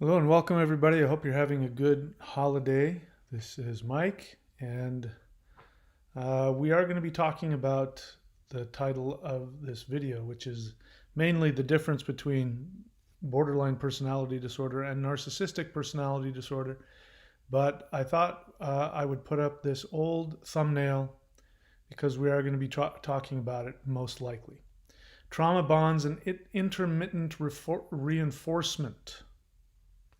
Hello and welcome, everybody. I hope you're having a good holiday. This is Mike, and we are going to be talking about the title of this video, which is mainly the difference between borderline personality disorder and narcissistic personality disorder. But I thought I would put up this old thumbnail because we are going to be talking about it most likely. Trauma bonds and intermittent reinforcement,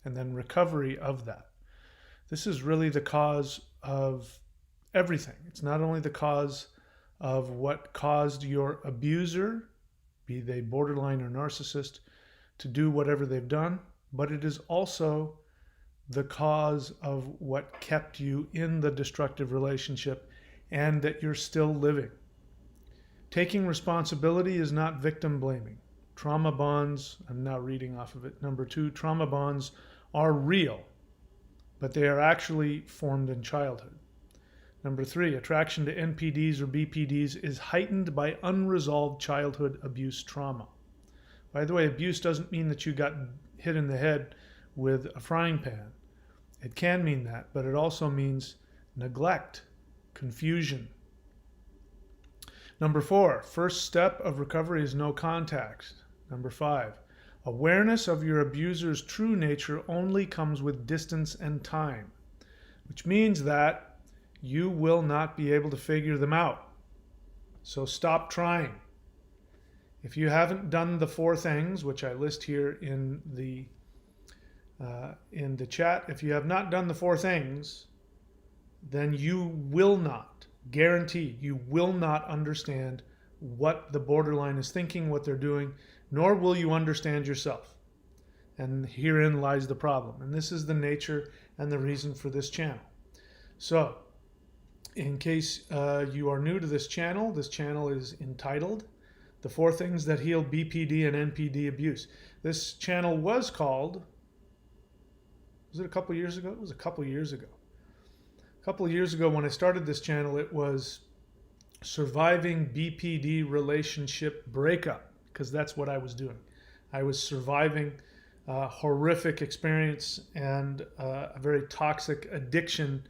and then recovery of that. This is really the cause of everything. It's not only the cause of what caused your abuser, be they borderline or narcissist, to do whatever they've done, but it is also the cause of what kept you in the destructive relationship and that you're still living. Taking responsibility is not victim blaming. Trauma bonds, I'm now reading off of it. Number 2, trauma bonds are real, but they are actually formed in childhood. Number 3, attraction to NPDs or BPDs is heightened by unresolved childhood abuse trauma. By the way, abuse doesn't mean that you got hit in the head with a frying pan. It can mean that, but it also means neglect, confusion. Number 4, first step of recovery is no contact. Number 5, awareness of your abuser's true nature only comes with distance and time, which means that you will not be able to figure them out. So stop trying. If you haven't done the 4 things, which I list here in the chat, if you have not done the 4 things, then you will not, guaranteed, you will not understand what the borderline is thinking, what they're doing, nor will you understand yourself. And herein lies the problem. And this is the nature and the reason for this channel. So, in case you are new to this channel is entitled The 4 Things That Heal BPD and NPD Abuse. This channel was called, was it a couple years ago? It was a couple years ago. A couple of years ago when I started this channel, it was Surviving BPD Relationship Breakup, because that's what I was doing. I was surviving a horrific experience and a very toxic addiction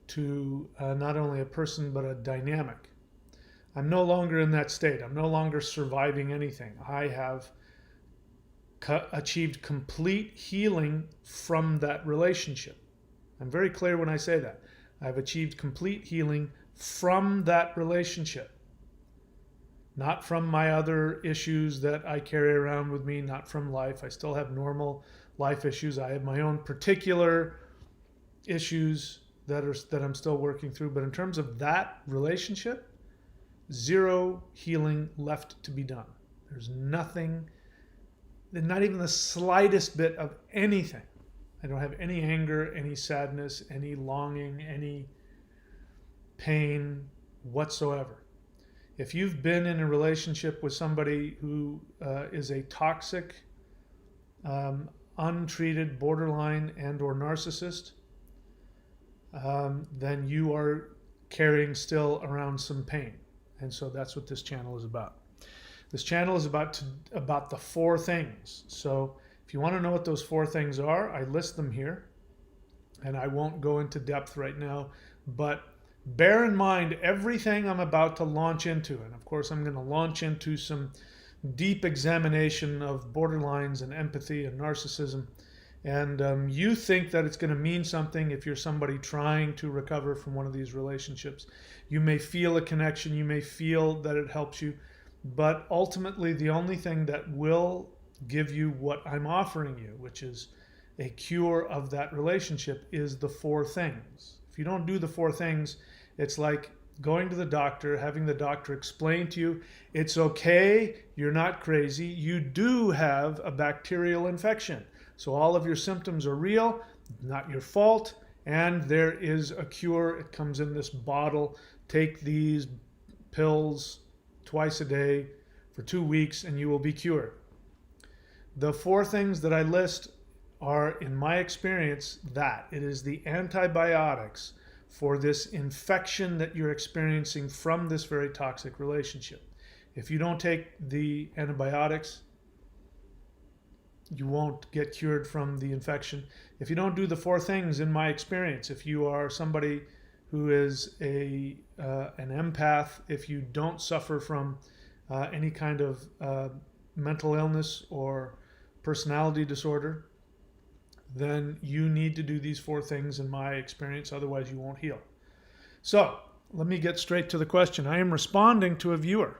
to not only a person but a dynamic. I'm no longer in that state. I'm no longer surviving anything. I have achieved complete healing from that relationship. I'm very clear when I say that. I've achieved complete healing from that relationship. Not from my other issues that I carry around with me, not from life. I still have normal life issues. I have my own particular issues that I'm still working through. But in terms of that relationship, 0 healing left to be done. There's nothing, not even the slightest bit of anything. I don't have any anger, any sadness, any longing, any pain whatsoever. If you've been in a relationship with somebody who is a toxic, untreated borderline and or narcissist, then you are carrying still around some pain. And so that's what this channel is about. This channel is about the 4 things. So if you want to know what those 4 things are, I list them here. And I won't go into depth right now, but bear in mind everything I'm about to launch into. And of course, I'm going to launch into some deep examination of borderlines and empathy and narcissism. And you think that it's going to mean something if you're somebody trying to recover from one of these relationships. You may feel a connection. You may feel that it helps you. But ultimately, the only thing that will give you what I'm offering you, which is a cure of that relationship, is the 4 things. If you don't do the 4 things, it's like going to the doctor, having the doctor explain to you, it's okay, you're not crazy, you do have a bacterial infection. So all of your symptoms are real, not your fault, and there is a cure. It comes in this bottle. Take these pills twice a day for 2 weeks and you will be cured. The 4 things that I list are, in my experience, that it is the antibiotics for this infection that you're experiencing from this very toxic relationship. If you don't take the antibiotics, you won't get cured from the infection if you don't do the 4 things. In my experience, if you are somebody who is an empath, if you don't suffer from any kind of mental illness or personality disorder, then you need to do these 4 things in my experience, otherwise you won't heal. So let me get straight to the question. I am responding to a viewer.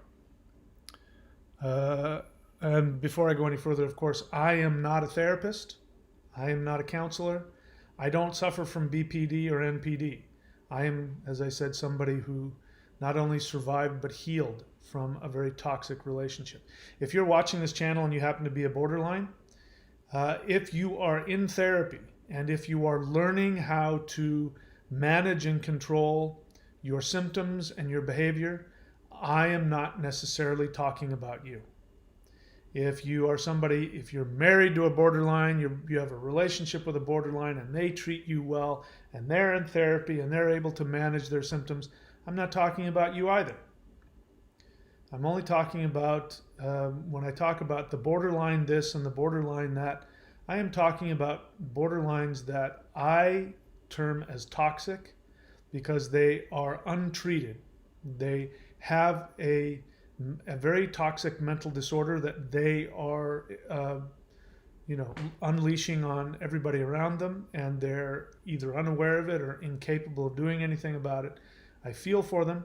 And before I go any further, of course, I am not a therapist. I am not a counselor. I don't suffer from BPD or NPD. I am, as I said, somebody who not only survived but healed from a very toxic relationship. If you're watching this channel and you happen to be a borderline, if you are in therapy and if you are learning how to manage and control your symptoms and your behavior, I am not necessarily talking about you. If you are somebody, if you're married to a borderline, you have a relationship with a borderline and they treat you well and they're in therapy and they're able to manage their symptoms, I'm not talking about you either. I'm only talking about, when I talk about the borderline this and the borderline that, I am talking about borderlines that I term as toxic because they are untreated. They have a very toxic mental disorder that they are, unleashing on everybody around them, and they're either unaware of it or incapable of doing anything about it. I feel for them,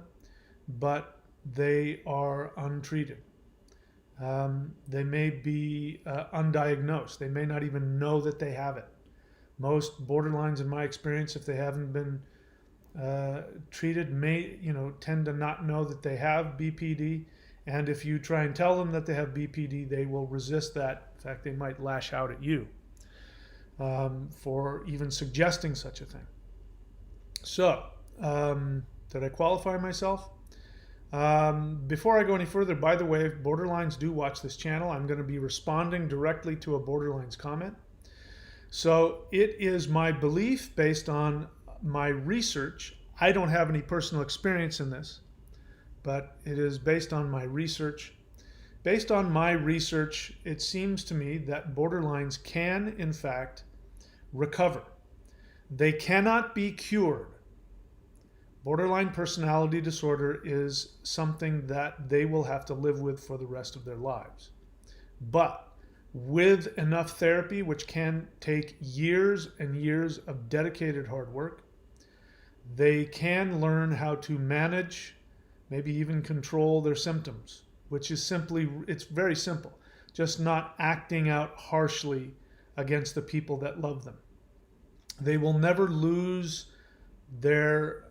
but they are untreated. They may be undiagnosed. They may not even know that they have it. Most borderlines, in my experience, if they haven't been treated, may tend to not know that they have BPD. And if you try and tell them that they have BPD, they will resist that. In fact, they might lash out at you for even suggesting such a thing. So, did I qualify myself? Before I go any further, by the way, if borderlines do watch this channel, I'm going to be responding directly to a borderlines comment. So it is my belief based on my research. I don't have any personal experience in this, but it is based on my research. Based on my research, it seems to me that borderlines can, in fact, recover. They cannot be cured. Borderline personality disorder is something that they will have to live with for the rest of their lives. But with enough therapy, which can take years and years of dedicated hard work, they can learn how to manage, maybe even control their symptoms, which is simply, it's very simple, just not acting out harshly against the people that love them. They will never lose their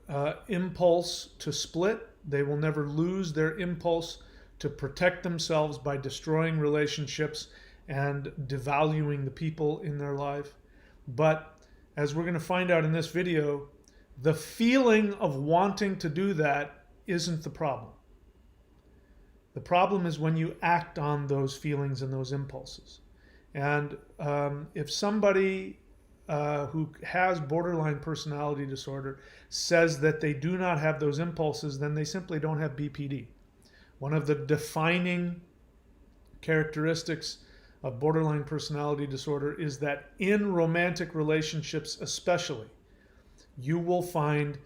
impulse to split. They will never lose their impulse to protect themselves by destroying relationships and devaluing the people in their life. But as we're going to find out in this video, the feeling of wanting to do that isn't the problem. The problem is when you act on those feelings and those impulses. And if somebody who has borderline personality disorder says that they do not have those impulses, then they simply don't have BPD. One of the defining characteristics of borderline personality disorder is that in romantic relationships especially, you will find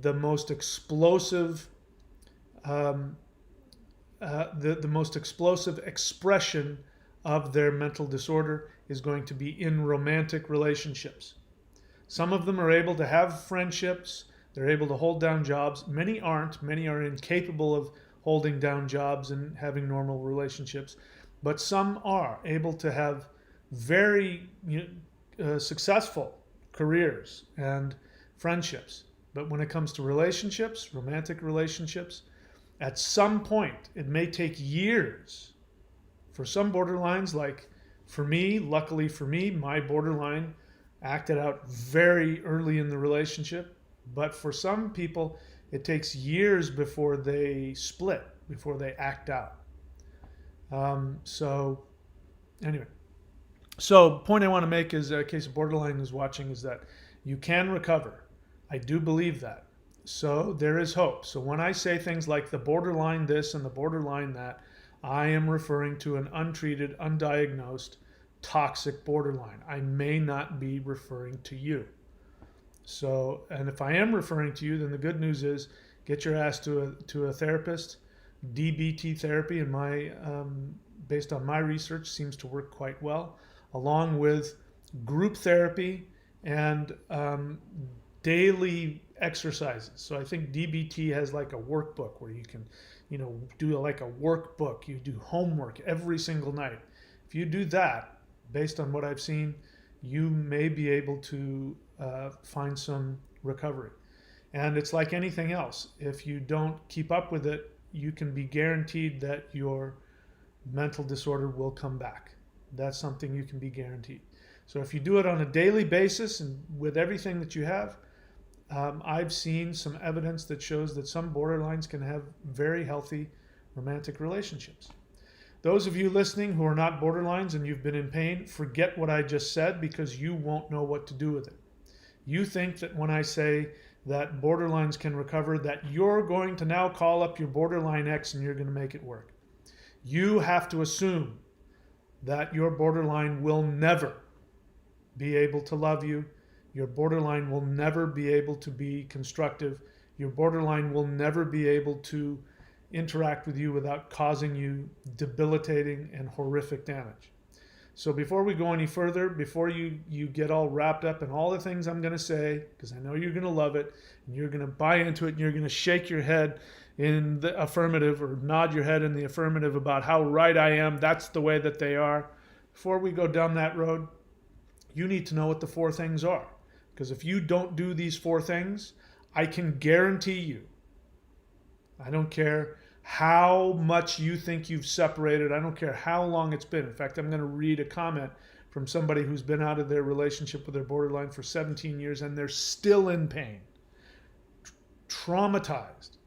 the most explosive the most explosive expression of their mental disorder is going to be in romantic relationships. Some of them are able to have friendships, they're able to hold down jobs. Many aren't. Many are incapable of holding down jobs and having normal relationships. But some are able to have very successful careers and friendships. But when it comes to relationships, romantic relationships, at some point, it may take years. For some borderlines, like for me, luckily for me, my borderline acted out very early in the relationship. But for some people, it takes years before they split, before they act out. So anyway, so point I want to make is, in case a borderline is watching, is that you can recover. I do believe that. So there is hope. So when I say things like the borderline this and the borderline that, I am referring to an untreated, undiagnosed toxic borderline. I may not be referring to you. So, and if I am referring to you, then the good news is get your ass to a therapist. DBT therapy, in my based on my research, seems to work quite well, along with group therapy and daily exercises. So I think DBT has like a workbook where you can, do like a workbook. You do homework every single night. If you do that, based on what I've seen, you may be able to find some recovery. And it's like anything else. If you don't keep up with it, you can be guaranteed that your mental disorder will come back. That's something you can be guaranteed. So if you do it on a daily basis and with everything that you have, I've seen some evidence that shows that some borderlines can have very healthy romantic relationships. Those of you listening who are not borderlines and you've been in pain, forget what I just said, because you won't know what to do with it. You think that when I say that borderlines can recover, that you're going to now call up your borderline ex and you're going to make it work. You have to assume that your borderline will never be able to love you. Your borderline will never be able to be constructive. Your borderline will never be able to interact with you without causing you debilitating and horrific damage. So before we go any further, before you get all wrapped up in all the things I'm going to say, because I know you're going to love it, and you're going to buy into it, and you're going to shake your head in the affirmative or nod your head in the affirmative about how right I am, that's the way that they are. Before we go down that road, you need to know what the 4 things are. Because if you don't do these 4 things, I can guarantee you, I don't care how much you think you've separated, I don't care how long it's been. In fact, I'm going to read a comment from somebody who's been out of their relationship with their borderline for 17 years and they're still in pain, traumatized.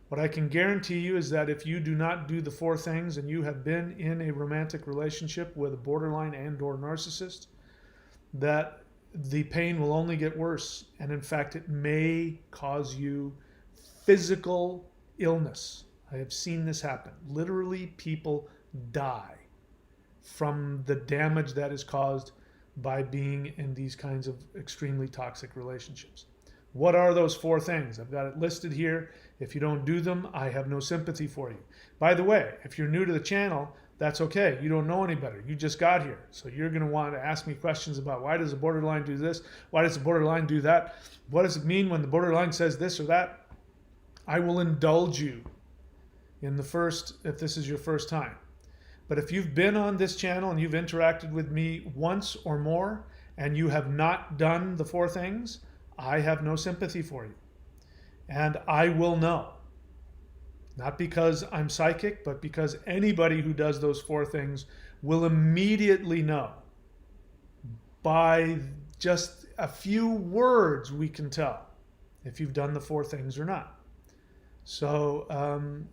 What I can guarantee you is that if you do not do the 4 things and you have been in a romantic relationship with a borderline and or narcissist, that the pain will only get worse. And in fact, it may cause you physical illness. I have seen this happen. Literally, people die from the damage that is caused by being in these kinds of extremely toxic relationships. What are those 4 things? I've got it listed here. If you don't do them, I have no sympathy for you. By the way, if you're new to the channel, that's okay. You don't know any better. You just got here. So you're going to want to ask me questions about why does the borderline do this? Why does the borderline do that? What does it mean when the borderline says this or that? I will indulge you in the first, if this is your first time. But if you've been on this channel and you've interacted with me once or more and you have not done the 4 things, I have no sympathy for you. And I will know. Not because I'm psychic, but because anybody who does those 4 things will immediately know. By just a few words, we can tell if you've done the 4 things or not. So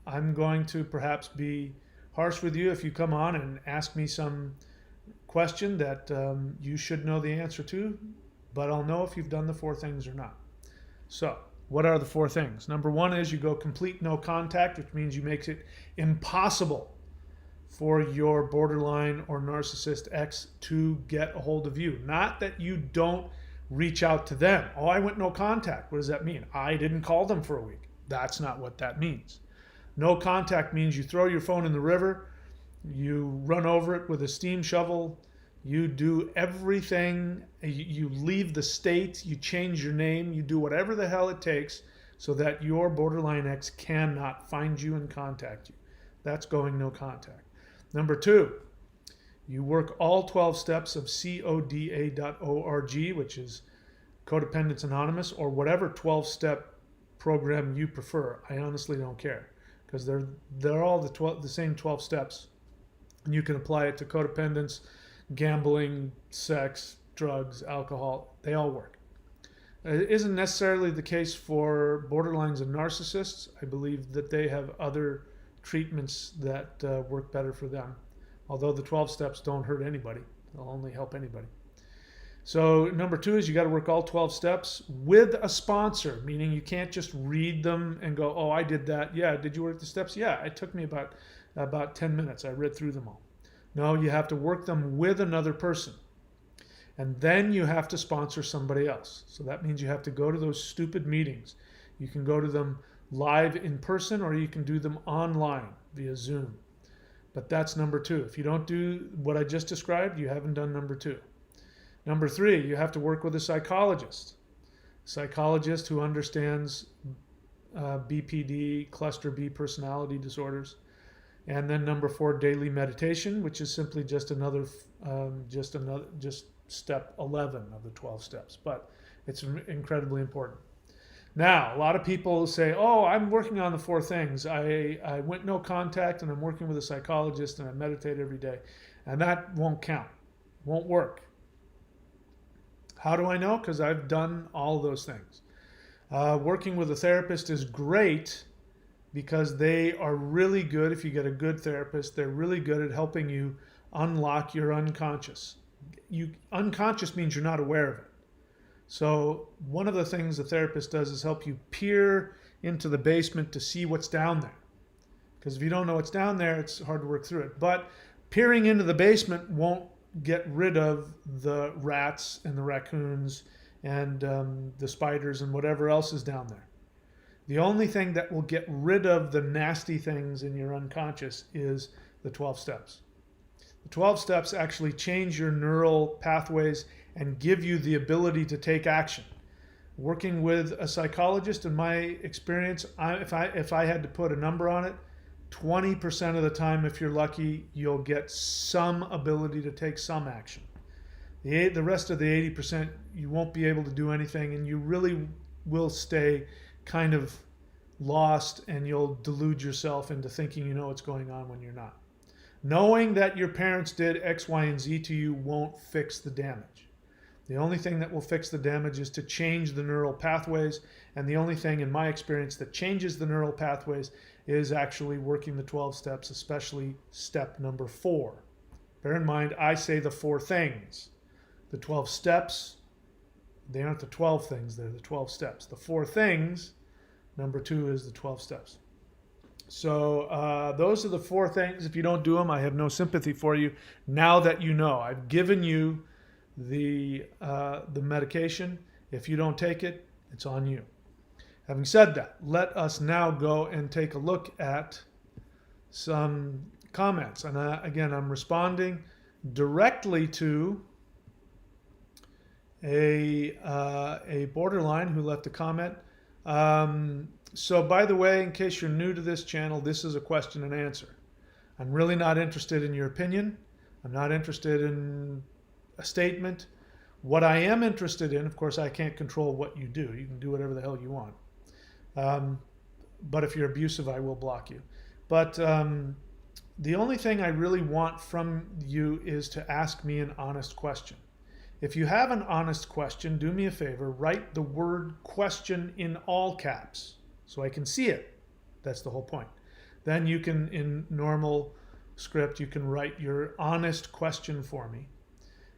I'm going to perhaps be harsh with you if you come on and ask me some question that you should know the answer to, but I'll know if you've done the 4 things or not. So what are the 4 things? Number 1 is you go complete no contact, which means you make it impossible for your borderline or narcissist ex to get a hold of you. Not that you don't reach out to them. Oh, I went no contact. What does that mean? I didn't call them for a week. That's not what that means. No contact means you throw your phone in the river, you run over it with a steam shovel, you do everything, you leave the state, you change your name, you do whatever the hell it takes so that your borderline ex cannot find you and contact you. That's going no contact. Number 2, you work all 12 steps of CODA.org, which is Codependence Anonymous, or whatever 12-step program you prefer. I honestly don't care, because they're all the same 12 steps, and you can apply it to codependence, gambling, sex, drugs, alcohol. They all work. It isn't necessarily the case for borderlines and narcissists. I believe that they have other treatments that work better for them. Although the 12 steps don't hurt anybody. They'll only help anybody. So number 2 is you got to work all 12 steps with a sponsor, meaning you can't just read them and go, oh, I did that. Yeah, did you work the steps? Yeah, it took me about 10 minutes. I read through them all. No, you have to work them with another person. And then you have to sponsor somebody else. So that means you have to go to those stupid meetings. You can go to them live in person, or you can do them online via Zoom. But that's number 2. If you don't do what I just described, you haven't done number 2. Number 3, you have to work with a psychologist. Psychologist who understands BPD, cluster B personality disorders. And then number 4, daily meditation, which is simply just step 11 of the 12 steps. But it's incredibly important. Now, a lot of people say, oh, I'm working on the 4 things. I went no contact and I'm working with a psychologist and I meditate every day. And that won't count, won't work. How do I know? Because I've done all those things. Working with a therapist is great because they are really good. If you get a good therapist, they're really good at helping you unlock your unconscious. Unconscious means you're not aware of it. So one of the things a therapist does is help you peer into the basement to see what's down there. Because if you don't know what's down there, it's hard to work through it. But peering into the basement won't get rid of the rats and the raccoons and the spiders and whatever else is down there. The only thing that will get rid of the nasty things in your unconscious is the 12 steps. The 12 steps actually change your neural pathways and give you the ability to take action. Working with a psychologist, in my experience, if I had to put a number on it, 20% of the time, if you're lucky, you'll get some ability to take some action. The rest of the 80%, you won't be able to do anything, and you really will stay kind of lost, and you'll delude yourself into thinking you know what's going on when you're not. Knowing that your parents did X, Y, and Z to you won't fix the damage. The only thing that will fix the damage is to change the neural pathways, and the only thing in my experience that changes the neural pathways is actually working the 12 steps, especially step number 4. Bear in mind, I say the 4 things. The 12 steps, they aren't the 12 things, they're the 12 steps. The 4 things, number 2 is the 12 steps. So those are the 4 things. If you don't do them, I have no sympathy for you. Now that you know, I've given you the medication. If you don't take it, it's on you. Having said that, let us now go and take a look at some comments. And again, I'm responding directly to a borderline who left a comment. So by the way, in case you're new to this channel, this is a question and answer. I'm really not interested in your opinion. I'm not interested in a statement. What I am interested in, of course, I can't control what you do. You can do whatever the hell you want. But if you're abusive, I will block you. But the only thing I really want from you is to ask me an honest question. If you have an honest question, do me a favor, write the word question in all caps so I can see it. That's the whole point. Then you can, in normal script, you can write your honest question for me.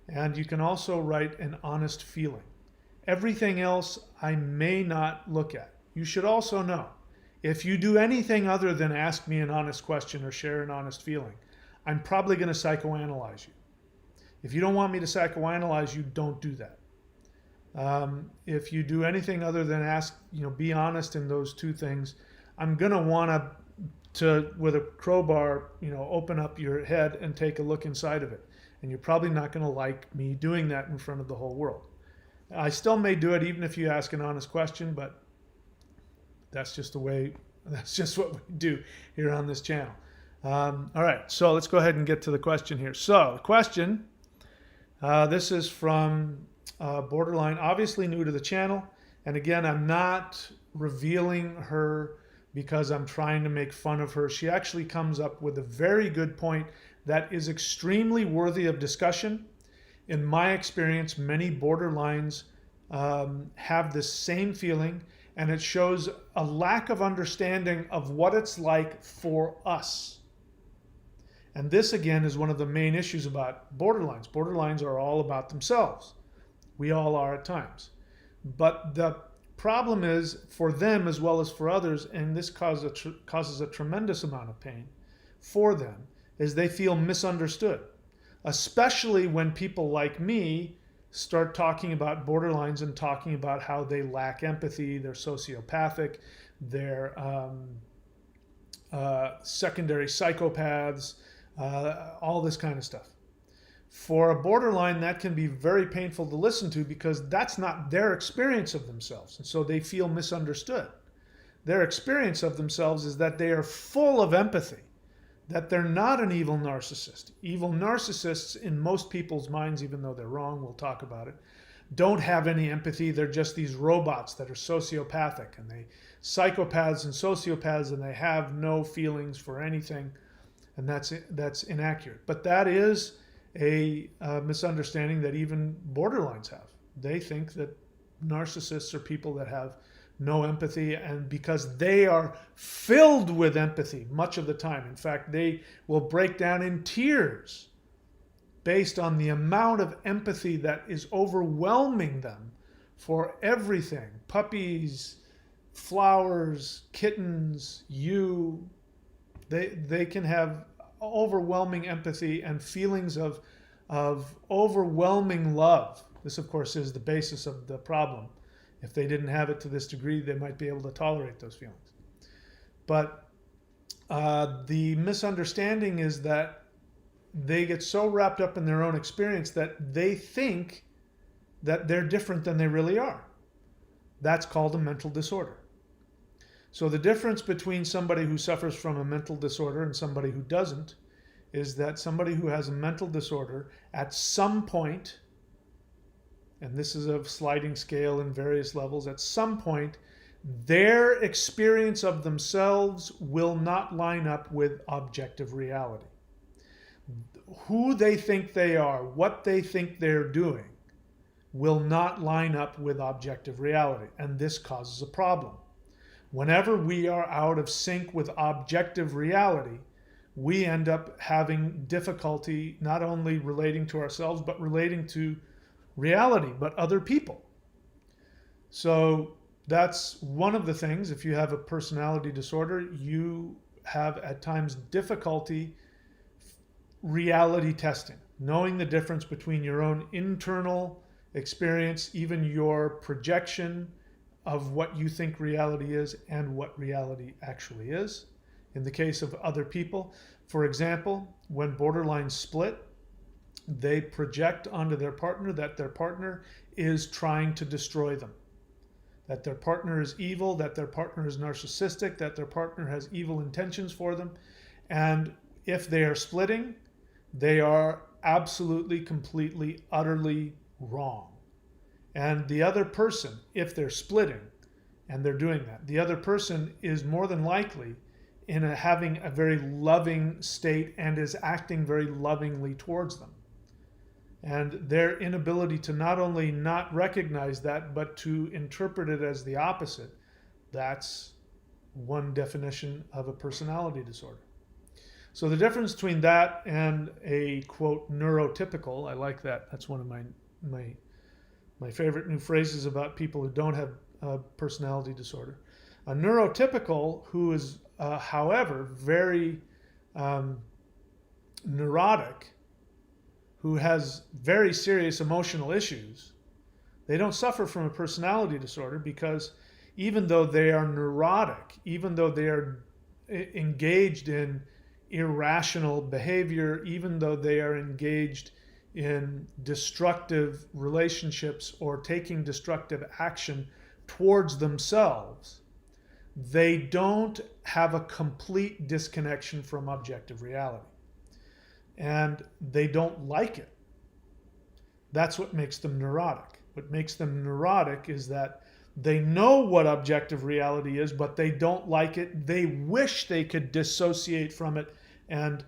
And you can also write an honest feeling. Everything else I may not look at. You should also know, if you do anything other than ask me an honest question or share an honest feeling, I'm probably going to psychoanalyze you. If you don't want me to psychoanalyze you, don't do that. If you do anything other than ask, be honest in those 2 things, I'm going to want to, with a crowbar, open up your head and take a look inside of it. And you're probably not going to like me doing that in front of the whole world. I still may do it even if you ask an honest question, but that's just what we do here on this channel. All right, so let's go ahead and get to the question here. So the question, this is from Borderline, obviously new to the channel. And again, I'm not revealing her because I'm trying to make fun of her. She actually comes up with a very good point that is extremely worthy of discussion. In my experience, many borderlines have this same feeling, and it shows a lack of understanding of what it's like for us. And this, again, is one of the main issues about borderlines. Borderlines are all about themselves. We all are at times. But the problem is, for them as well as for others, and this causes a tremendous amount of pain for them, is they feel misunderstood. especially when people like me start talking about borderlines and talking about how they lack empathy, they're sociopathic, they're secondary psychopaths, all this kind of stuff. For a borderline, that can be very painful to listen to because that's not their experience of themselves. And so they feel misunderstood. Their experience of themselves is that they are full of empathy, that they're not an evil narcissist. Evil narcissists, in most people's minds, even though they're wrong, we'll talk about it, don't have any empathy. They're just these robots that are sociopathic, and they psychopaths and sociopaths, and they have no feelings for anything, and that's inaccurate. But that is a misunderstanding that even borderlines have. They think that narcissists are people that have no empathy, and because they are filled with empathy much of the time. In fact, they will break down in tears based on the amount of empathy that is overwhelming them for everything. Puppies, flowers, kittens, you. They can have overwhelming empathy and feelings of overwhelming love. This, of course, is the basis of the problem. If they didn't have it to this degree, they might be able to tolerate those feelings. But the misunderstanding is that they get so wrapped up in their own experience that they think that they're different than they really are. That's called a mental disorder. So the difference between somebody who suffers from a mental disorder and somebody who doesn't is that somebody who has a mental disorder at some point, and this is a sliding scale in various levels, at some point their experience of themselves will not line up with objective reality. Who they think they are, what they think they're doing, will not line up with objective reality, and this causes a problem. Whenever we are out of sync with objective reality, we end up having difficulty not only relating to ourselves, but relating to reality, but other people. So that's one of the things. If you have a personality disorder, you have at times difficulty reality testing, knowing the difference between your own internal experience, even your projection of what you think reality is and what reality actually is. In the case of other people, for example, when borderlines split, they project onto their partner that their partner is trying to destroy them, that their partner is evil, that their partner is narcissistic, that their partner has evil intentions for them. And if they are splitting, they are absolutely, completely, utterly wrong. And the other person, if they're splitting and they're doing that, the other person is more than likely having a very loving state and is acting very lovingly towards them. And their inability to not only not recognize that, but to interpret it as the opposite, that's one definition of a personality disorder. So the difference between that and a, quote, neurotypical, I like that. That's one of my favorite new phrases about people who don't have a personality disorder. A neurotypical who is, however, very neurotic, who has very serious emotional issues, they don't suffer from a personality disorder because even though they are neurotic, even though they are engaged in irrational behavior, even though they are engaged in destructive relationships or taking destructive action towards themselves, they don't have a complete disconnection from objective reality. And they don't like it. That's what makes them neurotic. What makes them neurotic is that they know what objective reality is, but they don't like it. They wish they could dissociate from it and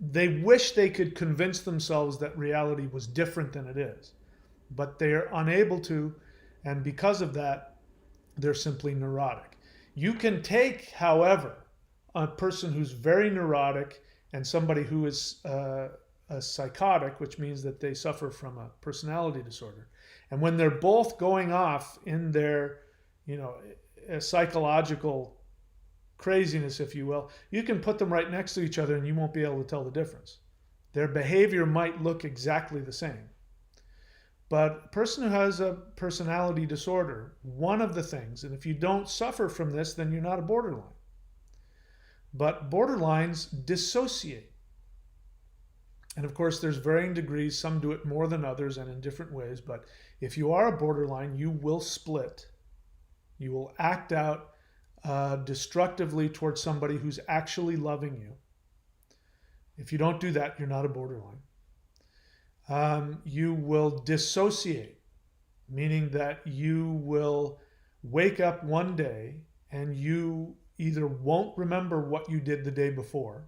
they wish they could convince themselves that reality was different than it is. But they're unable to, and because of that, they're simply neurotic. You can take, however, a person who's very neurotic and somebody who is a psychotic, which means that they suffer from a personality disorder. And when they're both going off in their, psychological craziness, if you will, you can put them right next to each other and you won't be able to tell the difference. Their behavior might look exactly the same. But a person who has a personality disorder, one of the things, and if you don't suffer from this, then you're not a borderline. But borderlines dissociate. And of course, there's varying degrees. Some do it more than others and in different ways. But if you are a borderline, you will split. You will act out destructively towards somebody who's actually loving you. If you don't do that, you're not a borderline. You will dissociate, meaning that you will wake up one day and you either won't remember what you did the day before,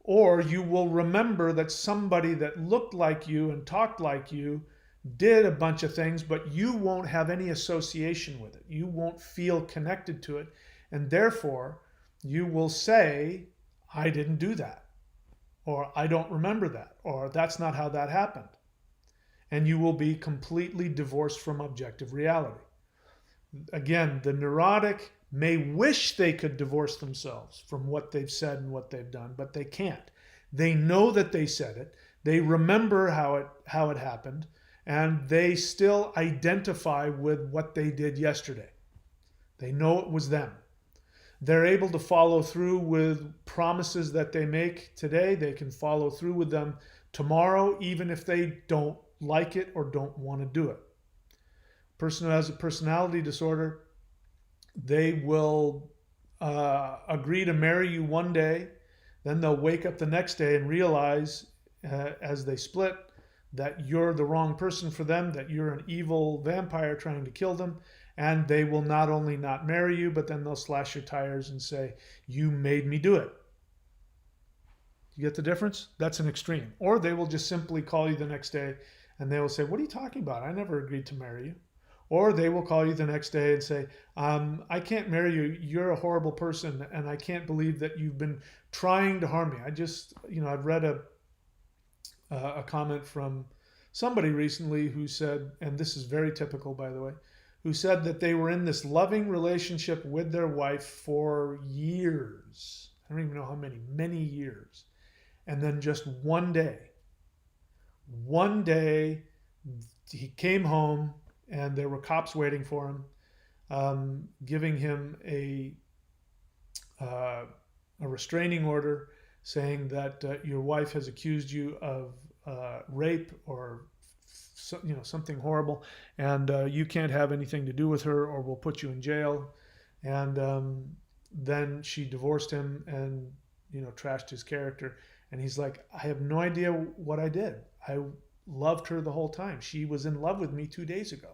or you will remember that somebody that looked like you and talked like you did a bunch of things, but you won't have any association with it. You won't feel connected to it. And therefore, you will say, I didn't do that, or I don't remember that, or that's not how that happened. And you will be completely divorced from objective reality. Again, the neurotic may wish they could divorce themselves from what they've said and what they've done, but they can't. They know that they said it. They remember how it happened, and they still identify with what they did yesterday. They know it was them. They're able to follow through with promises that they make today. They can follow through with them tomorrow, even if they don't like it or don't want to do it. Person who has a personality disorder, they will agree to marry you one day, then they'll wake up the next day and realize as they split that you're the wrong person for them, that you're an evil vampire trying to kill them, and they will not only not marry you, but then they'll slash your tires and say, you made me do it. You get the difference? That's an extreme. Or they will just simply call you the next day and they will say, what are you talking about? I never agreed to marry you. Or they will call you the next day and say, I can't marry you. You're a horrible person, and I can't believe that you've been trying to harm me. I've read a comment from somebody recently who said, and this is very typical, by the way, who said that they were in this loving relationship with their wife for years. I don't even know how many years. And then just one day he came home, and there were cops waiting for him, giving him a restraining order, saying that your wife has accused you of rape or something horrible, and you can't have anything to do with her, or we'll put you in jail. And then she divorced him and trashed his character. And he's like, I have no idea what I did. I loved her the whole time. She was in love with me 2 days ago.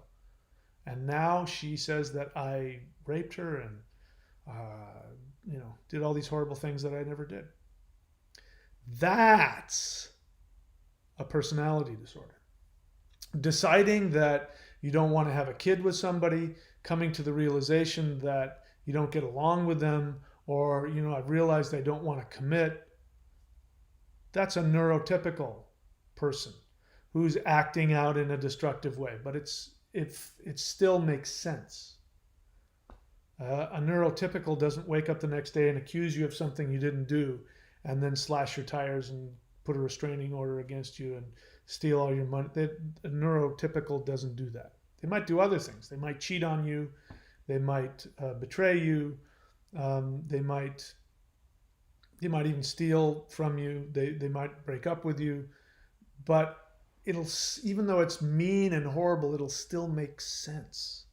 And now she says that I raped her and, did all these horrible things that I never did. That's a personality disorder. Deciding that you don't want to have a kid with somebody, coming to the realization that you don't get along with them, or, I've realized I don't want to commit. That's a neurotypical person who's acting out in a destructive way, but it still makes sense. A neurotypical doesn't wake up the next day and accuse you of something you didn't do and then slash your tires and put a restraining order against you and steal all your money. A neurotypical doesn't do that. They might do other things. They might cheat on you. They might betray you. They might even steal from you. They might break up with you. But even though it's mean and horrible, it'll still make sense.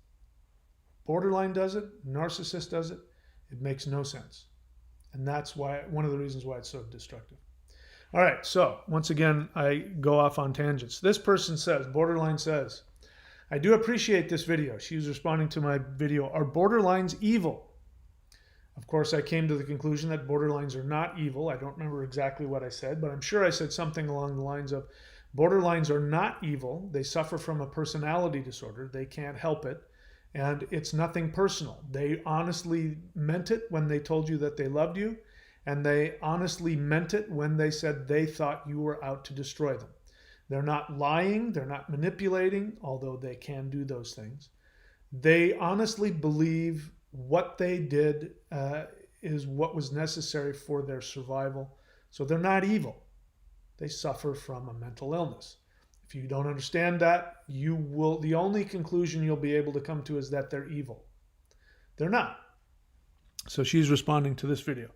Borderline does it. Narcissist does it. It makes no sense. And that's one of the reasons why it's so destructive. All right, so once again, I go off on tangents. This person says, borderline says, I do appreciate this video. She was responding to my video, are borderlines evil? Of course, I came to the conclusion that borderlines are not evil. I don't remember exactly what I said, but I'm sure I said something along the lines of, borderlines are not evil. They suffer from a personality disorder. They can't help it. And it's nothing personal. They honestly meant it when they told you that they loved you. And they honestly meant it when they said they thought you were out to destroy them. They're not lying. They're not manipulating, although they can do those things. They honestly believe what they did is what was necessary for their survival. So they're not evil. They suffer from a mental illness. If you don't understand that, the only conclusion you'll be able to come to is that they're evil. They're not. So she's responding to this video.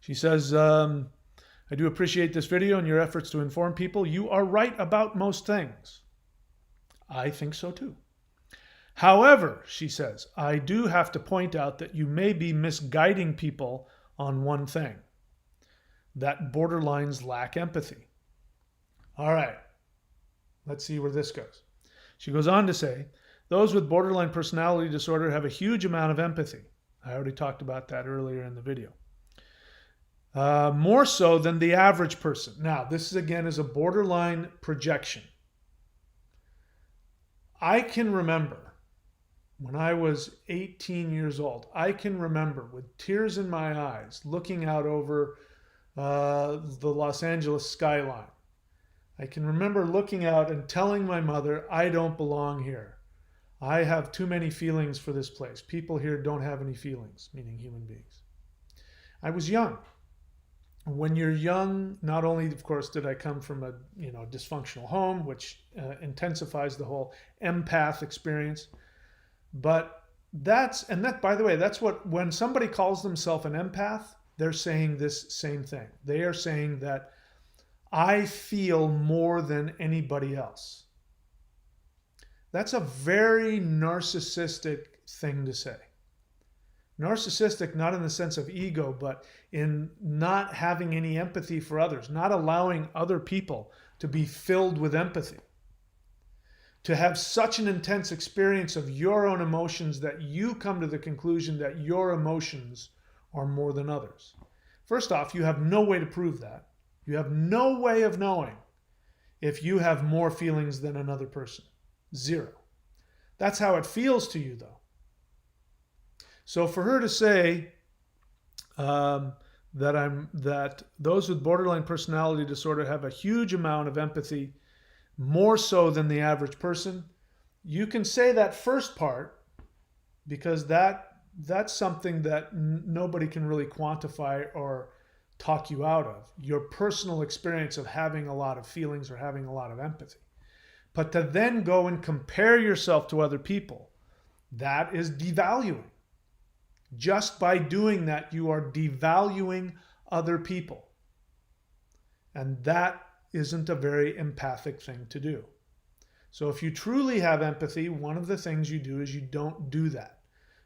She says, I do appreciate this video and your efforts to inform people. You are right about most things. I think so too. However, she says, I do have to point out that you may be misguiding people on one thing, that borderlines lack empathy. All right, let's see where this goes. She goes on to say, those with borderline personality disorder have a huge amount of empathy. I already talked about that earlier in the video. More so than the average person. Now, this is a borderline projection. I can remember when I was 18 years old, I can remember with tears in my eyes looking out over the Los Angeles skyline. I can remember looking out and telling my mother, I don't belong here. I have too many feelings for this place. People here don't have any feelings, meaning human beings. I was young. When you're young, not only, of course, did I come from a dysfunctional home, which intensifies the whole empath experience, but by the way, that's what, when somebody calls themselves an empath, they're saying this same thing. They are saying that I feel more than anybody else. That's a very narcissistic thing to say. Narcissistic, not in the sense of ego, but in not having any empathy for others, not allowing other people to be filled with empathy. To have such an intense experience of your own emotions that you come to the conclusion that your emotions are more than others. First off, you have no way to prove that. You have no way of knowing if you have more feelings than another person. Zero. That's how it feels to you, though. So for her to say that those with borderline personality disorder have a huge amount of empathy, more so than the average person, you can say that first part because that's something that nobody can really quantify or talk you out of. Your personal experience of having a lot of feelings or having a lot of empathy. But to then go and compare yourself to other people, that is devaluing. Just by doing that, you are devaluing other people. And that isn't a very empathic thing to do. So if you truly have empathy, one of the things you do is you don't do that.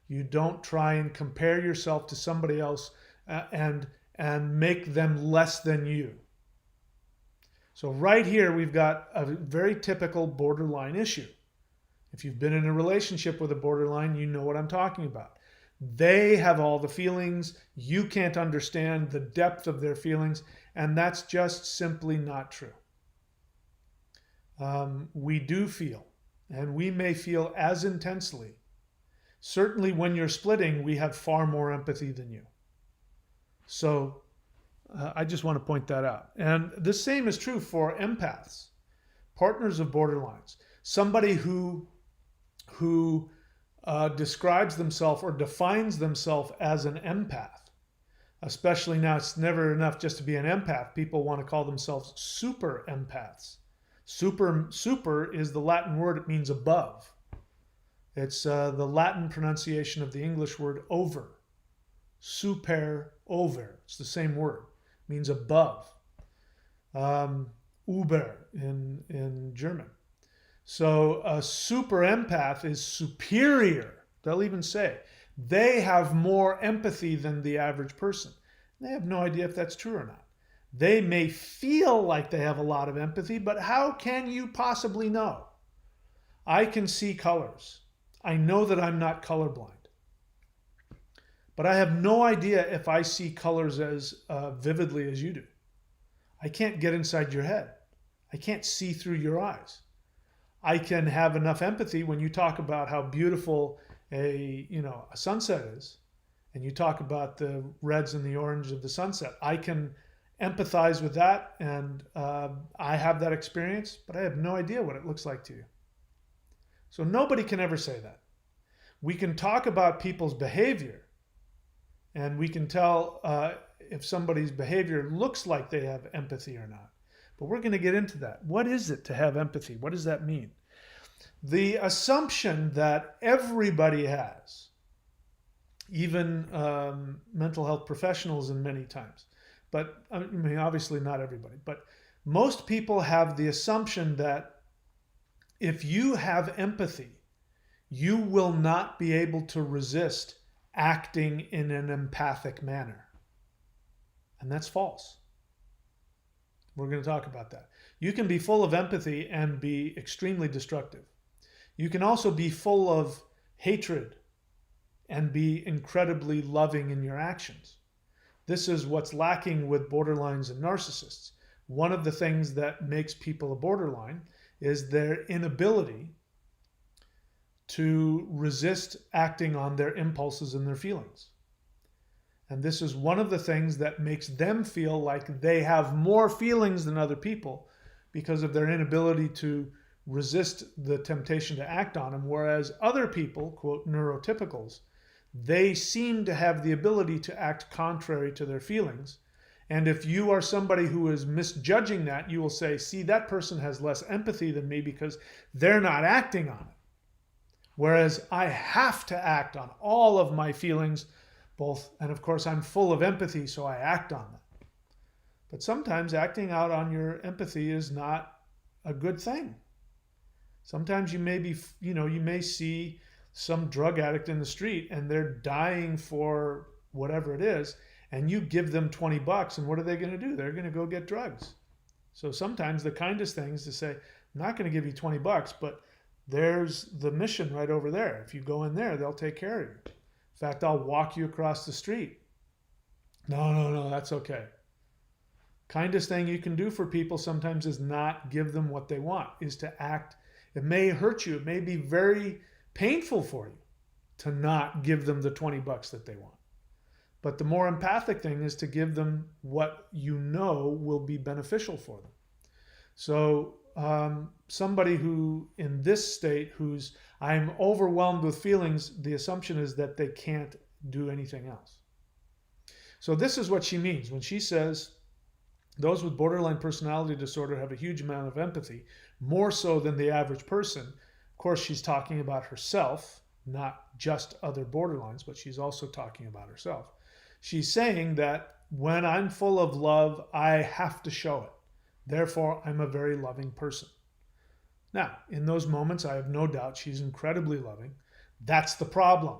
You don't try and compare yourself to somebody else and make them less than you. So right here, we've got a very typical borderline issue. If you've been in a relationship with a borderline, you know what I'm talking about. They have all the feelings. You can't understand the depth of their feelings, and that's just simply not true. We do feel, and we may feel as intensely. Certainly when you're splitting, we have far more empathy than you. So I just want to point that out. And the same is true for empaths, partners of borderlines. Somebody who describes themselves or defines themselves as an empath, especially now, it's never enough just to be an empath. People want to call themselves super empaths. Super is the Latin word. It means above. It's the Latin pronunciation of the English word over. Super, over. It's the same word. It means above. Über in German. So a super empath is superior. They'll even say they have more empathy than the average person. They have no idea if that's true or not. They may feel like they have a lot of empathy, but how can you possibly know? I can see colors. I know that I'm not colorblind. But I have no idea if I see colors as vividly as you do. I can't get inside your head. I can't see through your eyes. I can have enough empathy when you talk about how beautiful a sunset is, and you talk about the reds and the orange of the sunset. I can empathize with that, and I have that experience, but I have no idea what it looks like to you. So nobody can ever say that. We can talk about people's behavior, and we can tell if somebody's behavior looks like they have empathy or not. But we're going to get into that. What is it to have empathy? What does that mean? The assumption that everybody has, even mental health professionals in many times, but I mean, obviously not everybody, but most people have the assumption that if you have empathy, you will not be able to resist acting in an empathic manner. And that's false. We're going to talk about that. You can be full of empathy and be extremely destructive. You can also be full of hatred and be incredibly loving in your actions. This is what's lacking with borderlines and narcissists. One of the things that makes people a borderline is their inability to resist acting on their impulses and their feelings. And this is one of the things that makes them feel like they have more feelings than other people because of their inability to resist the temptation to act on them. Whereas other people, quote, neurotypicals, they seem to have the ability to act contrary to their feelings. And if you are somebody who is misjudging that, you will say, see, that person has less empathy than me because they're not acting on it. Whereas I have to act on all of my feelings, both, and of course I'm full of empathy, so I act on them. But sometimes acting out on your empathy is not a good thing. Sometimes you may be, you may see some drug addict in the street and they're dying for whatever it is, and you give them $20, and what are they going to do? They're going to go get drugs. So sometimes the kindest thing is to say, I'm not going to give you $20, but there's the mission right over there. If you go in there, they'll take care of you. In fact, I'll walk you across the street. No, that's okay. Kindest thing you can do for people sometimes is not give them what they want, is to act. It may hurt you. It may be very painful for you to not give them the $20 that they want. But the more empathic thing is to give them what you know will be beneficial for them. So somebody who in this state who's I'm overwhelmed with feelings, the assumption is that they can't do anything else. So this is what she means when she says those with borderline personality disorder have a huge amount of empathy, more so than the average person. Of course, she's talking about herself, not just other borderlines, but she's also talking about herself. She's saying that when I'm full of love, I have to show it. Therefore, I'm a very loving person. Now, in those moments, I have no doubt she's incredibly loving. That's the problem.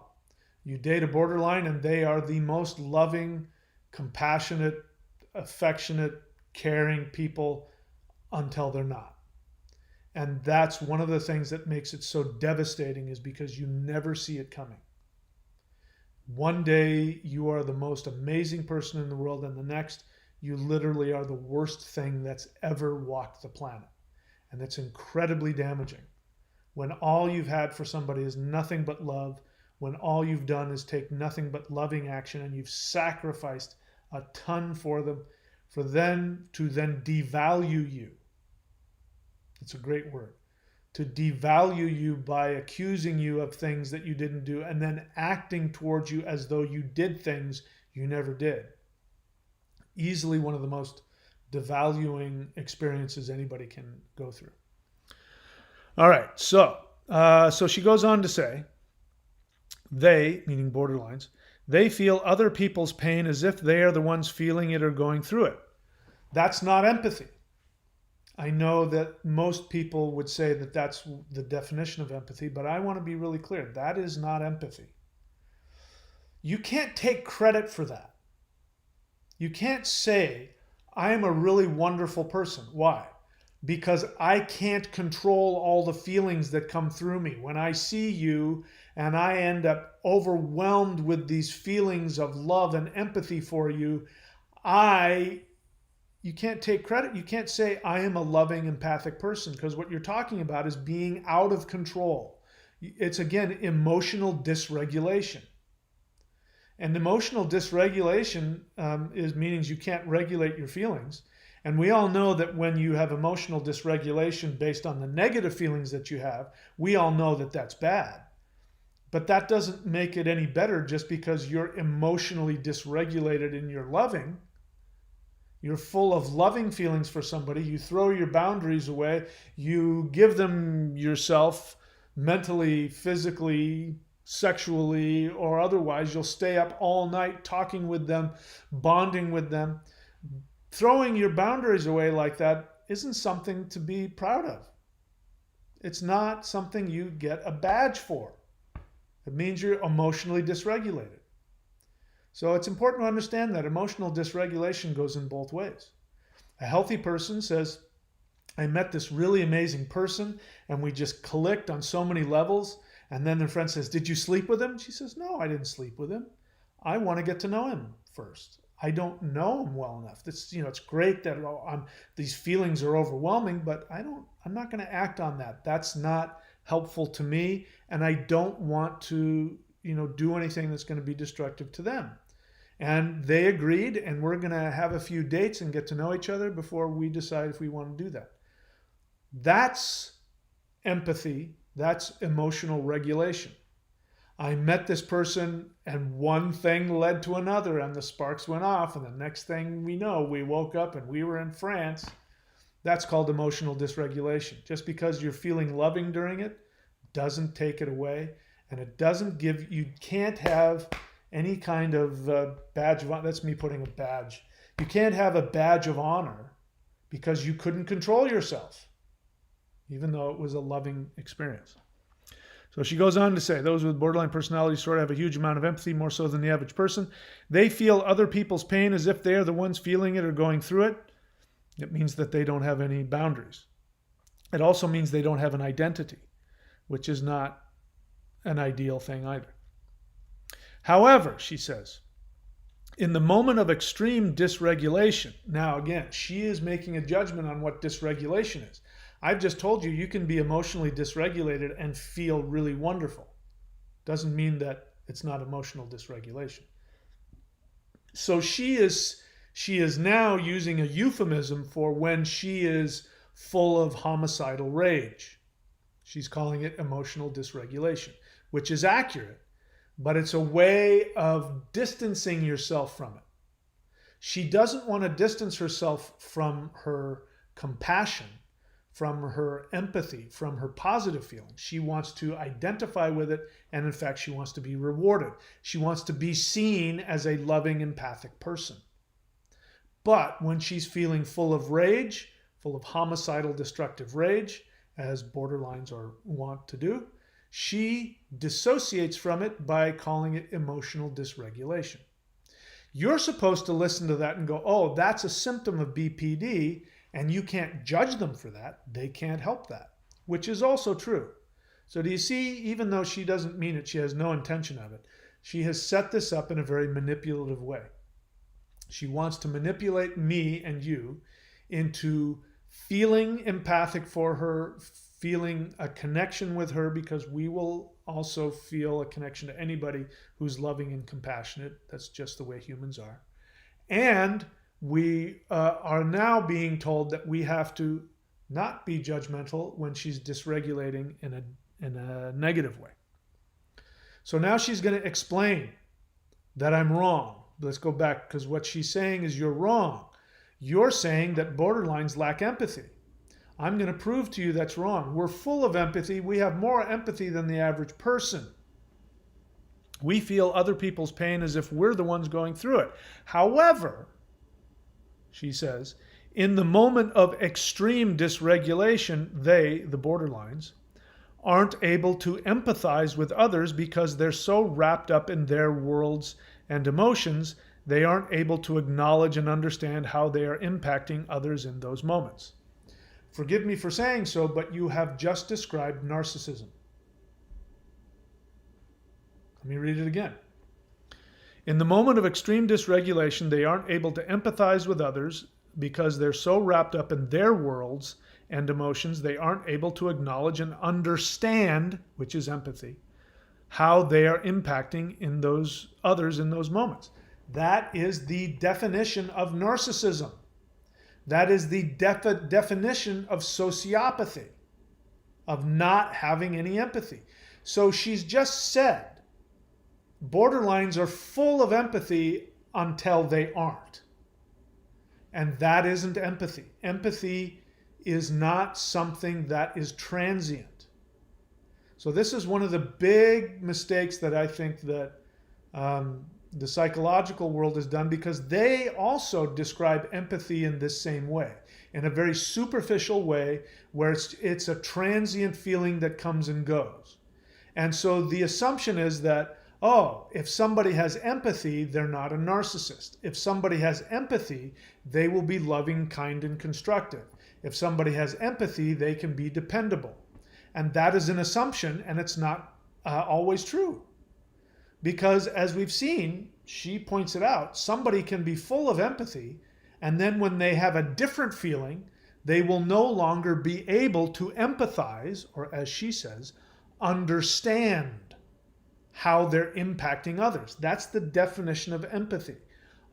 You date a borderline and they are the most loving, compassionate, affectionate, caring people until they're not. And that's one of the things that makes it so devastating, is because you never see it coming. One day you are the most amazing person in the world, and the next you literally are the worst thing that's ever walked the planet. And it's incredibly damaging. When all you've had for somebody is nothing but love, when all you've done is take nothing but loving action, and you've sacrificed a ton for them, for them to then devalue you. It's a great word. To devalue you by accusing you of things that you didn't do and then acting towards you as though you did things you never did. Easily one of the most devaluing experiences anybody can go through. All right, so she goes on to say, they, meaning borderlines, they feel other people's pain as if they are the ones feeling it or going through it. That's not empathy. I know that most people would say that that's the definition of empathy, but I want to be really clear. That is not empathy. You can't take credit for that. You can't say, I am a really wonderful person. Why? Because I can't control all the feelings that come through me. When I see you and I end up overwhelmed with these feelings of love and empathy for you, you can't take credit. You can't say, I am a loving, empathic person, because what you're talking about is being out of control. It's, again, emotional dysregulation. And emotional dysregulation means you can't regulate your feelings. And we all know that when you have emotional dysregulation based on the negative feelings that you have, we all know that that's bad. But that doesn't make it any better just because you're emotionally dysregulated in your loving. You're full of loving feelings for somebody. You throw your boundaries away. You give them yourself mentally, physically, sexually, or otherwise. You'll stay up all night talking with them, bonding with them. Throwing your boundaries away like that isn't something to be proud of. It's not something you get a badge for. It means you're emotionally dysregulated. So it's important to understand that emotional dysregulation goes in both ways. A healthy person says, I met this really amazing person and we just clicked on so many levels. And then their friend says, did you sleep with him? She says, no, I didn't sleep with him. I want to get to know him first. I don't know him well enough. It's great that these feelings are overwhelming, but I'm not going to act on that. That's not helpful to me. And I don't want to, do anything that's going to be destructive to them. And they agreed, and we're going to have a few dates and get to know each other before we decide if we want to do that. That's empathy. That's emotional regulation. I met this person and one thing led to another and the sparks went off, and the next thing we know, we woke up and we were in France. That's called emotional dysregulation. Just because you're feeling loving during it doesn't take it away, and it doesn't you can't have any kind of badge of honor. That's me putting a badge. You can't have a badge of honor because you couldn't control yourself, even though it was a loving experience. So she goes on to say, those with borderline personality disorder have a huge amount of empathy, more so than the average person. They feel other people's pain as if they're the ones feeling it or going through it. It means that they don't have any boundaries. It also means they don't have an identity, which is not an ideal thing either. However, she says, in the moment of extreme dysregulation, now again, she is making a judgment on what dysregulation is. I've just told you can be emotionally dysregulated and feel really wonderful. Doesn't mean that it's not emotional dysregulation. So she is now using a euphemism for when she is full of homicidal rage. She's calling it emotional dysregulation, which is accurate, but it's a way of distancing yourself from it. She doesn't want to distance herself from her compassion, from her empathy, from her positive feelings. She wants to identify with it, and in fact, she wants to be rewarded. She wants to be seen as a loving, empathic person. But when she's feeling full of rage, full of homicidal, destructive rage, as borderlines are wont to do, she dissociates from it by calling it emotional dysregulation. You're supposed to listen to that and go, oh, that's a symptom of BPD, and you can't judge them for that. They can't help that, which is also true. So do you see, even though she doesn't mean it, she has no intention of it, she has set this up in a very manipulative way. She wants to manipulate me and you into feeling empathic for her, feeling a connection with her, because we will also feel a connection to anybody who's loving and compassionate. That's just the way humans are. And we are now being told that we have to not be judgmental when she's dysregulating in a negative way. So now she's going to explain that I'm wrong. Let's go back, because what she's saying is you're wrong. You're saying that borderlines lack empathy. I'm going to prove to you that's wrong. We're full of empathy. We have more empathy than the average person. We feel other people's pain as if we're the ones going through it. However, she says, in the moment of extreme dysregulation, they, the borderlines, aren't able to empathize with others because they're so wrapped up in their worlds and emotions, they aren't able to acknowledge and understand how they are impacting others in those moments. Forgive me for saying so, but you have just described narcissism. Let me read it again. In the moment of extreme dysregulation, they aren't able to empathize with others because they're so wrapped up in their worlds and emotions, they aren't able to acknowledge and understand, which is empathy, how they are impacting in those others in those moments. That is the definition of narcissism. That is the definition of sociopathy, of not having any empathy. So she's just said, borderlines are full of empathy until they aren't. And that isn't empathy. Empathy is not something that is transient. So this is one of the big mistakes that I think that the psychological world has done, because they also describe empathy in this same way, in a very superficial way, where it's a transient feeling that comes and goes. And so the assumption is that, oh, if somebody has empathy, they're not a narcissist. If somebody has empathy, they will be loving, kind, and constructive. If somebody has empathy, they can be dependable. And that is an assumption, and it's not always true. Because as we've seen, she points it out, somebody can be full of empathy, and then when they have a different feeling, they will no longer be able to empathize, or as she says, understand how they're impacting others. That's the definition of empathy.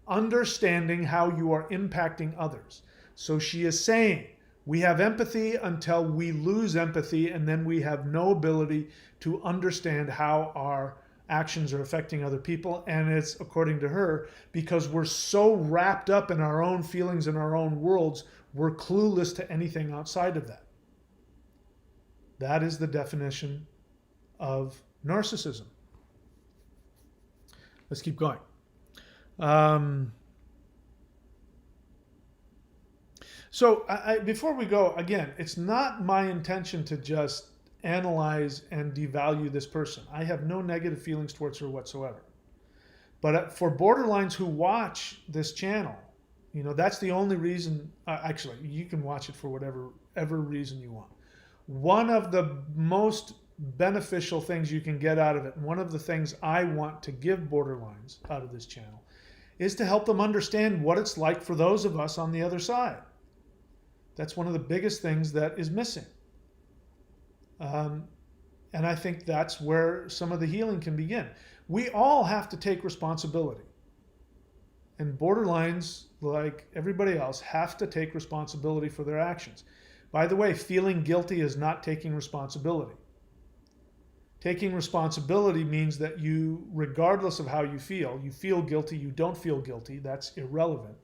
Understanding how you are impacting others. So she is saying, we have empathy until we lose empathy, and then we have no ability to understand how our actions are affecting other people. And it's, according to her, because we're so wrapped up in our own feelings and our own worlds, we're clueless to anything outside of that. That is the definition of narcissism. Let's keep going. So before we go, again, it's not my intention to just analyze and devalue this person. I have no negative feelings towards her whatsoever. But for borderlines who watch this channel, you know, that's the only reason. Actually, you can watch it for whatever reason you want. One of the most beneficial things you can get out of it, and one of the things I want to give borderlines out of this channel, is to help them understand what it's like for those of us on the other side. That's one of the biggest things that is missing. And I think that's where some of the healing can begin. We all have to take responsibility. And borderlines, like everybody else, have to take responsibility for their actions. By the way, feeling guilty is not taking responsibility. Taking responsibility means that you, regardless of how you feel guilty, you don't feel guilty, that's irrelevant.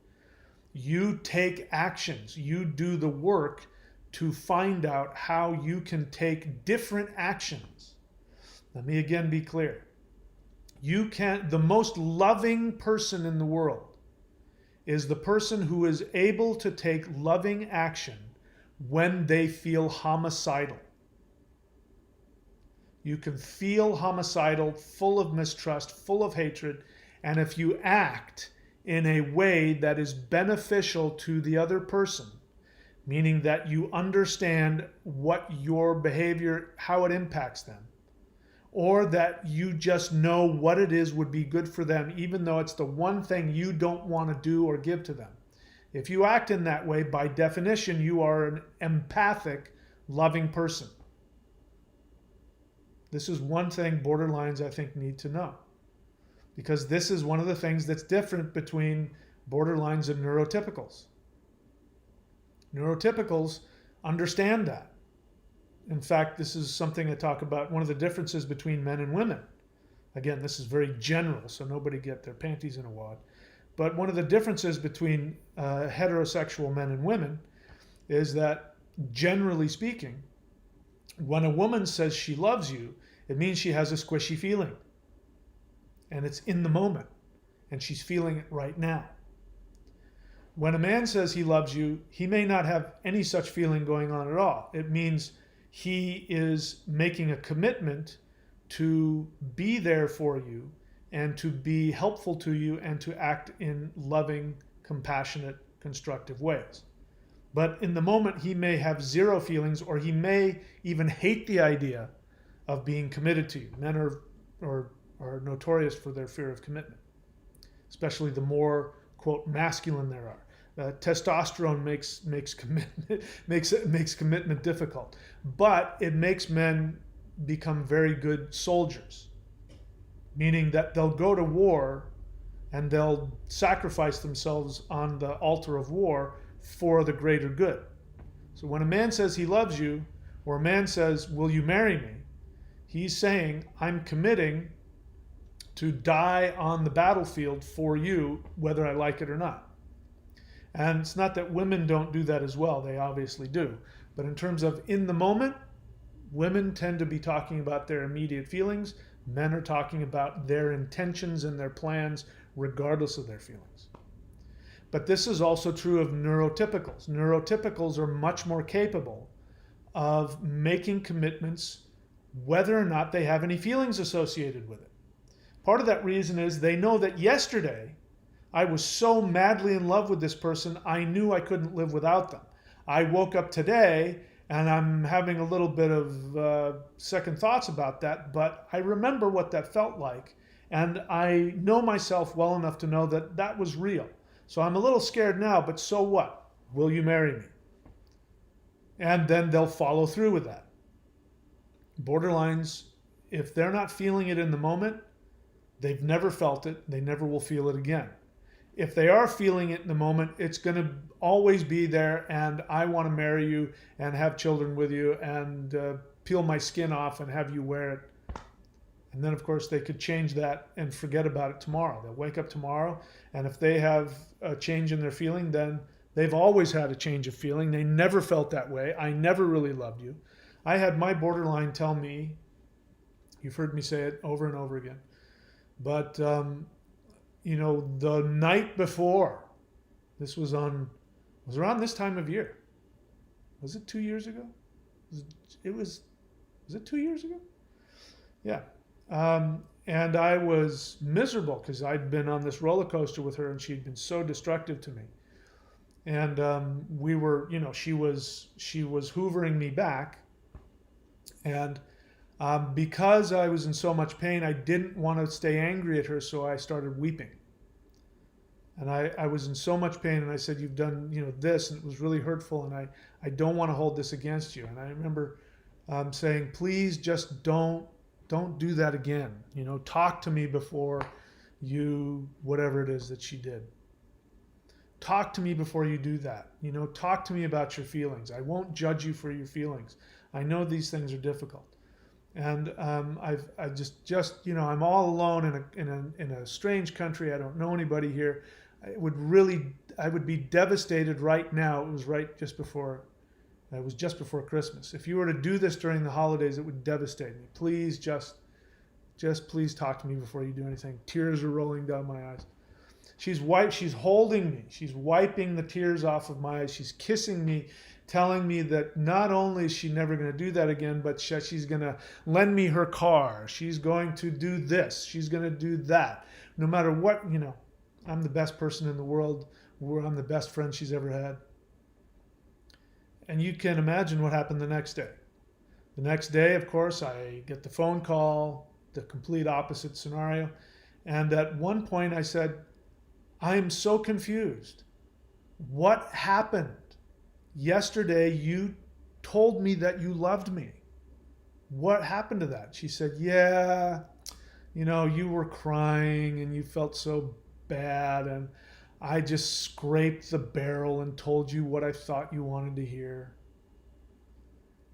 You take actions, you do the work to find out how you can take different actions. Let me again be clear. The most loving person in the world is the person who is able to take loving action when they feel homicidal. You can feel homicidal, full of mistrust, full of hatred, and if you act in a way that is beneficial to the other person, meaning that you understand what your behavior, how it impacts them, or that you just know what it is would be good for them, even though it's the one thing you don't want to do or give to them. If you act in that way, by definition, you are an empathic, loving person. This is one thing borderlines, I think, need to know. Because this is one of the things that's different between borderlines and neurotypicals. Neurotypicals understand that. In fact, this is something I talk about, one of the differences between men and women. Again, this is very general, so nobody get their panties in a wad. But one of the differences between heterosexual men and women is that, generally speaking, when a woman says she loves you, it means she has a squishy feeling. And it's in the moment. And she's feeling it right now. When a man says he loves you, he may not have any such feeling going on at all. It means he is making a commitment to be there for you and to be helpful to you and to act in loving, compassionate, constructive ways. But in the moment, he may have zero feelings, or he may even hate the idea of being committed to you. Men are notorious for their fear of commitment, especially the more, quote, masculine there are. Testosterone makes commitment difficult, but it makes men become very good soldiers, meaning that they'll go to war and they'll sacrifice themselves on the altar of war for the greater good. So when a man says he loves you, or a man says, will you marry me? He's saying, I'm committing to die on the battlefield for you, whether I like it or not. And it's not that women don't do that as well. They obviously do. But in terms of in the moment, women tend to be talking about their immediate feelings. Men are talking about their intentions and their plans regardless of their feelings. But this is also true of neurotypicals. Neurotypicals are much more capable of making commitments whether or not they have any feelings associated with it. Part of that reason is they know that yesterday I was so madly in love with this person, I knew I couldn't live without them. I woke up today and I'm having a little bit of second thoughts about that, but I remember what that felt like. And I know myself well enough to know that that was real. So I'm a little scared now, but so what? Will you marry me? And then they'll follow through with that. Borderlines, if they're not feeling it in the moment, they've never felt it. They never will feel it again. If they are feeling it in the moment, it's going to always be there, and I want to marry you and have children with you and peel my skin off and have you wear it. And then, of course, they could change that and forget about it tomorrow. They'll wake up tomorrow, and if they have a change in their feeling, then they've always had a change of feeling. They never felt that way. I never really loved you. I had my borderline tell me, you've heard me say it over and over again, but you know, the night before, this was around this time of year. Was it 2 years ago? Was it 2 years ago? Yeah. And I was miserable because I'd been on this roller coaster with her and she'd been so destructive to me. And we were, you know, she was hoovering me back. And because I was in so much pain, I didn't want to stay angry at her, so I started weeping. And I was in so much pain, and I said, you've done, you know, this, and it was really hurtful, and I don't want to hold this against you. And I remember saying, please just don't do that again. You know, talk to me before you, whatever it is that she did. Talk to me before you do that. You know, talk to me about your feelings. I won't judge you for your feelings. I know these things are difficult. And I just you know, I'm all alone in a strange country. I don't know anybody here. I would be devastated right now. It was just before Christmas. If you were to do this during the holidays, it would devastate me. Please just please talk to me before you do anything. Tears are rolling down my eyes. She's holding me. She's wiping the tears off of my eyes. She's kissing me, telling me that not only is she never going to do that again, but she's going to lend me her car. She's going to do this. She's going to do that. No matter what, you know, I'm the best person in the world. I'm the best friend she's ever had. And you can imagine what happened the next day. The next day, of course, I get the phone call, the complete opposite scenario. And at one point I said, I'm so confused. What happened? Yesterday you told me that you loved me. What happened to that? She said, yeah, you know, you were crying and you felt so bad, and I just scraped the barrel and told you what I thought you wanted to hear.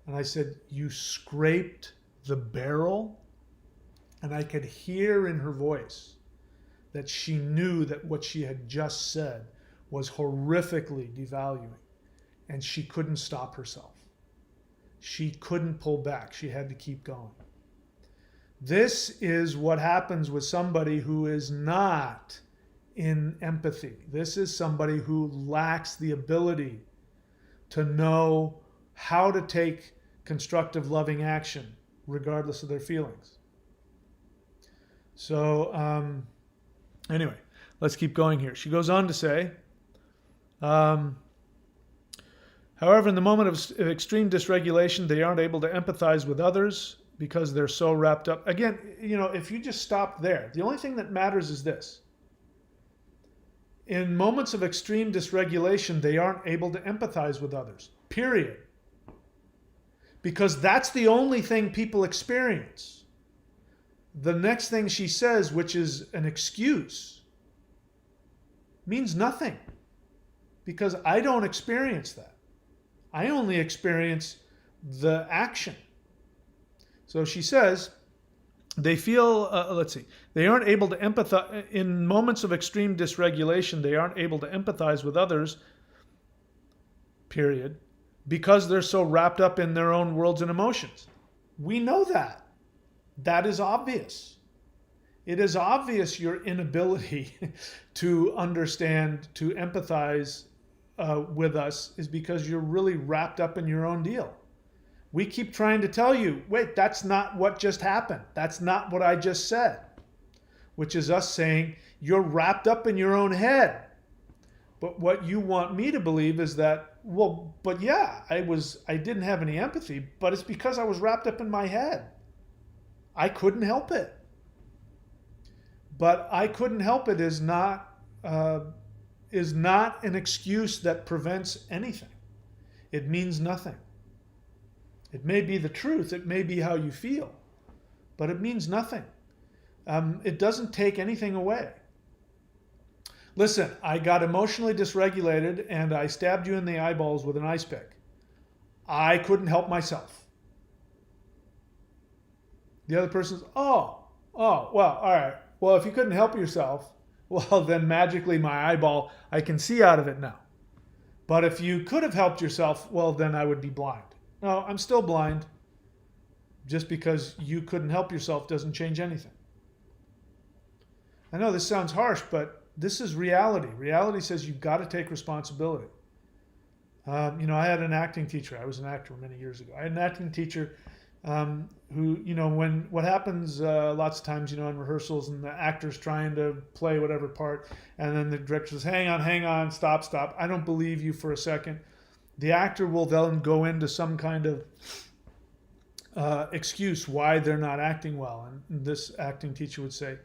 And I said, you scraped the barrel? And I could hear in her voice that she knew that what she had just said was horrifically devaluing, and she couldn't stop herself. She couldn't pull back. She had to keep going. This is what happens with somebody who is not in empathy. This is somebody who lacks the ability to know how to take constructive, loving action regardless of their feelings. So, anyway, let's keep going here. She goes on to say, however, in the moment of extreme dysregulation, they aren't able to empathize with others because they're so wrapped up. Again, you know, if you just stop there, the only thing that matters is this. In moments of extreme dysregulation, they aren't able to empathize with others, period. Because that's the only thing people experience. The next thing she says, which is an excuse, means nothing. Because I don't experience that. I only experience the action. So she says, They feel, let's see, they aren't able to empathize. In moments of extreme dysregulation, they aren't able to empathize with others, period, because they're so wrapped up in their own worlds and emotions. We know that. That is obvious. It is obvious your inability to understand, to empathize with us is because you're really wrapped up in your own deal. We keep trying to tell you, wait, that's not what just happened. That's not what I just said. Which is us saying, you're wrapped up in your own head. But what you want me to believe is that, well, but yeah, I didn't have any empathy, but it's because I was wrapped up in my head. I couldn't help it. But I couldn't help it is not an excuse that prevents anything. It means nothing. It may be the truth, it may be how you feel, but it means nothing. It doesn't take anything away. Listen, I got emotionally dysregulated and I stabbed you in the eyeballs with an ice pick. I couldn't help myself. The other person's, well, all right. Well, if you couldn't help yourself, well, then magically my eyeball, I can see out of it now. But if you could have helped yourself, well, then I would be blind. No, I'm still blind. Just because you couldn't help yourself doesn't change anything. I know this sounds harsh, but this is reality. Reality says you've got to take responsibility. I had an acting teacher. I was an actor many years ago. I had an acting teacher who, what happens lots of times, in rehearsals and the actor's trying to play whatever part, and then the director says, hang on, stop. I don't believe you for a second. The actor will then go into some kind of excuse why they're not acting well. And this acting teacher would say,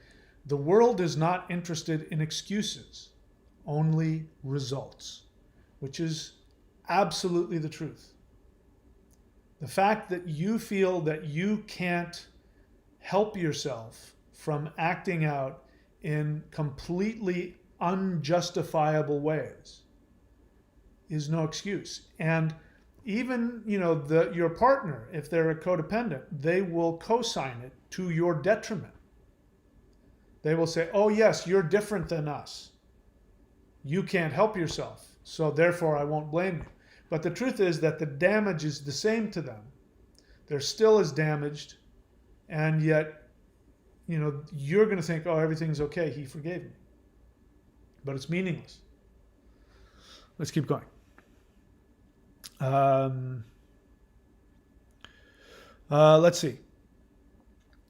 the world is not interested in excuses, only results, which is absolutely the truth. The fact that you feel that you can't help yourself from acting out in completely unjustifiable ways is no excuse. And even, your partner, if they're a codependent, they will co-sign it to your detriment. They will say, oh yes, you're different than us. You can't help yourself, so therefore I won't blame you. But the truth is that the damage is the same to them. They're still as damaged, and yet, you're going to think, oh, everything's okay, he forgave me. But it's meaningless. Let's keep going. Let's see.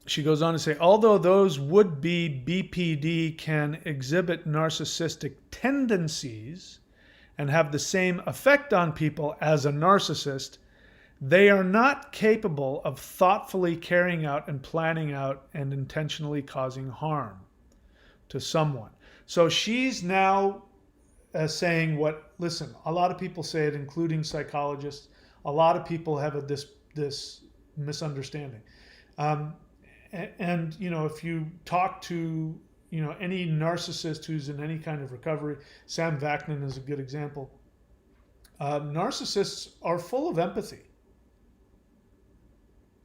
She goes on to say, although those would-be BPD can exhibit narcissistic tendencies and have the same effect on people as a narcissist, they are not capable of thoughtfully carrying out and planning out and intentionally causing harm to someone. So she's now saying listen, a lot of people say it, including psychologists. A lot of people have this misunderstanding. And if you talk to any narcissist who's in any kind of recovery, Sam Vaknin is a good example. Narcissists are full of empathy.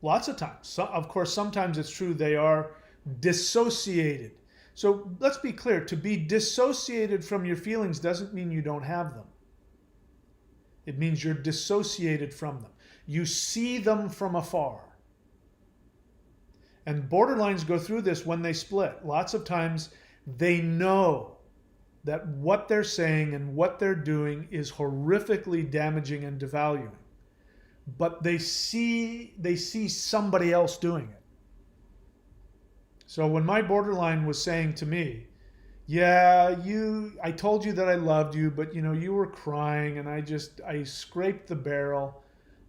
Lots of times. So, of course, sometimes it's true they are dissociated. So let's be clear. To be dissociated from your feelings doesn't mean you don't have them. It means you're dissociated from them. You see them from afar. And borderlines go through this when they split. Lots of times they know that what they're saying and what they're doing is horrifically damaging and devaluing. But they see somebody else doing it. So when my borderline was saying to me, yeah, I told you that I loved you, but you were crying and I scraped the barrel.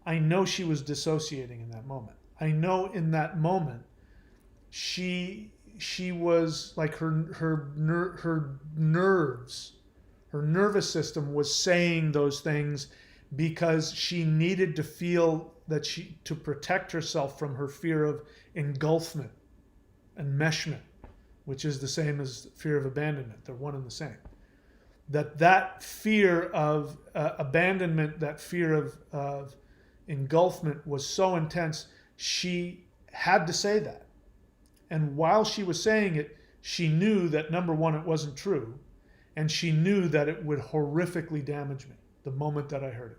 I know she was dissociating in that moment. I know in that moment she was like her nerves, her nervous system was saying those things because she needed to feel that to protect herself from her fear of engulfment, enmeshment, which is the same as fear of abandonment. They're one and the same. That fear of abandonment, that fear of engulfment was so intense, she had to say that. And while she was saying it, she knew that, number one, it wasn't true. And she knew that it would horrifically damage me the moment that I heard it.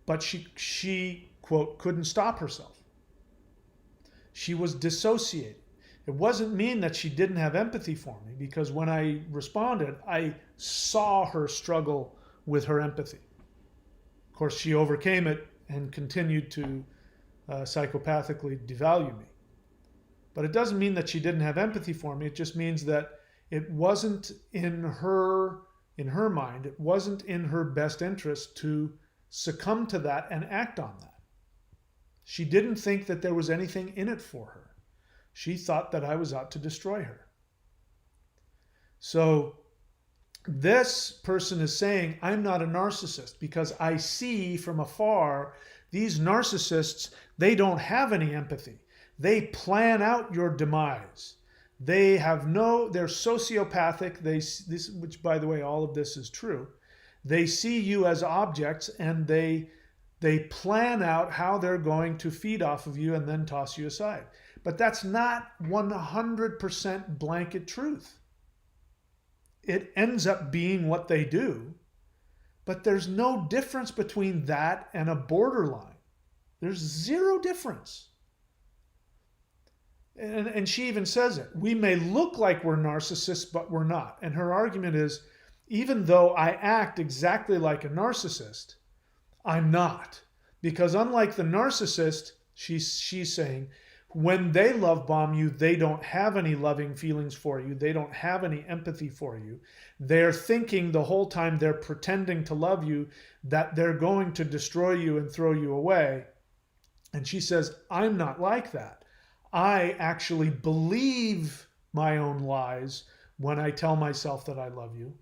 But she quote, couldn't stop herself. She was dissociated. It wasn't mean that she didn't have empathy for me, because when I responded, I saw her struggle with her empathy. Of course, she overcame it and continued to psychopathically devalue me. But it doesn't mean that she didn't have empathy for me. It just means that it wasn't in her mind, it wasn't in her best interest to succumb to that and act on that. She didn't think that there was anything in it for her. She thought that I was out to destroy her. So this person is saying, I'm not a narcissist because I see from afar these narcissists, they don't have any empathy. They plan out your demise. They have they're sociopathic. Which, by the way, all of this is true. They see you as objects, and they plan out how they're going to feed off of you and then toss you aside. But that's not 100% blanket truth. It ends up being what they do, but there's no difference between that and a borderline. There's zero difference. And she even says it. We may look like we're narcissists, but we're not. And her argument is, even though I act exactly like a narcissist, I'm not. Because unlike the narcissist, she's saying, when they love bomb you, they don't have any loving feelings for you. They don't have any empathy for you. They're thinking the whole time they're pretending to love you that they're going to destroy you and throw you away. And she says, I'm not like that. I actually believe my own lies when I tell myself that I love you.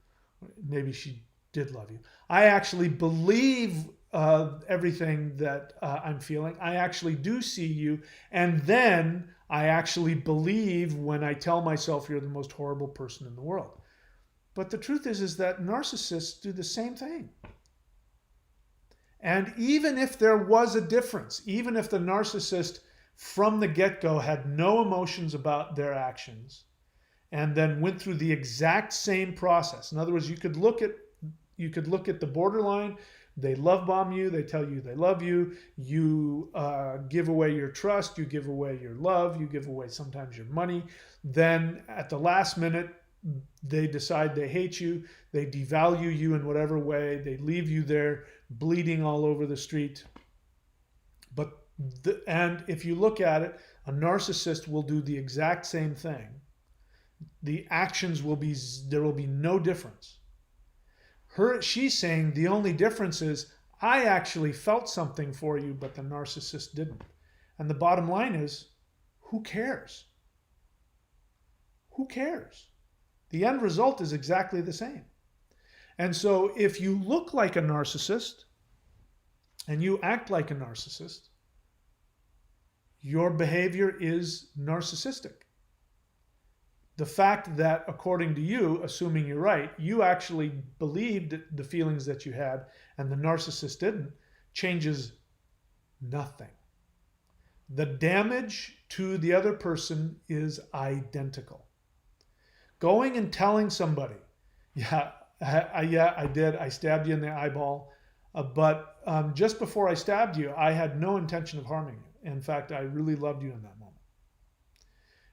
Maybe she did love you. I actually believe everything that I'm feeling. I actually do see you. And then I actually believe when I tell myself you're the most horrible person in the world. But the truth is that narcissists do the same thing. And even if there was a difference, even if the narcissist from the get-go had no emotions about their actions and then went through the exact same process. In other words, you could look at the borderline. They love bomb you. They tell you they love you. You give away your trust. You give away your love. You give away sometimes your money. Then at the last minute, they decide they hate you. They devalue you in whatever way. They leave you there bleeding all over the street. And if you look at it, a narcissist will do the exact same thing. The actions there will be no difference. She's saying the only difference is I actually felt something for you, but the narcissist didn't. And the bottom line is, who cares? Who cares? The end result is exactly the same. And so if you look like a narcissist and you act like a narcissist, your behavior is narcissistic. The fact that, according to you, assuming you're right, you actually believed the feelings that you had and the narcissist didn't, changes nothing. The damage to the other person is identical. Going and telling somebody, yeah, I did, I stabbed you in the eyeball, but just before I stabbed you, I had no intention of harming you. In fact, I really loved you in that moment.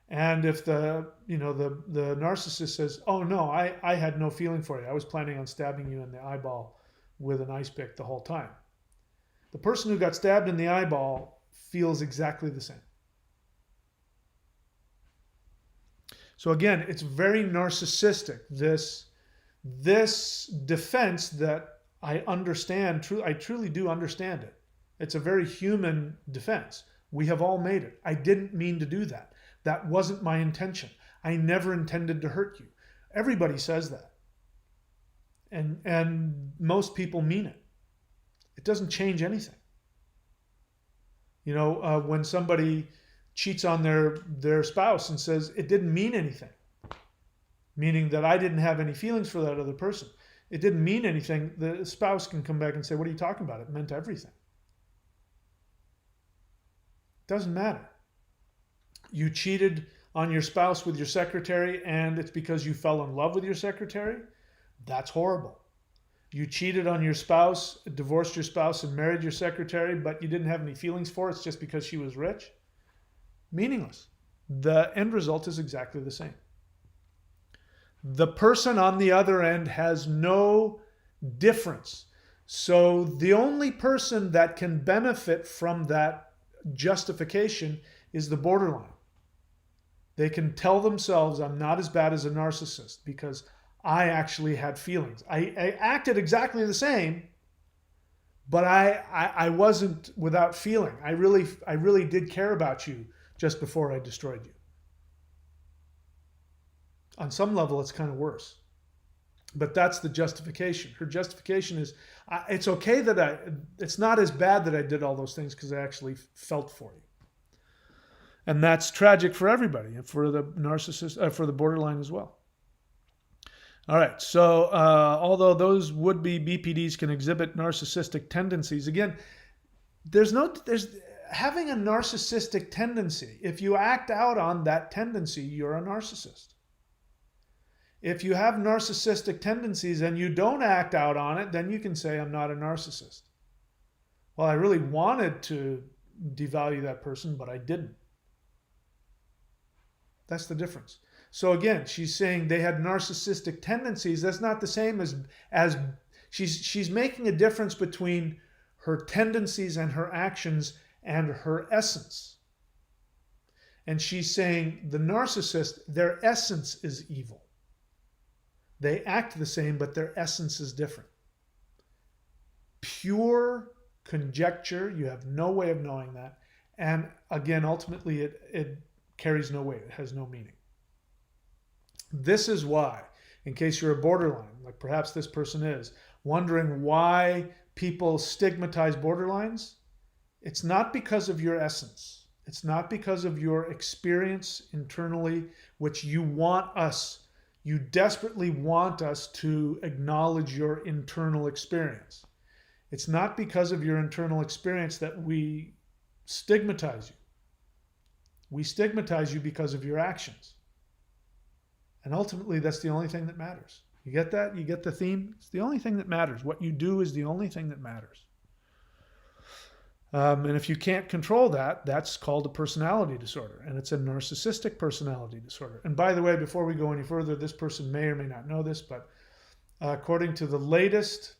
And if the narcissist says, oh no, I had no feeling for you. I was planning on stabbing you in the eyeball with an ice pick the whole time. The person who got stabbed in the eyeball feels exactly the same. So again, it's very narcissistic, this defense that I understand, I truly do understand it. It's a very human defense. We have all made it. I didn't mean to do that. That wasn't my intention. I never intended to hurt you. Everybody says that. And most people mean it. It doesn't change anything. When somebody cheats on their spouse and says, it didn't mean anything, meaning that I didn't have any feelings for that other person. It didn't mean anything. The spouse can come back and say, what are you talking about? It meant everything. Doesn't matter. You cheated on your spouse with your secretary and it's because you fell in love with your secretary, that's horrible. You cheated on your spouse, divorced your spouse, and married your secretary, but you didn't have any feelings for it. It's just because she was rich. Meaningless. The end result is exactly the same. The person on the other end has no difference. So the only person that can benefit from that justification is the borderline. They can tell themselves, I'm not as bad as a narcissist because I actually had feelings. I acted exactly the same, but I wasn't without feeling. I really did care about you just before I destroyed you. On some level, it's kind of worse. But that's the justification. Her justification is, it's okay that it's not as bad that I did all those things because I actually felt for you. And that's tragic for everybody, and for the narcissist, for the borderline as well. All right, so although those would-be BPDs can exhibit narcissistic tendencies, again, there's having a narcissistic tendency. If you act out on that tendency, you're a narcissist. If you have narcissistic tendencies and you don't act out on it, then you can say, I'm not a narcissist. Well, I really wanted to devalue that person, but I didn't. That's the difference. So again, she's saying they had narcissistic tendencies. That's not the same as she's making a difference between her tendencies and her actions and her essence. And she's saying the narcissist, their essence is evil. They act the same, but their essence is different. Pure conjecture. You have no way of knowing that. And again, ultimately, it carries no weight. It has no meaning. This is why, in case you're a borderline, like perhaps this person is, wondering why people stigmatize borderlines, it's not because of your essence. It's not because of your experience internally, which you desperately want us to acknowledge your internal experience. It's not because of your internal experience that we stigmatize you. We stigmatize you because of your actions. And ultimately, that's the only thing that matters. You get that? You get the theme? It's the only thing that matters. What you do is the only thing that matters. And if you can't control that, that's called a personality disorder. And it's a narcissistic personality disorder. And by the way, before we go any further, this person may or may not know this, but according to the latest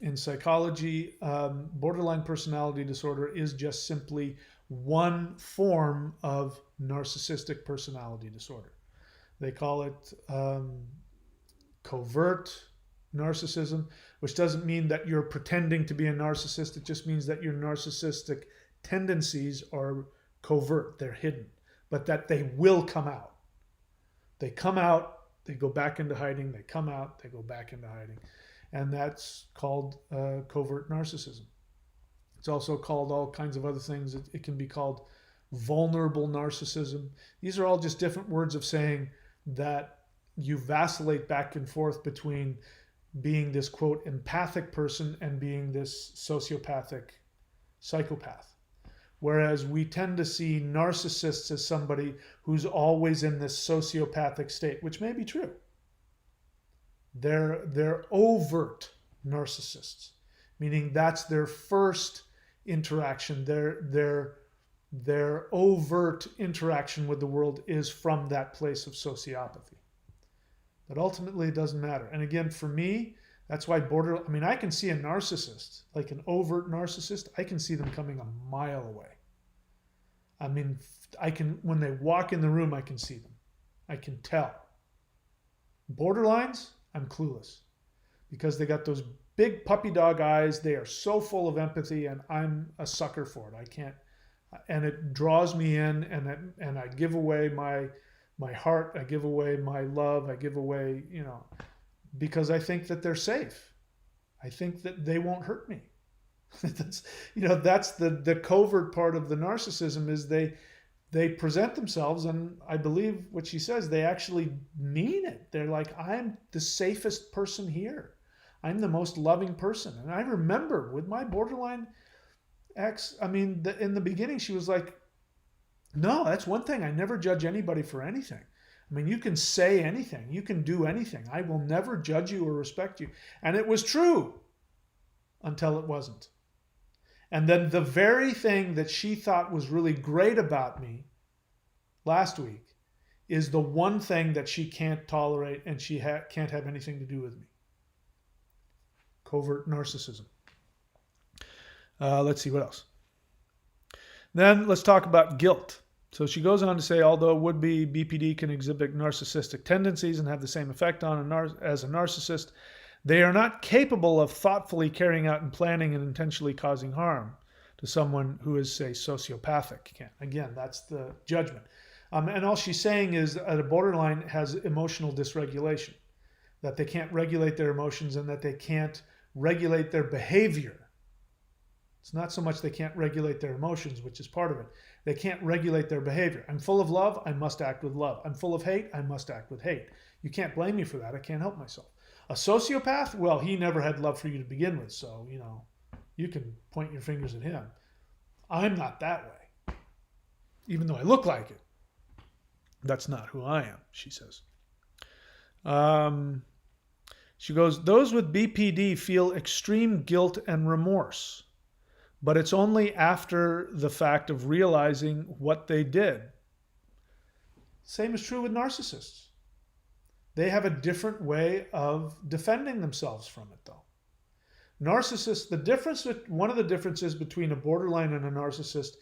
in psychology, borderline personality disorder is just simply one form of narcissistic personality disorder. They call it covert narcissism, which doesn't mean that you're pretending to be a narcissist. It just means that your narcissistic tendencies are covert, they're hidden, but that they will come out. They come out, they go back into hiding, they come out, they go back into hiding. And that's called covert narcissism. It's also called all kinds of other things. It can be called vulnerable narcissism. These are all just different words of saying that you vacillate back and forth between being this, quote, empathic person and being this sociopathic psychopath. Whereas we tend to see narcissists as somebody who's always in this sociopathic state, which may be true. They're overt narcissists, meaning that's their first interaction. Their overt interaction with the world is from that place of sociopathy. But ultimately, it doesn't matter. And again, for me, that's why I can see a narcissist, like an overt narcissist, I can see them coming a mile away. I mean, when they walk in the room, I can see them. I can tell. Borderlines, I'm clueless. Because they got those big puppy dog eyes. They are so full of empathy, and I'm a sucker for it. I can't, and it draws me in, and I give away my heart, I give away my love, I give away, because I think that they're safe. I think that they won't hurt me. That's the covert part of the narcissism is they present themselves, and I believe what she says, they actually mean it. They're like, I'm the safest person here. I'm the most loving person. And I remember with my borderline ex, in the beginning, she was like, No, that's one thing. I never judge anybody for anything. I mean, you can say anything, you can do anything. I will never judge you or respect you. And it was true until it wasn't. And then the very thing that she thought was really great about me last week is the one thing that she can't tolerate, and she can't have anything to do with me. Covert narcissism. Let's see what else. Then let's talk about guilt. So she goes on to say, although would-be BPD can exhibit narcissistic tendencies and have the same effect on as a narcissist, they are not capable of thoughtfully carrying out and planning and intentionally causing harm to someone who is, say, sociopathic. Again, that's the judgment. And all she's saying is that a borderline has emotional dysregulation, that they can't regulate their emotions and that they can't regulate their behavior. It's not so much they can't regulate their emotions, which is part of it. They can't regulate their behavior. I'm full of love, I must act with love. I'm full of hate, I must act with hate. You can't blame me for that. I can't help myself. A sociopath, well, he never had love for you to begin with, so, you can point your fingers at him. I'm not that way, even though I look like it. That's not who I am, she says. She goes, those with BPD feel extreme guilt and remorse, but it's only after the fact of realizing what they did. Same is true with narcissists. They have a different way of defending themselves from it, though. Narcissists, one of the differences between a borderline and a narcissist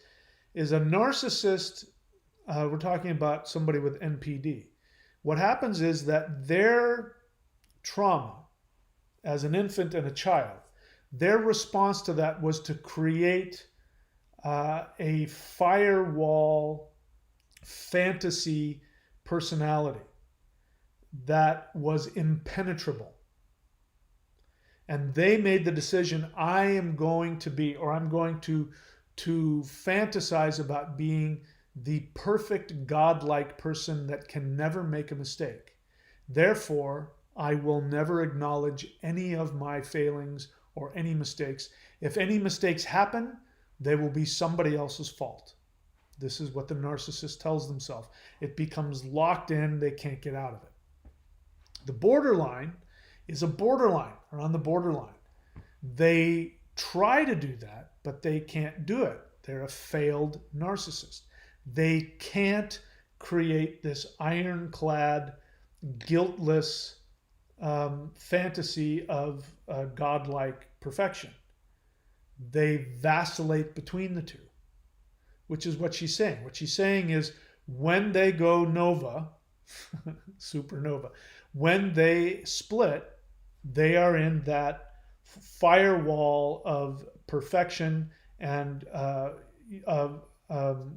is a narcissist, we're talking about somebody with NPD. What happens is that their trauma as an infant and a child, their response to that was to create a firewall fantasy personality that was impenetrable. And they made the decision, I am going to be, or I'm going to fantasize about being the perfect godlike person that can never make a mistake. Therefore, I will never acknowledge any of my failings or any mistakes. If any mistakes happen, they will be somebody else's fault. This is what the narcissist tells themselves. It becomes locked in, they can't get out of it. The borderline is a borderline, or on the borderline. They try to do that, but they can't do it. They're a failed narcissist. They can't create this ironclad, guiltless fantasy of godlike perfection. They vacillate between the two, which is what she's saying. What she's saying is when they go nova, supernova, when they split, they are in that firewall of perfection and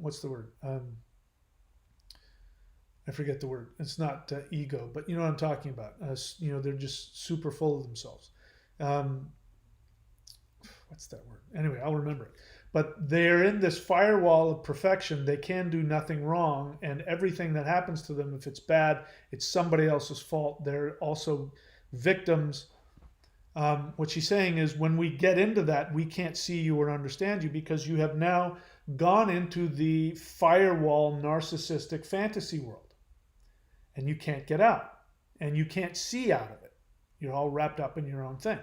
what's the word? I forget the word. It's not ego, but you know what I'm talking about. They're just super full of themselves. What's that word? Anyway, I'll remember it. But they're in this firewall of perfection. They can do nothing wrong, and everything that happens to them, if it's bad, it's somebody else's fault. They're also victims. What she's saying is when we get into that, we can't see you or understand you because you have now gone into the firewall narcissistic fantasy world, and you can't get out, and you can't see out of it. You're all wrapped up in your own thing.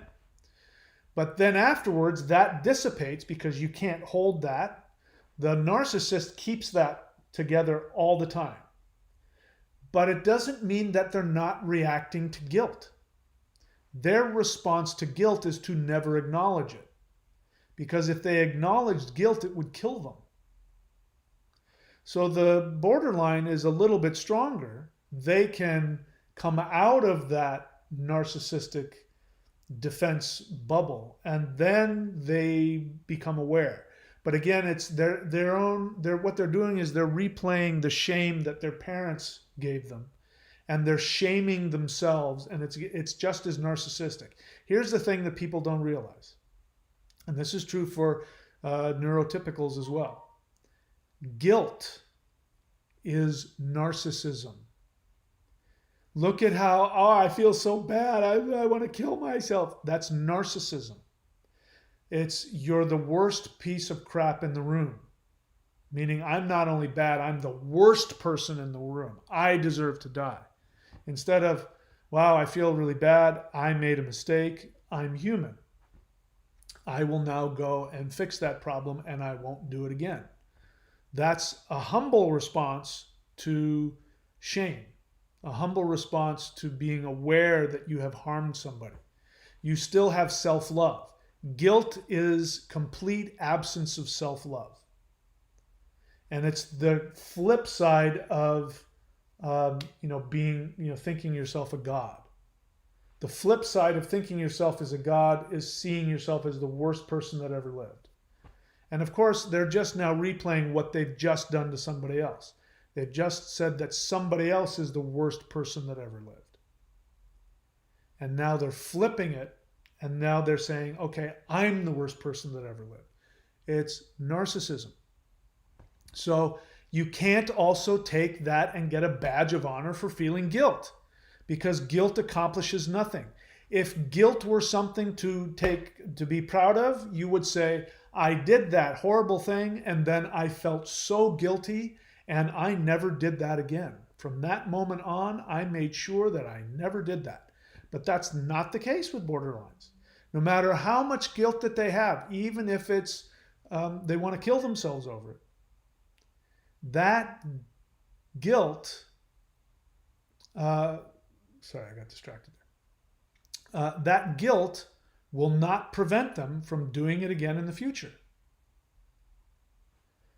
But then afterwards, that dissipates because you can't hold that. The narcissist keeps that together all the time. But it doesn't mean that they're not reacting to guilt. Their response to guilt is to never acknowledge it. Because if they acknowledged guilt, it would kill them. So the borderline is a little bit stronger. They can come out of that narcissistic defense bubble, and then they become aware. But again, it's their own. What they're doing is they're replaying the shame that their parents gave them, and they're shaming themselves, and it's just as narcissistic. Here's the thing that people don't realize, and this is true for neurotypicals as well. Guilt is narcissism. Look at how, I feel so bad. I want to kill myself. That's narcissism. You're the worst piece of crap in the room. meaning I'm not only bad, I'm the worst person in the room. I deserve to die. Instead of, wow, I feel really bad. I made a mistake. I'm human. I will now go and fix that problem and I won't do it again. That's a humble response to shame, a humble response to being aware that you have harmed somebody. You still have self-love. Guilt is complete absence of self-love. And it's the flip side of thinking yourself a god. The flip side of thinking yourself as a god is seeing yourself as the worst person that ever lived. And of course, they're just now replaying what they've just done to somebody else. They've just said that somebody else is the worst person that ever lived. And now they're flipping it, and now they're saying, okay, I'm the worst person that ever lived. It's narcissism. So you can't also take that and get a badge of honor for feeling guilt, because guilt accomplishes nothing. If guilt were something to be proud of, you would say, I did that horrible thing and then I felt so guilty and I never did that again. From that moment on, I made sure that I never did that. But that's not the case with borderlines. No matter how much guilt that they have, even if it's they want to kill themselves over it, that guilt, sorry, I got distracted there. That guilt will not prevent them from doing it again in the future.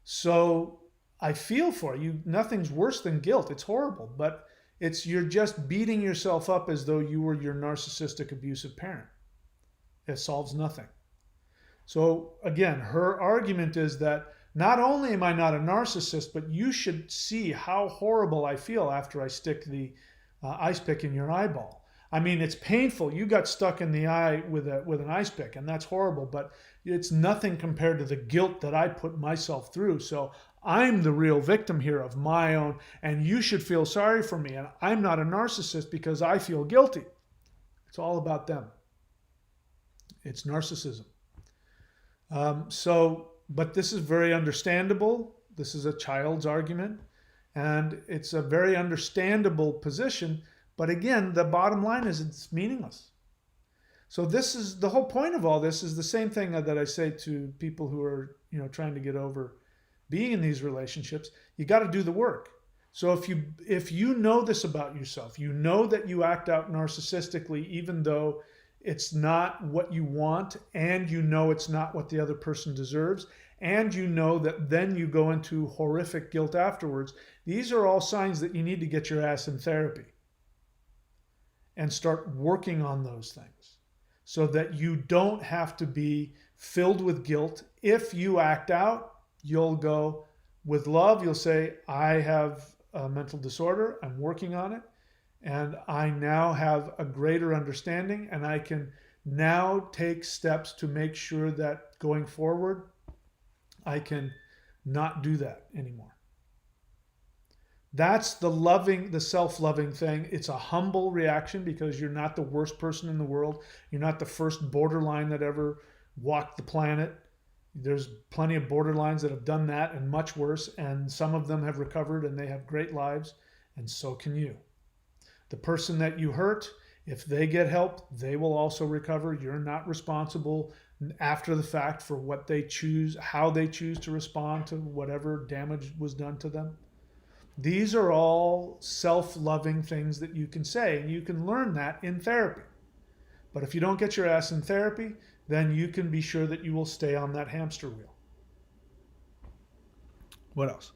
So I feel for you. Nothing's worse than guilt. It's horrible, but you're just beating yourself up as though you were your narcissistic, abusive parent. It solves nothing. So again, her argument is that not only am I not a narcissist, but you should see how horrible I feel after I stick the ice pick in your eyeball. I mean, it's painful. You got stuck in the eye with an ice pick, and that's horrible, but it's nothing compared to the guilt that I put myself through. So I'm the real victim here of my own, and you should feel sorry for me. And I'm not a narcissist because I feel guilty. It's all about them. It's narcissism. But this is very understandable. This is a child's argument, and it's a very understandable position. But again, the bottom line is it's meaningless. So this is the whole point of all this is the same thing that I say to people who are, trying to get over being in these relationships. You got to do the work. So if you know this about yourself, you know that you act out narcissistically, even though it's not what you want, and you know it's not what the other person deserves, and you know that then you go into horrific guilt afterwards. These are all signs that you need to get your ass in therapy and start working on those things so that you don't have to be filled with guilt. If you act out, you'll go with love. You'll say, I have a mental disorder. I'm working on it. And I now have a greater understanding, and I can now take steps to make sure that going forward, I can not do that anymore. That's the self-loving thing. It's a humble reaction because you're not the worst person in the world. You're not the first borderline that ever walked the planet. There's plenty of borderlines that have done that and much worse, and some of them have recovered and they have great lives, and so can you. The person that you hurt, if they get help, they will also recover. You're not responsible after the fact for what they choose, how they choose to respond to whatever damage was done to them. These are all self-loving things that you can say, and you can learn that in therapy. But if you don't get your ass in therapy, then you can be sure that you will stay on that hamster wheel. What else?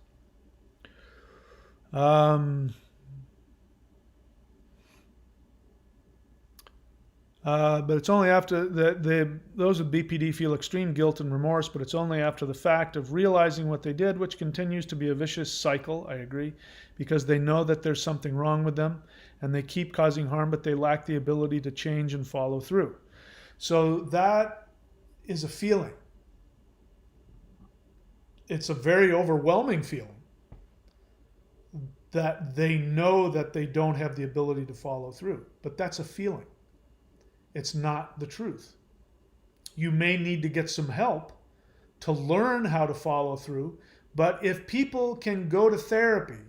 But it's only after those with BPD feel extreme guilt and remorse, but it's only after the fact of realizing what they did, which continues to be a vicious cycle, I agree, because they know that there's something wrong with them and they keep causing harm, but they lack the ability to change and follow through. So that is a feeling. It's a very overwhelming feeling that they know that they don't have the ability to follow through, but that's a feeling. It's not the truth. You may need to get some help to learn how to follow through, But if people can go to therapy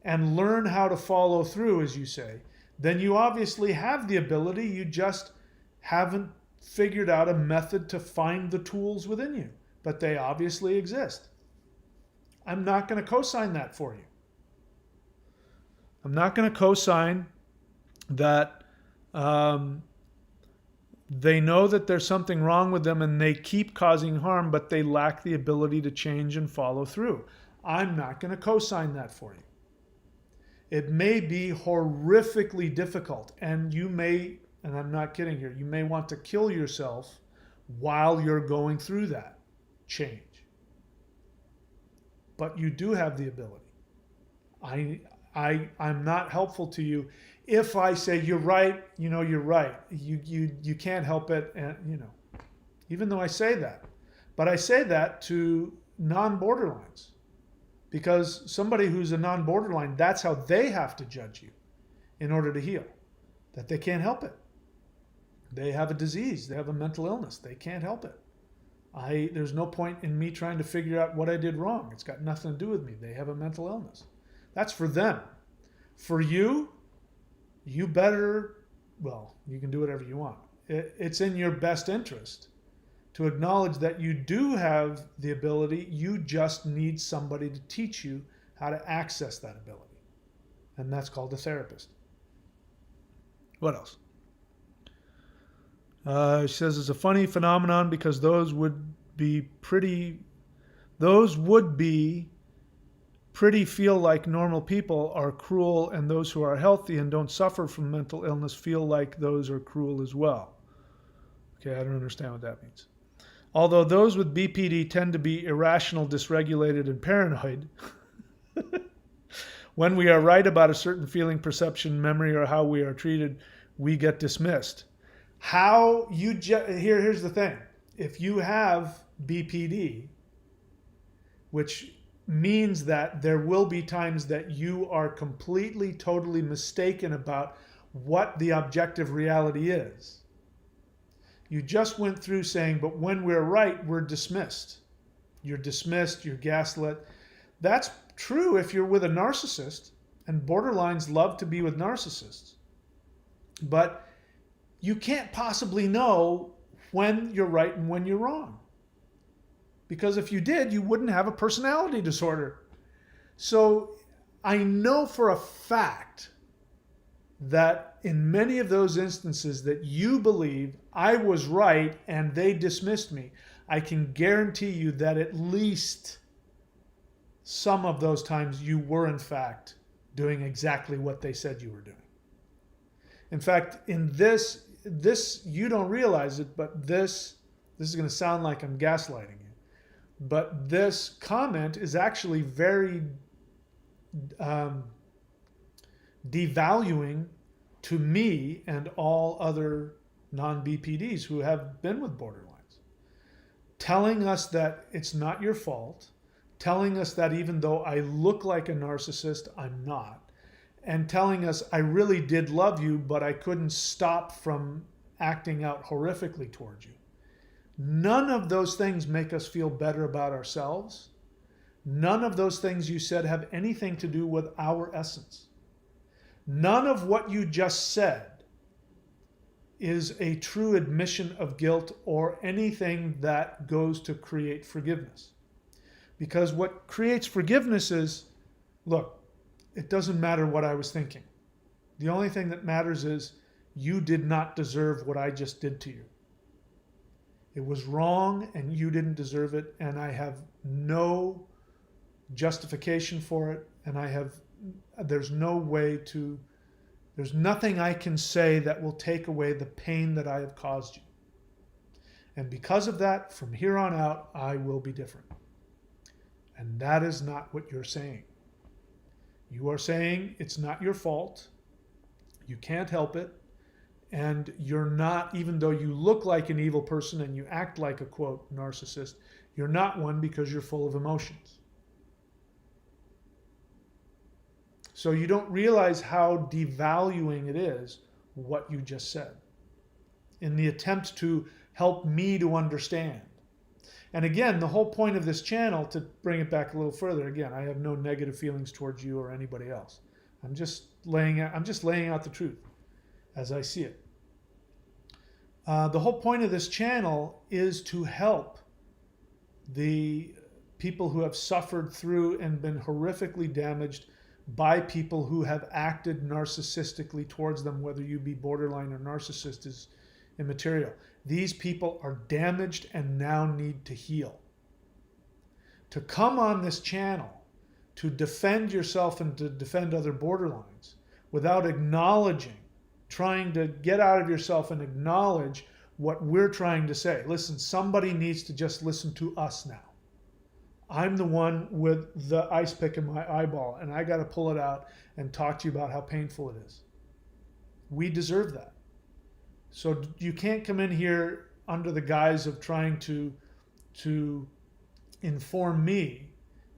and learn how to follow through, as you say, then you obviously have the ability. You just haven't figured out a method to find the tools within you. But they obviously exist. I'm not going to co-sign that for you. I'm not going to co-sign that they know that there's something wrong with them and they keep causing harm, but they lack the ability to change and follow through. I'm not going to co-sign that for you. It may be horrifically difficult, and you may, and I'm not kidding here, you may want to kill yourself while you're going through that change. But you do have the ability. I'm not helpful to you if I say you're right, you're right. You can't help it, and even though I say that. But I say that to non-borderlines. Because somebody who's a non-borderline, that's how they have to judge you in order to heal. That they can't help it. They have a disease. They have a mental illness. They can't help it. There's no point in me trying to figure out what I did wrong. It's got nothing to do with me. They have a mental illness. That's for them. For you, you better, you can do whatever you want. It's in your best interest to acknowledge that you do have the ability. You just need somebody to teach you how to access that ability. And that's called a therapist. What else? She says it's a funny phenomenon because those would be pretty feel like normal people are cruel, and those who are healthy and don't suffer from mental illness feel like those are cruel as well. Okay, I don't understand what that means. Although those with BPD tend to be irrational, dysregulated, and paranoid, when we are right about a certain feeling, perception, memory, or how we are treated, we get dismissed. Here's the thing. If you have BPD, which means that there will be times that you are completely, totally mistaken about what the objective reality is. You just went through saying, but when we're right, we're dismissed. You're dismissed, you're gaslit. That's true if you're with a narcissist, and borderlines love to be with narcissists. But you can't possibly know when you're right and when you're wrong. Because if you did, you wouldn't have a personality disorder. So I know for a fact that in many of those instances that you believe I was right and they dismissed me, I can guarantee you that at least some of those times you were in fact doing exactly what they said you were doing. In fact, in this you don't realize it, but this is going to sound like I'm gaslighting you. But this comment is actually very devaluing to me and all other non-BPDs who have been with borderlines. Telling us that it's not your fault, telling us that even though I look like a narcissist, I'm not, and telling us I really did love you, but I couldn't stop from acting out horrifically towards you. None of those things make us feel better about ourselves. None of those things you said have anything to do with our essence. None of what you just said is a true admission of guilt or anything that goes to create forgiveness. Because what creates forgiveness is, look, it doesn't matter what I was thinking. The only thing that matters is you did not deserve what I just did to you. It was wrong and you didn't deserve it, and I have no justification for it, and there's nothing I can say that will take away the pain that I have caused you. And because of that, from here on out, I will be different. And that is not what you're saying. You are saying it's not your fault, you can't help it, and you're not, even though you look like an evil person and you act like a, quote, narcissist, you're not one because you're full of emotions. So you don't realize how devaluing it is what you just said in the attempt to help me to understand. And again, the whole point of this channel, to bring it back a little further, again, I have no negative feelings towards you or anybody else. I'm just laying out the truth as I see it. The whole point of this channel is to help the people who have suffered through and been horrifically damaged by people who have acted narcissistically towards them, whether you be borderline or narcissist is immaterial. These people are damaged and now need to heal. To come on this channel to defend yourself and to defend other borderlines without acknowledging, trying to get out of yourself and acknowledge what we're trying to say. Listen, somebody needs to just listen to us now. I'm the one with the ice pick in my eyeball, and I got to pull it out and talk to you about how painful it is. We deserve that. So you can't come in here under the guise of trying to inform me,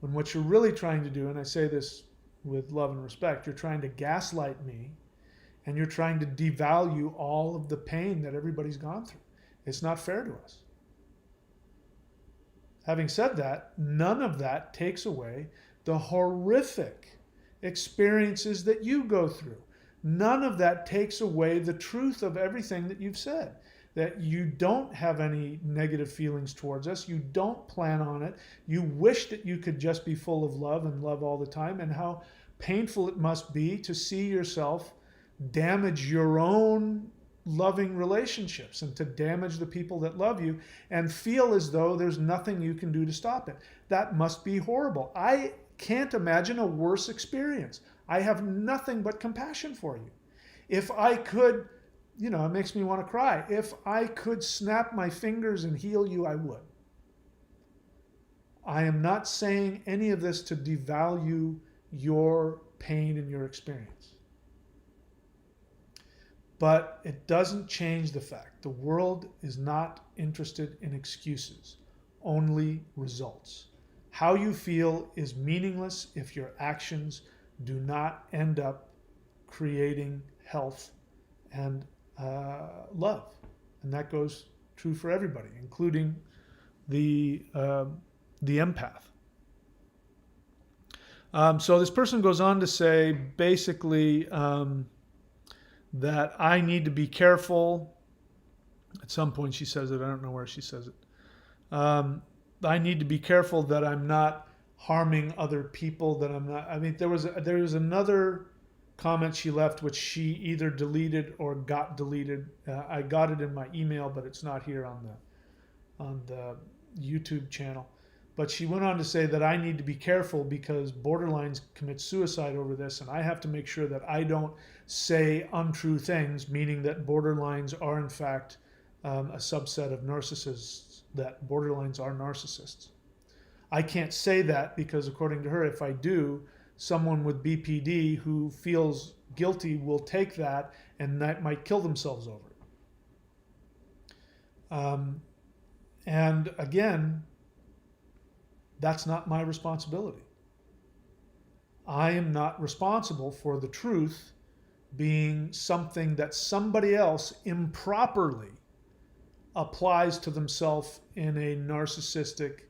when what you're really trying to do, and I say this with love and respect, you're trying to gaslight me, and you're trying to devalue all of the pain that everybody's gone through. It's not fair to us. Having said that, none of that takes away the horrific experiences that you go through. None of that takes away the truth of everything that you've said. That you don't have any negative feelings towards us. You don't plan on it. You wish that you could just be full of love and love all the time, and how painful it must be to see yourself damage your own loving relationships and to damage the people that love you and feel as though there's nothing you can do to stop it. That must be horrible. I can't imagine a worse experience. I have nothing but compassion for you. If I could, it makes me want to cry. If I could snap my fingers and heal you, I would. I am not saying any of this to devalue your pain and your experience. But it doesn't change the fact the world is not interested in excuses, only results. How you feel is meaningless if your actions do not end up creating health and love. And that goes true for everybody, including the empath. So this person goes on to say, basically, that I need to be careful. At some point she says it, I don't know where she says it. I need to be careful that I'm not harming other people, that I'm not, there was another comment she left which she either deleted or got deleted. I got it in my email, but it's not here on the YouTube channel. But she went on to say that I need to be careful because borderlines commit suicide over this, and I have to make sure that I don't say untrue things, meaning that borderlines are in fact a subset of narcissists, that borderlines are narcissists. I can't say that because according to her, if I do, someone with BPD who feels guilty will take that and that might kill themselves over it. And again, that's not my responsibility. I am not responsible for the truth being something that somebody else improperly applies to themselves in a narcissistic,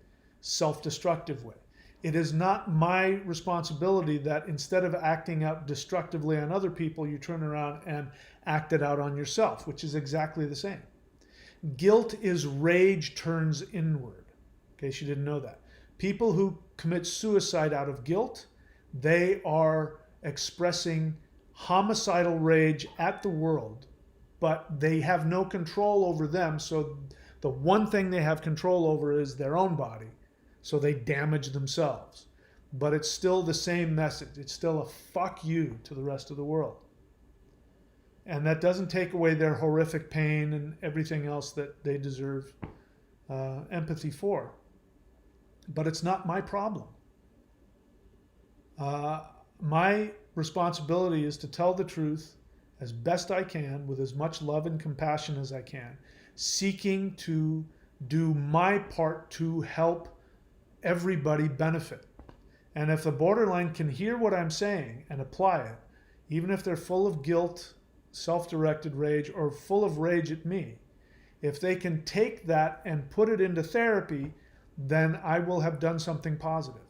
self-destructive way. It is not my responsibility that instead of acting out destructively on other people, you turn around and act it out on yourself, which is exactly the same. Guilt is rage turns inward. In case you didn't know that. People who commit suicide out of guilt, they are expressing homicidal rage at the world, but they have no control over them. So the one thing they have control over is their own body. So they damage themselves. But it's still the same message. It's still a fuck you to the rest of the world. And that doesn't take away their horrific pain and everything else that they deserve empathy for. But it's not my problem. My responsibility is to tell the truth as best I can with as much love and compassion as I can, seeking to do my part to help everybody benefit. And if the borderline can hear what I'm saying and apply it, even if they're full of guilt, self-directed rage, or full of rage at me, if they can take that and put it into therapy, then I will have done something positive.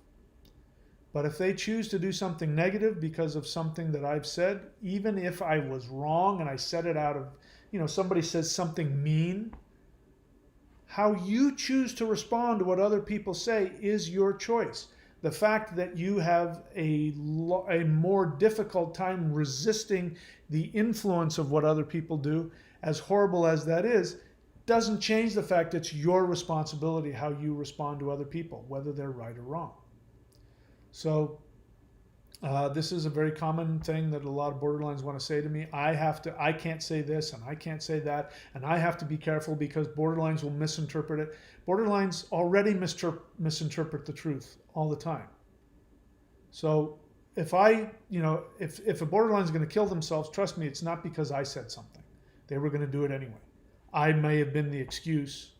But if they choose to do something negative because of something that I've said, even if I was wrong and I said it out of, somebody says something mean, how you choose to respond to what other people say is your choice. The fact that you have a more difficult time resisting the influence of what other people do, as horrible as that is, doesn't change the fact it's your responsibility how you respond to other people, whether they're right or wrong. So this is a very common thing that a lot of borderlines want to say to me. I can't say this and I can't say that, and I have to be careful because borderlines will misinterpret it. Borderlines already misinterpret the truth all the time. So if if a borderline is going to kill themselves, trust me, it's not because I said something. They were going to do it anyway. I may have been the excuse,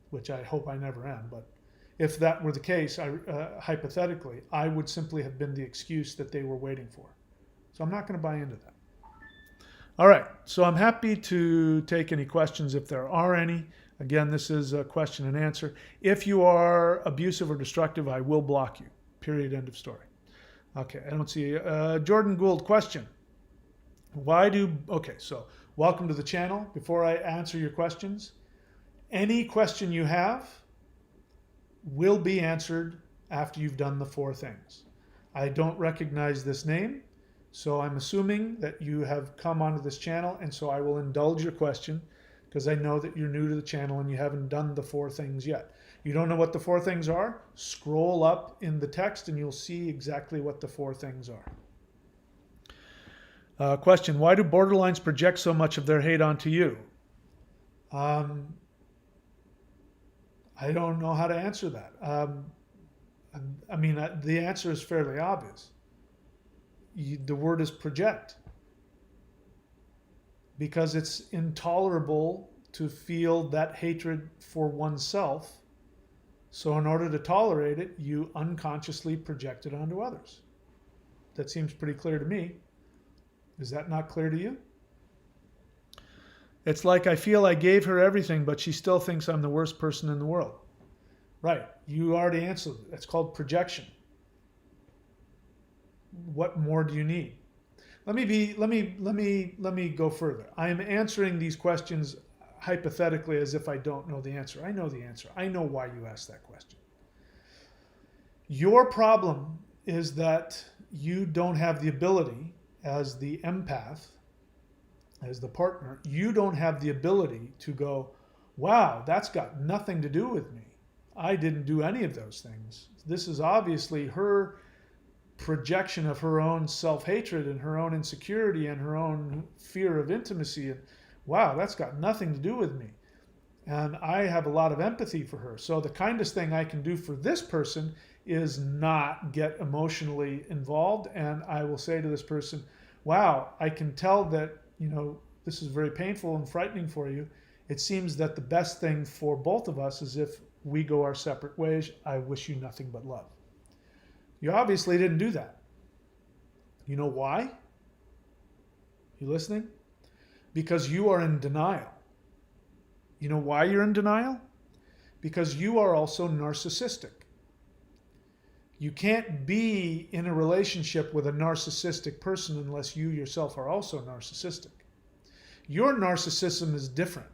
which I hope I never am, but if that were the case, hypothetically, I would simply have been the excuse that they were waiting for. So I'm not going to buy into that. All right, so I'm happy to take any questions if there are any. Again, this is a question and answer. If you are abusive or destructive, I will block you. Period, end of story. Okay, I don't see. Jordan Gould, question. Okay, so welcome to the channel. Before I answer your questions, any question you have will be answered after you've done the 4 things. I don't recognize this name, so I'm assuming that you have come onto this channel, and so I will indulge your question because I know that you're new to the channel and you haven't done the 4 things yet. You don't know what the 4 things are? Scroll up in the text and you'll see exactly what the 4 things are. Question, why do borderlines project so much of their hate onto you? I don't know how to answer that. The answer is fairly obvious. The word is project. Because it's intolerable to feel that hatred for oneself. So in order to tolerate it, you unconsciously project it onto others. That seems pretty clear to me. Is that not clear to you? It's like I feel I gave her everything, but she still thinks I'm the worst person in the world. Right. You already answered it. It's called projection. What more do you need? Let me go further. I am answering these questions hypothetically as if I don't know the answer. I know the answer. I know why you asked that question. Your problem is that you don't have the ability as the empath, as the partner, you don't have the ability to go, wow, that's got nothing to do with me. I didn't do any of those things. This is obviously her projection of her own self-hatred and her own insecurity and her own fear of intimacy. And wow, that's got nothing to do with me. And I have a lot of empathy for her. So the kindest thing I can do for this person is not get emotionally involved. And I will say to this person, wow, I can tell that, this is very painful and frightening for you. It seems that the best thing for both of us is if we go our separate ways. I wish you nothing but love. You obviously didn't do that. You know why? You listening? Because you are in denial. You know why you're in denial? Because you are also narcissistic. You can't be in a relationship with a narcissistic person unless you yourself are also narcissistic. Your narcissism is different.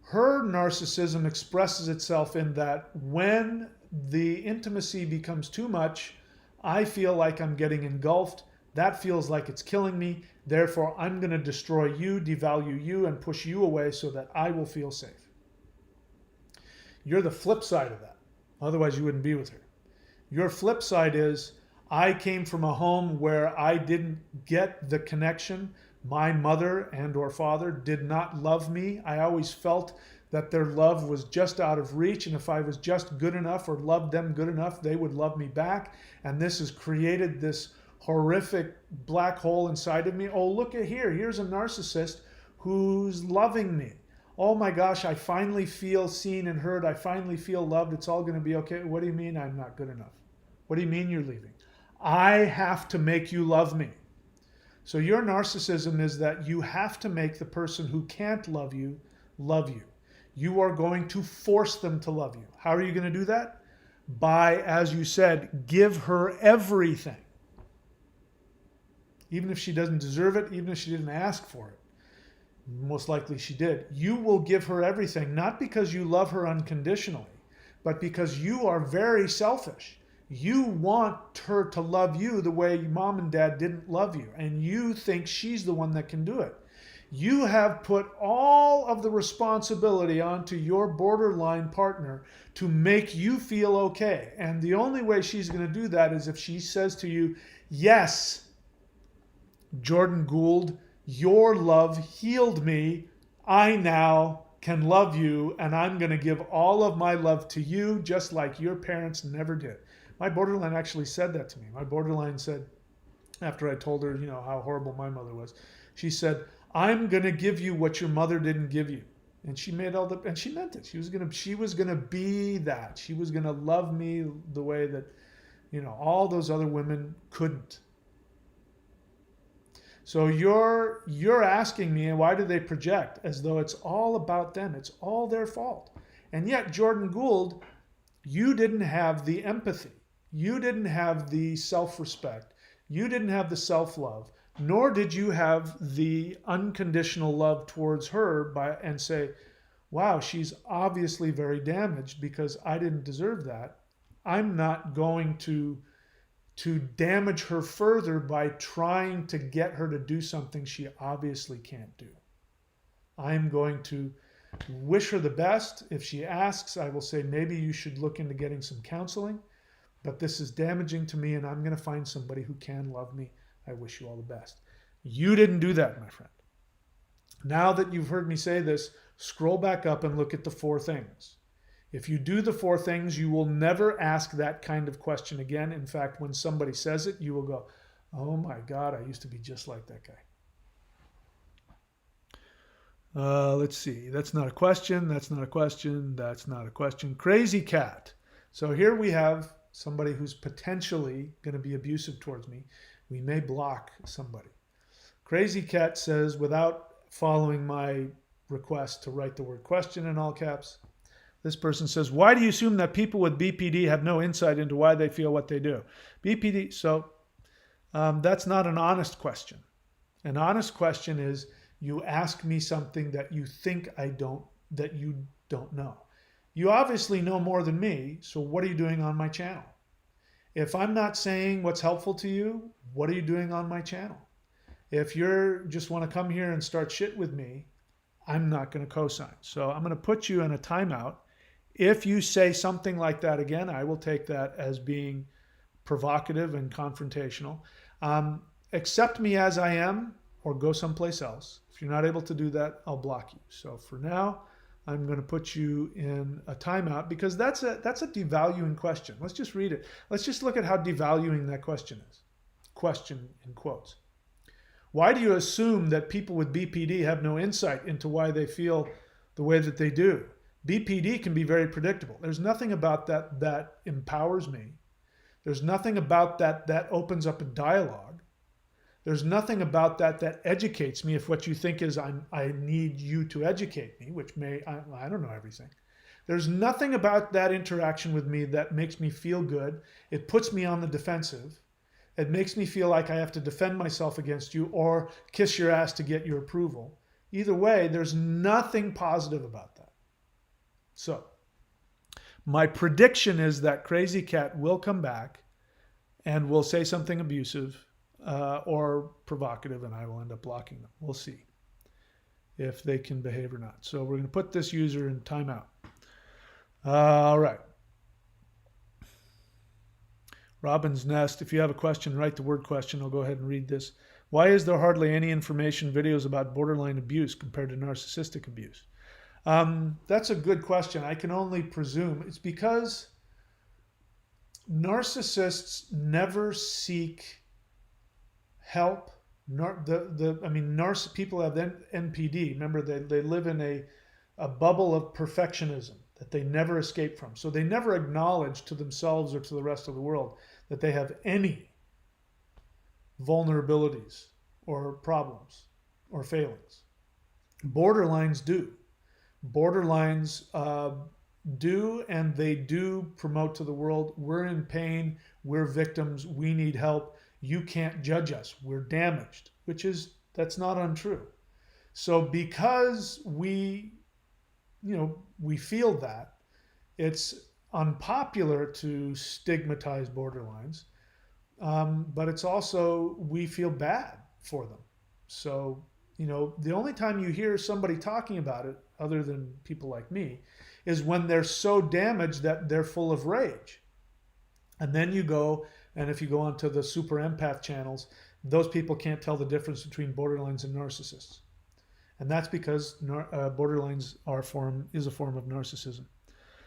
Her narcissism expresses itself in that when the intimacy becomes too much, I feel like I'm getting engulfed. That feels like it's killing me. Therefore, I'm going to destroy you, devalue you, and push you away so that I will feel safe. You're the flip side of that. Otherwise, you wouldn't be with her. Your flip side is, I came from a home where I didn't get the connection. My mother and or father did not love me. I always felt that their love was just out of reach, and if I was just good enough or loved them good enough, they would love me back. And this has created this horrific black hole inside of me. Oh, look at here. Here's a narcissist who's loving me. Oh my gosh, I finally feel seen and heard. I finally feel loved. It's all going to be okay. What do you mean I'm not good enough? What do you mean you're leaving? I have to make you love me. So your narcissism is that you have to make the person who can't love you love you. You are going to force them to love you. How are you going to do that? By, as you said, give her everything. Even if she doesn't deserve it, even if she didn't ask for it. Most likely she did. You will give her everything, not because you love her unconditionally, but because you are very selfish. You want her to love you the way mom and dad didn't love you, and you think she's the one that can do it. You have put all of the responsibility onto your borderline partner to make you feel okay. And the only way she's going to do that is if she says to you, yes, Jordan Gould, your love healed me. I now can love you, and I'm going to give all of my love to you just like your parents never did. My borderline actually said that to me. My borderline said, after I told her, how horrible my mother was, she said, I'm going to give you what your mother didn't give you. And she made and she meant it. She was going to be that. She was going to love me the way that, all those other women couldn't. So you're asking me, why do they project as though it's all about them? It's all their fault. And yet, Jordan Gould, you didn't have the empathy. You didn't have the self-respect. You didn't have the self-love, nor did you have the unconditional love towards her and say, wow, she's obviously very damaged because I didn't deserve that. I'm not going to damage her further by trying to get her to do something she obviously can't do. I'm going to wish her the best. If she asks, I will say, maybe you should look into getting some counseling, but this is damaging to me and I'm going to find somebody who can love me. I wish you all the best. You didn't do that, my friend. Now that you've heard me say this, scroll back up and look at the 4 things. If you do the 4 things, you will never ask that kind of question again. In fact, when somebody says it, you will go, oh my God, I used to be just like that guy. Let's see. That's not a question. That's not a question. That's not a question. Crazy cat. So here we have somebody who's potentially going to be abusive towards me. We may block somebody. Crazy cat says, without following my request to write the word question in all caps, this person says, why do you assume that people with BPD have no insight into why they feel what they do? BPD, so that's not an honest question. An honest question is you ask me something that you think that you don't know. You obviously know more than me, so what are you doing on my channel? If I'm not saying what's helpful to you, what are you doing on my channel? If you just want to come here and start shit with me, I'm not going to co-sign. So I'm going to put you in a timeout. If you say something like that again, I will take that as being provocative and confrontational. Accept me as I am or go someplace else. If you're not able to do that, I'll block you. So for now, I'm going to put you in a timeout because that's a devaluing question. Let's just read it. Let's just look at how devaluing that question is. Question in quotes. Why do you assume that people with BPD have no insight into why they feel the way that they do? BPD can be very predictable. There's nothing about that empowers me. There's nothing about that opens up a dialogue. There's nothing about that educates me if what you think is I need you to educate me, which I don't know everything. There's nothing about that interaction with me that makes me feel good. It puts me on the defensive. It makes me feel like I have to defend myself against you or kiss your ass to get your approval. Either way, there's nothing positive about that. So, my prediction is that Crazy Cat will come back and will say something abusive or provocative, and I will end up blocking them. We'll see if they can behave or not. So we're going to put this user in timeout. All right. Robin's Nest, if you have a question, write the word question. I'll go ahead and read this. Why is there hardly any information videos about borderline abuse compared to narcissistic abuse? That's a good question. I can only presume it's because narcissists never seek help. People have NPD. Remember, they live in a bubble of perfectionism that they never escape from. So they never acknowledge to themselves or to the rest of the world that they have any vulnerabilities or problems or failings. Borderlines do. Borderlines do, and they do promote to the world, we're in pain, we're victims, we need help, you can't judge us, we're damaged, that's not untrue. So because we feel that, it's unpopular to stigmatize borderlines, but it's also, we feel bad for them. So, the only time you hear somebody talking about it, other than people like me, is when they're so damaged that they're full of rage. And then you go, and if you go onto the super empath channels, those people can't tell the difference between borderlines and narcissists. And that's because borderlines is a form of narcissism.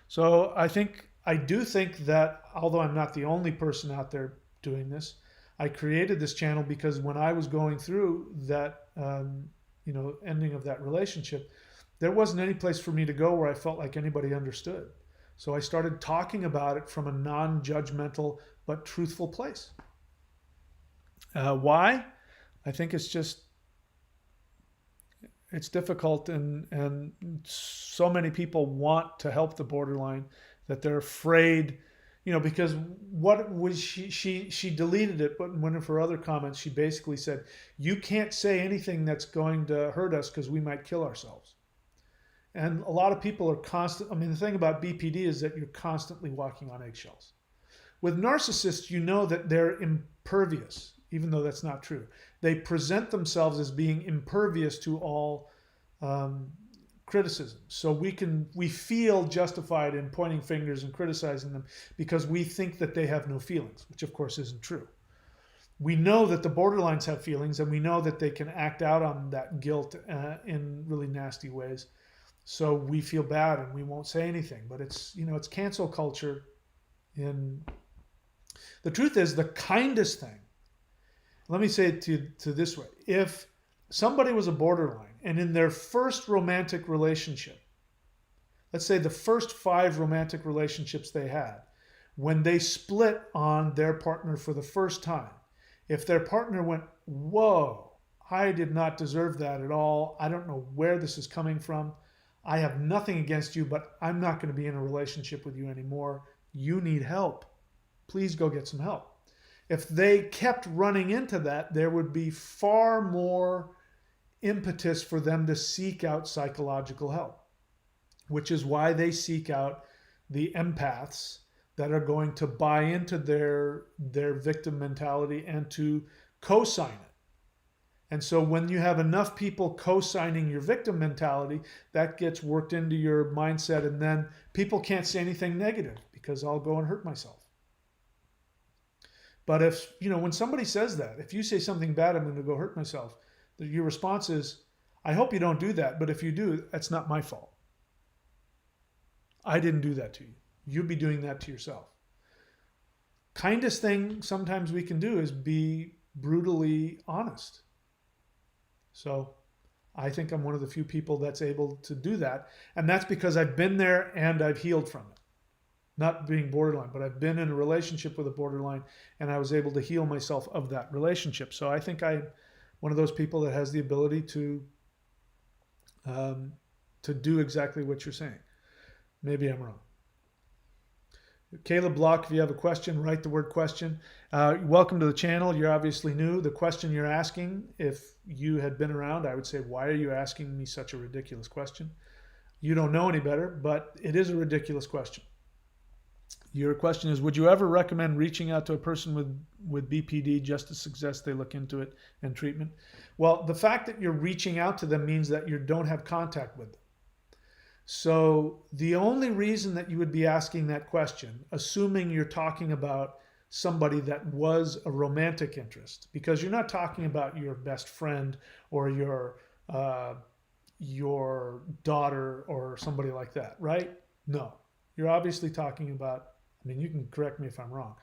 So I do think that, although I'm not the only person out there doing this, I created this channel because when I was going through that, ending of that relationship, there wasn't any place for me to go where I felt like anybody understood. So I started talking about it from a non-judgmental but truthful place. Why? I think it's difficult, and so many people want to help the borderline that they're afraid, because what was she deleted it, but in one of her other comments, she basically said, you can't say anything that's going to hurt us because we might kill ourselves. And a lot of people are the thing about BPD is that you're constantly walking on eggshells. With narcissists, that they're impervious, even though that's not true. They present themselves as being impervious to all criticism. So we feel justified in pointing fingers and criticizing them because we think that they have no feelings, which of course isn't true. We know that the borderlines have feelings, and we know that they can act out on that guilt in really nasty ways. So we feel bad and we won't say anything. But it's cancel culture. The truth is, the kindest thing, let me say it to this way. If somebody was a borderline and in their first romantic relationship, let's say the first 5 romantic relationships they had, when they split on their partner for the first time, if their partner went, whoa, I did not deserve that at all, I don't know where this is coming from, I have nothing against you, but I'm not going to be in a relationship with you anymore, you need help, please go get some help. If they kept running into that, there would be far more impetus for them to seek out psychological help, which is why they seek out the empaths that are going to buy into their victim mentality and to co-sign it. And so when you have enough people co-signing your victim mentality, that gets worked into your mindset, and then people can't say anything negative because I'll go and hurt myself. But if, when somebody says that, if you say something bad, I'm going to go hurt myself, your response is, I hope you don't do that, but if you do, that's not my fault. I didn't do that to you. You'd be doing that to yourself. Kindest thing sometimes we can do is be brutally honest. So I think I'm one of the few people that's able to do that. And that's because I've been there and I've healed from it. Not being borderline, but I've been in a relationship with a borderline and I was able to heal myself of that relationship. So I think I'm one of those people that has the ability to do exactly what you're saying. Maybe I'm wrong. Caleb Block, if you have a question, write the word question. Welcome to the channel. You're obviously new. The question you're asking, if you had been around, I would say, why are you asking me such a ridiculous question? You don't know any better, but it is a ridiculous question. Your question is, would you ever recommend reaching out to a person with BPD just to suggest they look into it and treatment? Well, the fact that you're reaching out to them means that you don't have contact with them. So the only reason that you would be asking that question, assuming you're talking about somebody that was a romantic interest, because you're not talking about your best friend or your daughter or somebody like that, right? No, you're obviously talking about, you can correct me if I'm wrong.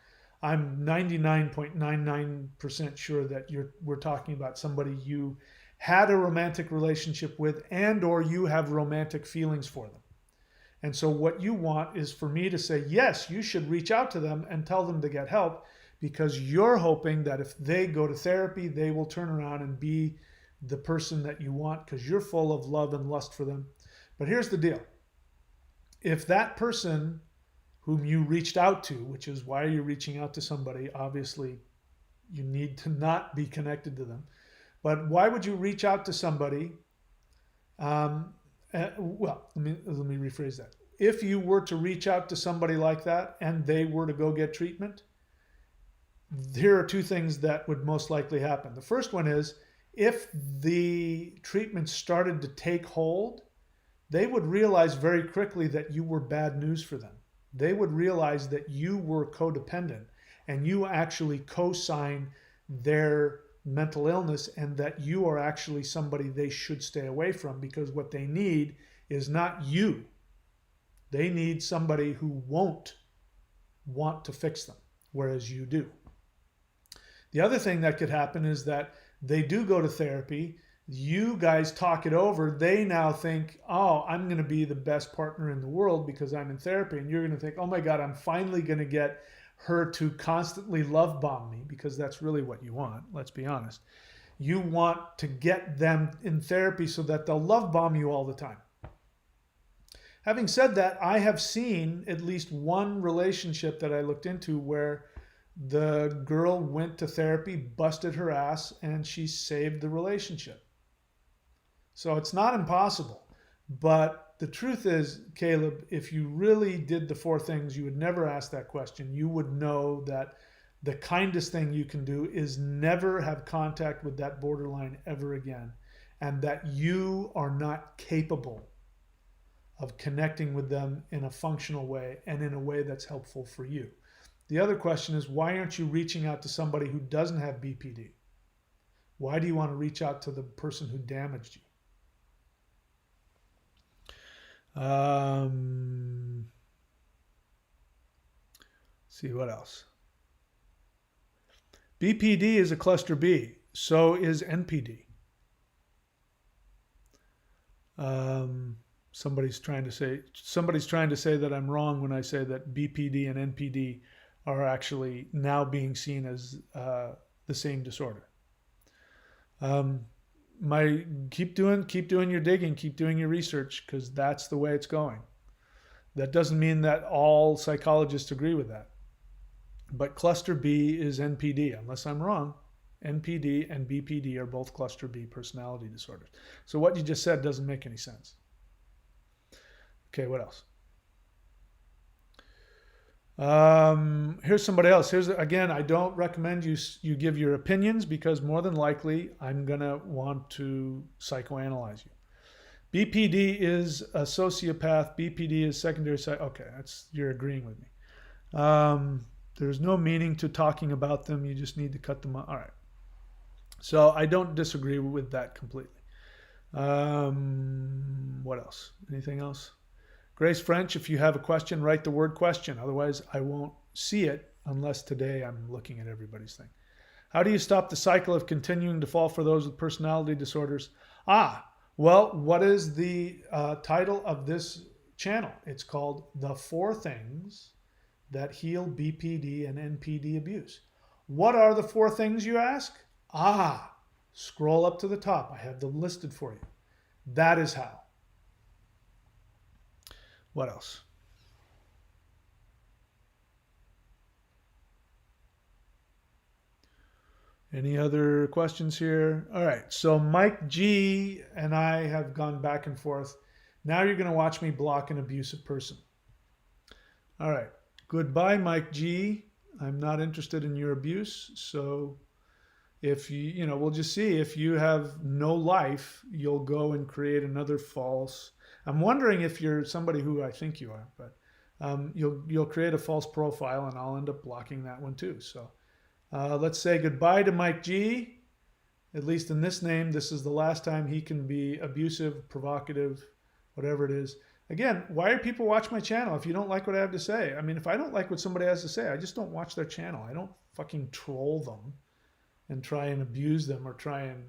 I'm 99.99% sure that we're talking about somebody you had a romantic relationship with and or you have romantic feelings for them. And so what you want is for me to say, yes, you should reach out to them and tell them to get help, because you're hoping that if they go to therapy, they will turn around and be the person that you want because you're full of love and lust for them. But here's the deal. If that person whom you reached out to, which is why you're reaching out to somebody, obviously you need to not be connected to them. But why would you reach out to somebody? Well, let me rephrase that. If you were to reach out to somebody like that and they were to go get treatment, here are two things that would most likely happen. The first one is if the treatment started to take hold, they would realize very quickly that you were bad news for them. They would realize that you were codependent and you actually co-sign their mental illness and that you are actually somebody they should stay away from, because what they need is not you. They need somebody who won't want to fix them, whereas you do. The other thing that could happen is that they do go to therapy. You guys talk it over. They now think, oh, I'm going to be the best partner in the world because I'm in therapy. And you're going to think, oh my God, I'm finally going to get her to constantly love bomb me, because that's really what you want. Let's be honest. You want to get them in therapy so that they'll love bomb you all the time. Having said that, I have seen at least one relationship that I looked into where the girl went to therapy, busted her ass, and she saved the relationship. So it's not impossible. But the truth is, Caleb, if you really did the four things, you would never ask that question. You would know that the kindest thing you can do is never have contact with that borderline ever again, and that you are not capable of connecting with them in a functional way and in a way that's helpful for you. The other question is, why aren't you reaching out to somebody who doesn't have BPD? Why do you want to reach out to the person who damaged you? See what else. BPD is a cluster B. So is NPD. Somebody's trying to say that I'm wrong when I say that BPD and NPD are actually now being seen as the same disorder. Keep doing your digging, keep doing your research, because that's the way it's going. That doesn't mean that all psychologists agree with that. But cluster B is NPD, unless I'm wrong. NPD and BPD are both cluster B personality disorders. So what you just said doesn't make any sense. Okay, what else? Here's somebody else. Again, I don't recommend you give your opinions, because more than likely I'm going to want to psychoanalyze you. BPD is a sociopath. BPD is secondary. Okay, you're agreeing with me. There's no meaning to talking about them. You just need to cut them off. All right. So I don't disagree with that completely. What else? Anything else? Grace French, if you have a question, write the word question. Otherwise, I won't see it unless today I'm looking at everybody's thing. How do you stop the cycle of continuing to fall for those with personality disorders? Well, what is the title of this channel? It's called The 4 Things That Heal BPD and NPD Abuse. What are the 4 things, you ask? Scroll up to the top. I have them listed for you. That is how. What else? Any other questions here? All right, so Mike G and I have gone back and forth. Now you're going to watch me block an abusive person. All right, goodbye, Mike G. I'm not interested in your abuse. So if we'll just see. If you have no life, you'll go and create another false. I'm wondering if you're somebody who I think you are, but you'll create a false profile, and I'll end up blocking that one too. So let's say goodbye to Mike G. At least in this name, this is the last time he can be abusive, provocative, whatever it is. Again, why do people watch my channel if you don't like what I have to say? I mean, if I don't like what somebody has to say, I just don't watch their channel. I don't fucking troll them and try and abuse them or try and,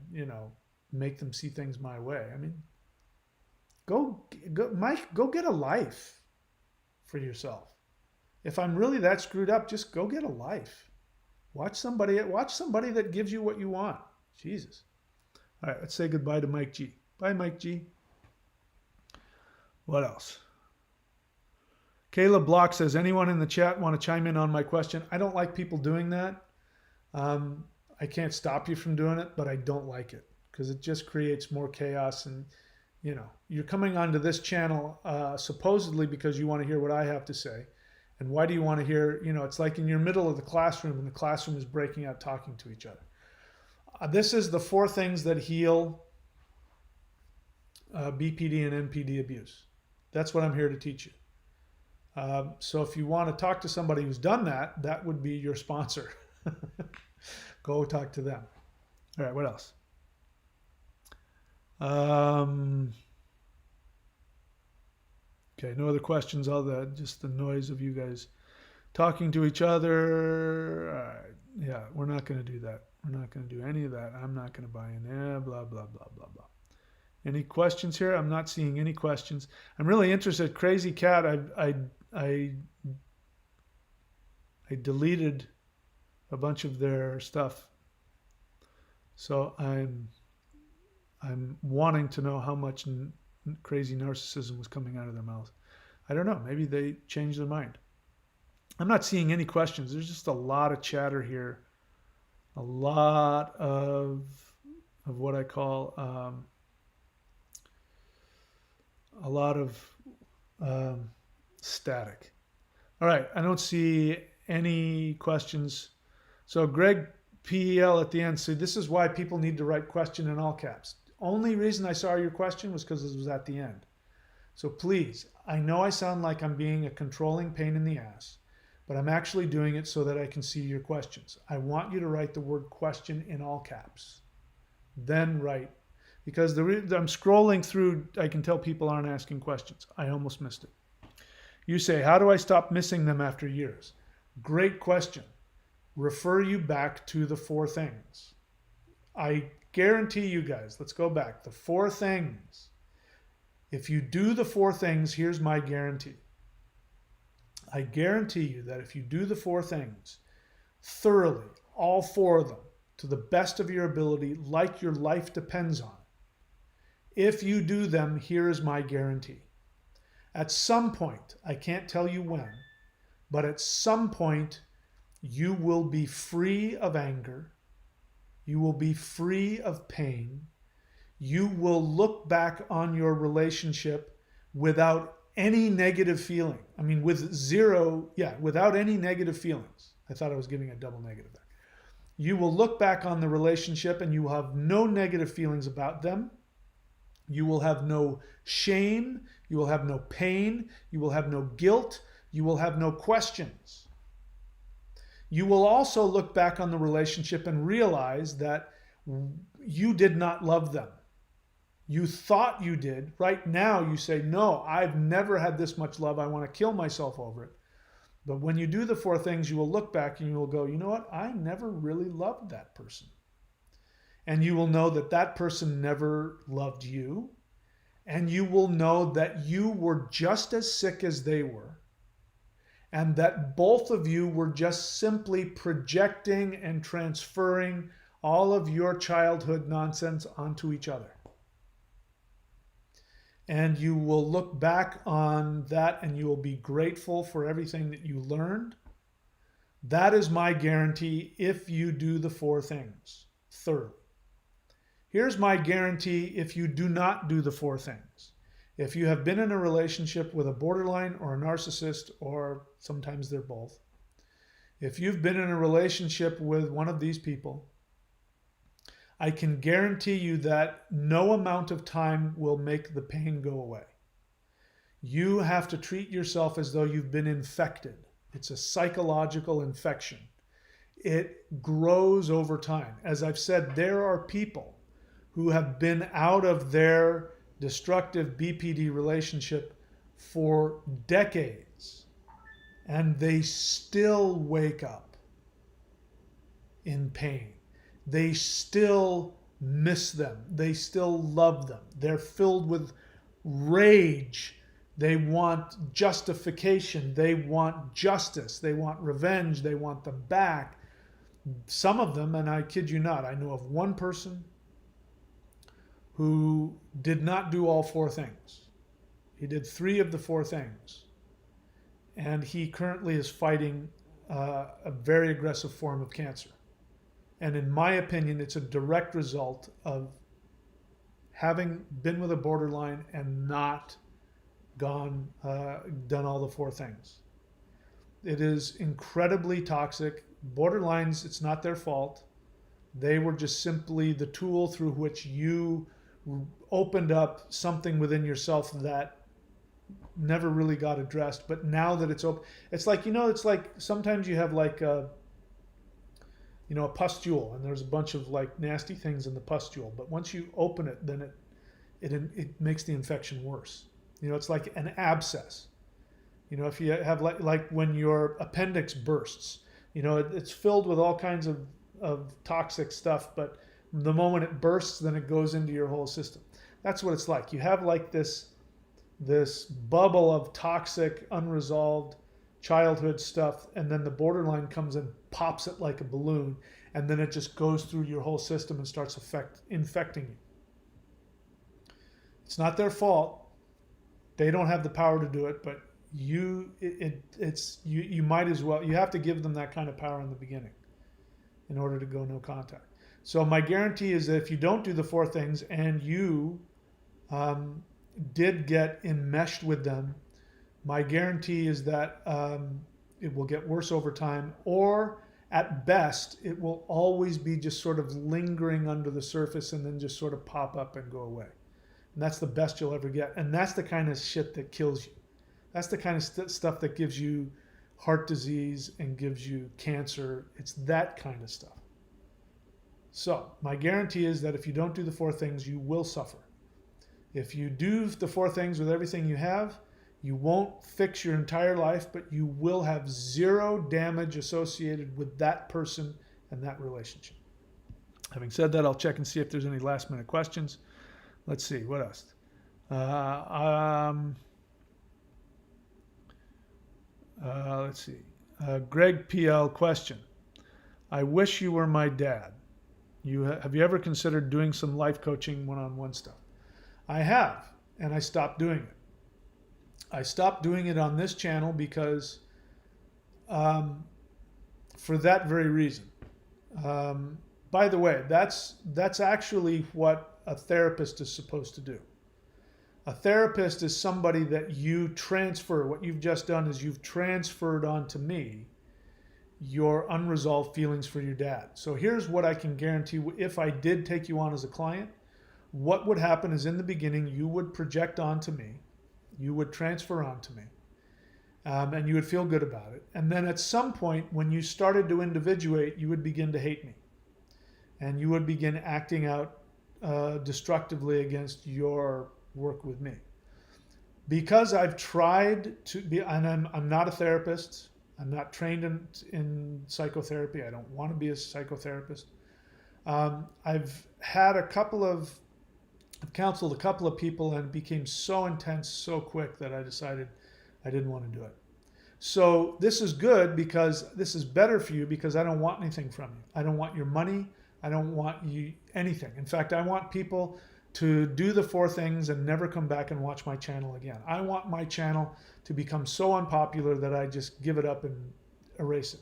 make them see things my way. I mean, go, Mike, go get a life for yourself. If I'm really that screwed up, just go get a life. Watch somebody that gives you what you want. Jesus. All right, let's say goodbye to Mike G. Bye, Mike G. What else? Caleb Block says, anyone in the chat want to chime in on my question? I don't like people doing that. I can't stop you from doing it, but I don't like it because it just creates more chaos. And, you know, you're coming onto this channel supposedly because you want to hear what I have to say. And why do you want to hear, you know, it's like in your middle of the classroom and the classroom is breaking out talking to each other. This is the 4 things that heal BPD and NPD abuse. That's what I'm here to teach you. So if you want to talk to somebody who's done that, that would be your sponsor. Go talk to them. All right, what else? Okay, no other questions. All that, just the noise of you guys talking to each other. All right, yeah, we're not going to do that. We're not going to do any of that. I'm not going to buy in. Blah, blah, blah, blah, blah. Any questions here? I'm not seeing any questions. I'm really interested. Crazy Cat, I deleted a bunch of their stuff. So I'm wanting to know how much crazy narcissism was coming out of their mouth. I don't know. Maybe they changed their mind. I'm not seeing any questions. There's just a lot of chatter here. A lot of what I call a lot of static. All right. I don't see any questions. So Greg PEL at the end. So this is why people need to write question in all caps. Only reason I saw your question was because it was at the end. So please, I know I sound like I'm being a controlling pain in the ass, but I'm actually doing it so that I can see your questions. I want you to write the word question in all caps. Then write, because I'm scrolling through, I can tell people aren't asking questions. I almost missed it. You say, how do I stop missing them after years? Great question. Refer you back to the 4 things. I guarantee you guys, let's go back. The 4 things. If you do the 4 things, here's my guarantee. I guarantee you that if you do the 4 things thoroughly, all 4 of them, to the best of your ability, like your life depends on it, if you do them, here is my guarantee. At some point, I can't tell you when, but at some point, you will be free of anger. You will be free of pain. You will look back on your relationship without any negative feeling. I mean, without any negative feelings. I thought I was giving a double negative there. You will look back on the relationship and you will have no negative feelings about them. You will have no shame. You will have no pain. You will have no guilt. You will have no questions. You will also look back on the relationship and realize that you did not love them. You thought you did. Right now you say, no, I've never had this much love. I want to kill myself over it. But when you do the 4 things, you will look back and you will go, you know what? I never really loved that person. And you will know that that person never loved you. And you will know that you were just as sick as they were. And that both of you were just simply projecting and transferring all of your childhood nonsense onto each other. And you will look back on that and you will be grateful for everything that you learned. That is my guarantee if you do the 4 things thoroughly. Here's my guarantee if you do not do the 4 things. If you have been in a relationship with a borderline or a narcissist, or sometimes they're both, if you've been in a relationship with one of these people, I can guarantee you that no amount of time will make the pain go away. You have to treat yourself as though you've been infected. It's a psychological infection. It grows over time. As I've said, there are people who have been out of their destructive BPD relationship for decades, and they still wake up in pain. They still miss them. They still love them. They're filled with rage. They want justification. They want justice. They want revenge. They want them back. Some of them, and I kid you not, I know of one person who did not do all 4 things. He did 3 of the 4 things. And he currently is fighting a very aggressive form of cancer. And in my opinion, it's a direct result of having been with a borderline and not done all the 4 things. It is incredibly toxic. Borderlines, it's not their fault. They were just simply the tool through which you opened up something within yourself that never really got addressed. But now that it's open, it's like, it's like sometimes you have like a pustule, and there's a bunch of like nasty things in the pustule. But once you open it, then it makes the infection worse. It's like an abscess. If you have like when your appendix bursts, it's filled with all kinds of toxic stuff, but the moment it bursts, then it goes into your whole system. That's what it's like. You have like this bubble of toxic, unresolved childhood stuff, and then the borderline comes and pops it like a balloon, and then it just goes through your whole system and starts infecting you. It's not their fault. They don't have the power to do it, but you might as well. You have to give them that kind of power in the beginning in order to go no contact. So my guarantee is that if you don't do the 4 things and you did get enmeshed with them, my guarantee is that it will get worse over time, or at best, it will always be just sort of lingering under the surface and then just sort of pop up and go away. And that's the best you'll ever get. And that's the kind of shit that kills you. That's the kind of stuff that gives you heart disease and gives you cancer. It's that kind of stuff. So my guarantee is that if you don't do the 4 things, you will suffer. If you do the 4 things with everything you have, you won't fix your entire life, but you will have 0 damage associated with that person and that relationship. Having said that, I'll check and see if there's any last minute questions. Let's see, what else? Let's see. Greg PL question. I wish you were my dad. Have you ever considered doing some life coaching one-on-one stuff? I have, and I stopped doing it. I stopped doing it on this channel because for that very reason. By the way, that's actually what a therapist is supposed to do. A therapist is somebody that you transfer. What you've just done is you've transferred onto me your unresolved feelings for your dad. So here's what I can guarantee. If I did take you on as a client, what would happen is in the beginning, you would project onto me, you would transfer onto me, and you would feel good about it. And then at some point, when you started to individuate, you would begin to hate me. And you would begin acting out destructively against your work with me. Because I've tried to be, and I'm not a therapist, I'm not trained in psychotherapy, I don't want to be a psychotherapist. I've counseled a couple of people, and it became so intense so quick that I decided I didn't want to do it. So this is good, because this is better for you, because I don't want anything from you. I don't want your money. I don't want you anything. In fact, I want people to do the 4 things and never come back and watch my channel again. I want my channel to become so unpopular that I just give it up and erase it.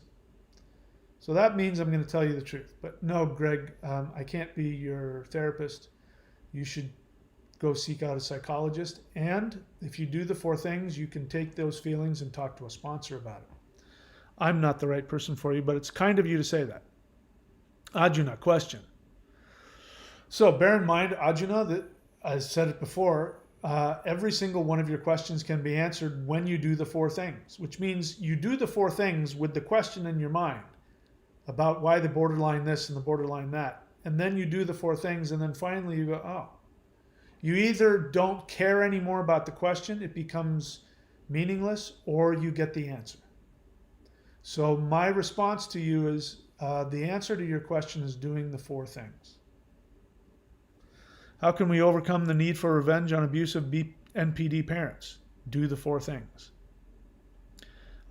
So that means I'm going to tell you the truth. But no, Greg, I can't be your therapist. You should go seek out a psychologist. And if you do the 4 things, you can take those feelings and talk to a sponsor about it. I'm not the right person for you, but it's kind of you to say that. Arjuna, question. So bear in mind, Arjuna, that I said it before, every single one of your questions can be answered when you do the 4 things, which means you do the 4 things with the question in your mind about why the borderline this and the borderline that. And then you do the 4 things, and then finally you go, oh. You either don't care anymore about the question, it becomes meaningless, or you get the answer. So my response to you is, the answer to your question is doing the 4 things. How can we overcome the need for revenge on abusive NPD parents? Do the 4 things.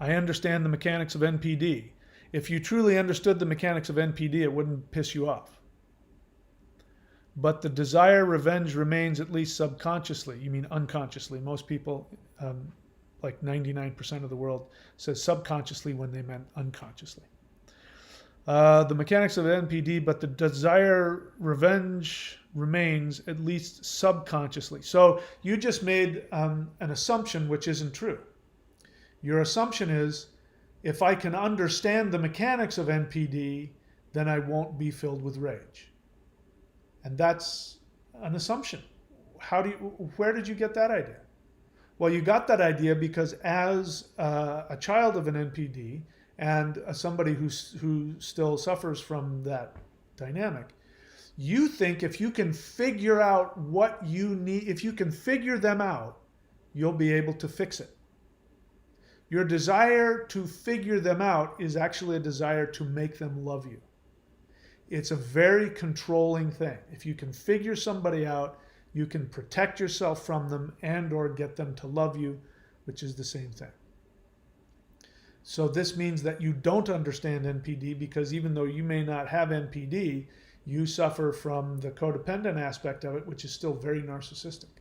I understand the mechanics of NPD. If you truly understood the mechanics of NPD, it wouldn't piss you off. but the desire revenge remains at least subconsciously. You mean unconsciously. Most people, like 99% of the world, says subconsciously when they meant unconsciously. The mechanics of NPD, but the desire revenge remains at least subconsciously. So you just made an assumption which isn't true. Your assumption is, if I can understand the mechanics of NPD, then I won't be filled with rage. And that's an assumption. Where did you get that idea? Well, you got that idea because as a child of an NPD and somebody who still suffers from that dynamic, you think if you can figure out what you need, if you can figure them out, you'll be able to fix it. Your desire to figure them out is actually a desire to make them love you. It's a very controlling thing. If you can figure somebody out, you can protect yourself from them and or get them to love you, which is the same thing. So this means that you don't understand NPD because even though you may not have NPD, you suffer from the codependent aspect of it, which is still very narcissistic.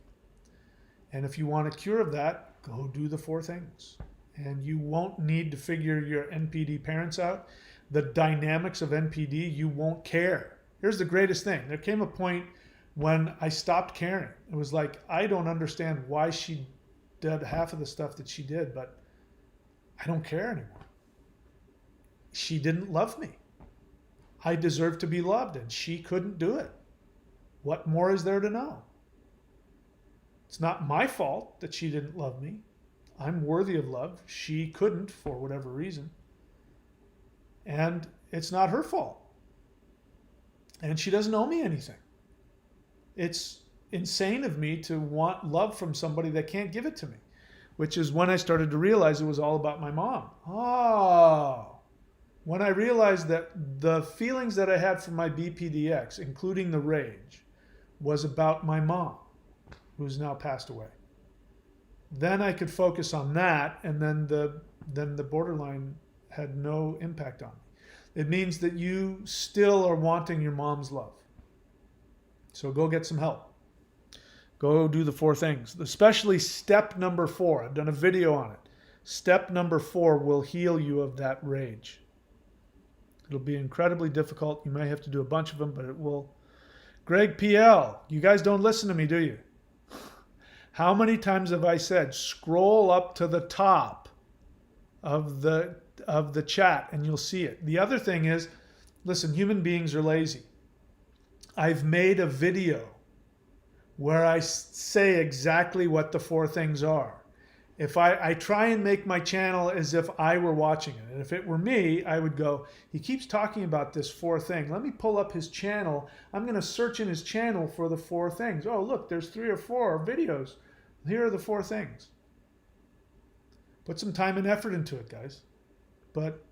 And if you want a cure of that, go do the 4 things. And you won't need to figure your NPD parents out. The dynamics of NPD, you won't care. Here's the greatest thing. There came a point when I stopped caring. It was like, I don't understand why she did half of the stuff that she did, but I don't care anymore. She didn't love me. I deserve to be loved, and she couldn't do it. What more is there to know? It's not my fault that she didn't love me. I'm worthy of love. She couldn't for whatever reason. And it's not her fault. And she doesn't owe me anything. It's insane of me to want love from somebody that can't give it to me, which is when I started to realize it was all about my mom. Oh, when I realized that the feelings that I had for my BPDX, including the rage, was about my mom, who's now passed away. Then I could focus on that, and then the borderline had no impact on me. It means that you still are wanting your mom's love. So go get some help. Go do the 4 things, especially step number 4. I've done a video on it. Step number 4 will heal you of that rage. It'll be incredibly difficult. You may have to do a bunch of them, but it will. Greg PL, you guys don't listen to me, do you? How many times have I said, scroll up to the top of the chat and you'll see it. The other thing is, listen, human beings are lazy. I've made a video where I say exactly what the 4 things are. If I try and make my channel as if I were watching it. And if it were me, I would go, he keeps talking about this 4 thing. Let me pull up his channel. I'm going to search in his channel for the 4 things. Oh, look, there's 3 or 4 videos. Here are the 4 things. Put some time and effort into it, guys. But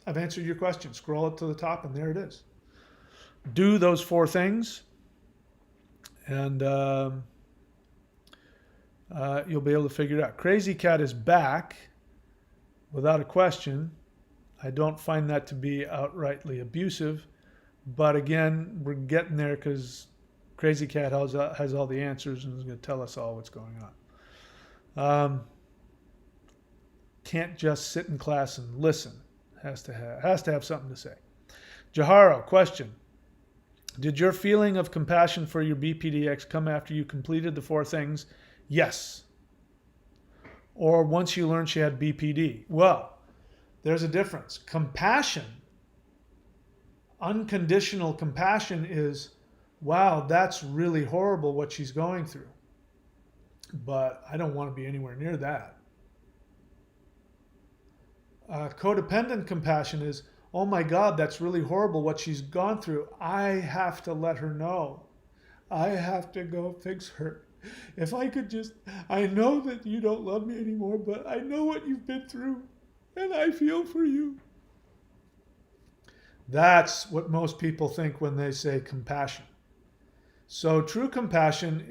I've answered your question. Scroll up to the top and there it is. Do those 4 things and you'll be able to figure it out. Crazy Cat is back without a question. I don't find that to be outrightly abusive, but again, we're getting there because Crazy Cat has all the answers and is going to tell us all what's going on. Can't just sit in class and listen. Has to have something to say. Jaharo, question. Did your feeling of compassion for your BPDX come after you completed the 4 things? Yes. Or once you learned she had BPD? Well, there's a difference. Compassion, unconditional compassion is, wow, that's really horrible what she's going through. But I don't want to be anywhere near that. Codependent compassion is, oh my God, that's really horrible what she's gone through. I have to let her know. I have to go fix her. If I could just, I know that you don't love me anymore, but I know what you've been through and I feel for you. That's what most people think when they say compassion. So true compassion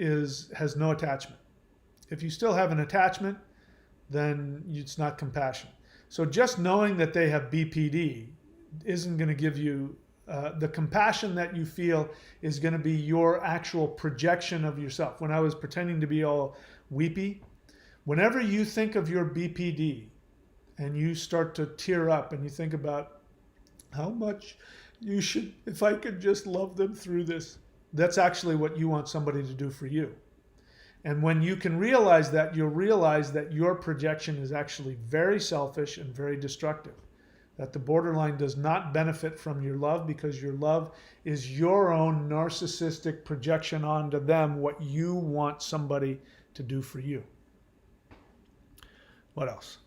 has no attachment. If you still have an attachment, then it's not compassion. So just knowing that they have BPD isn't going to give you the compassion that you feel is going to be your actual projection of yourself. When I was pretending to be all weepy, whenever you think of your BPD and you start to tear up and you think about how much you should, if I could just love them through this, that's actually what you want somebody to do for you. And when you can realize that, you'll realize that your projection is actually very selfish and very destructive. That the borderline does not benefit from your love, because your love is your own narcissistic projection onto them, what you want somebody to do for you. What else?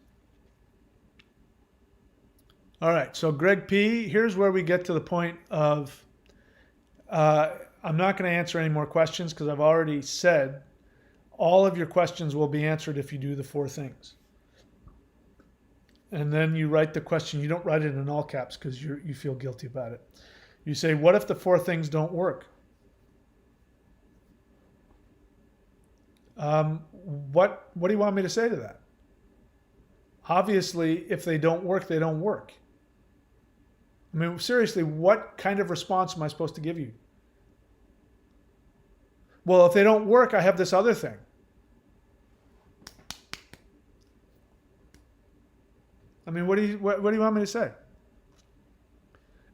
All right, so Greg P., here's where we get to the point of, I'm not going to answer any more questions because I've already said all of your questions will be answered if you do the 4 things. And then you write the question. You don't write it in all caps because you feel guilty about it. You say, what if the 4 things don't work? What do you want me to say to that? Obviously, if they don't work, they don't work. I mean, seriously, what kind of response am I supposed to give you? Well, if they don't work, I have this other thing. I mean, what do you want me to say?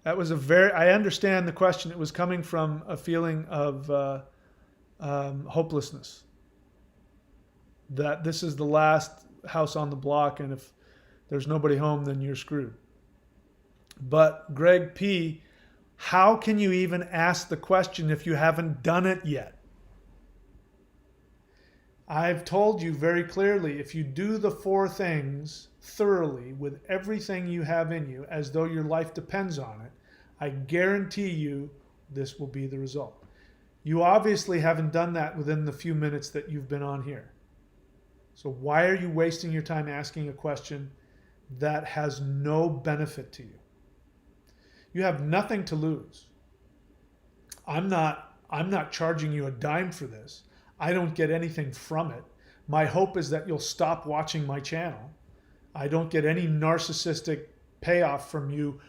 That was I understand the question. It was coming from a feeling of hopelessness. That this is the last house on the block, and if there's nobody home, then you're screwed. But Greg P., how can you even ask the question if you haven't done it yet? I've told you very clearly, if you do the 4 things thoroughly with everything you have in you, as though your life depends on it, I guarantee you this will be the result. You obviously haven't done that within the few minutes that you've been on here. So why are you wasting your time asking a question that has no benefit to you? You have nothing to lose. I'm not charging you a dime for this. I don't get anything from it. My hope is that you'll stop watching my channel. I don't get any narcissistic payoff from you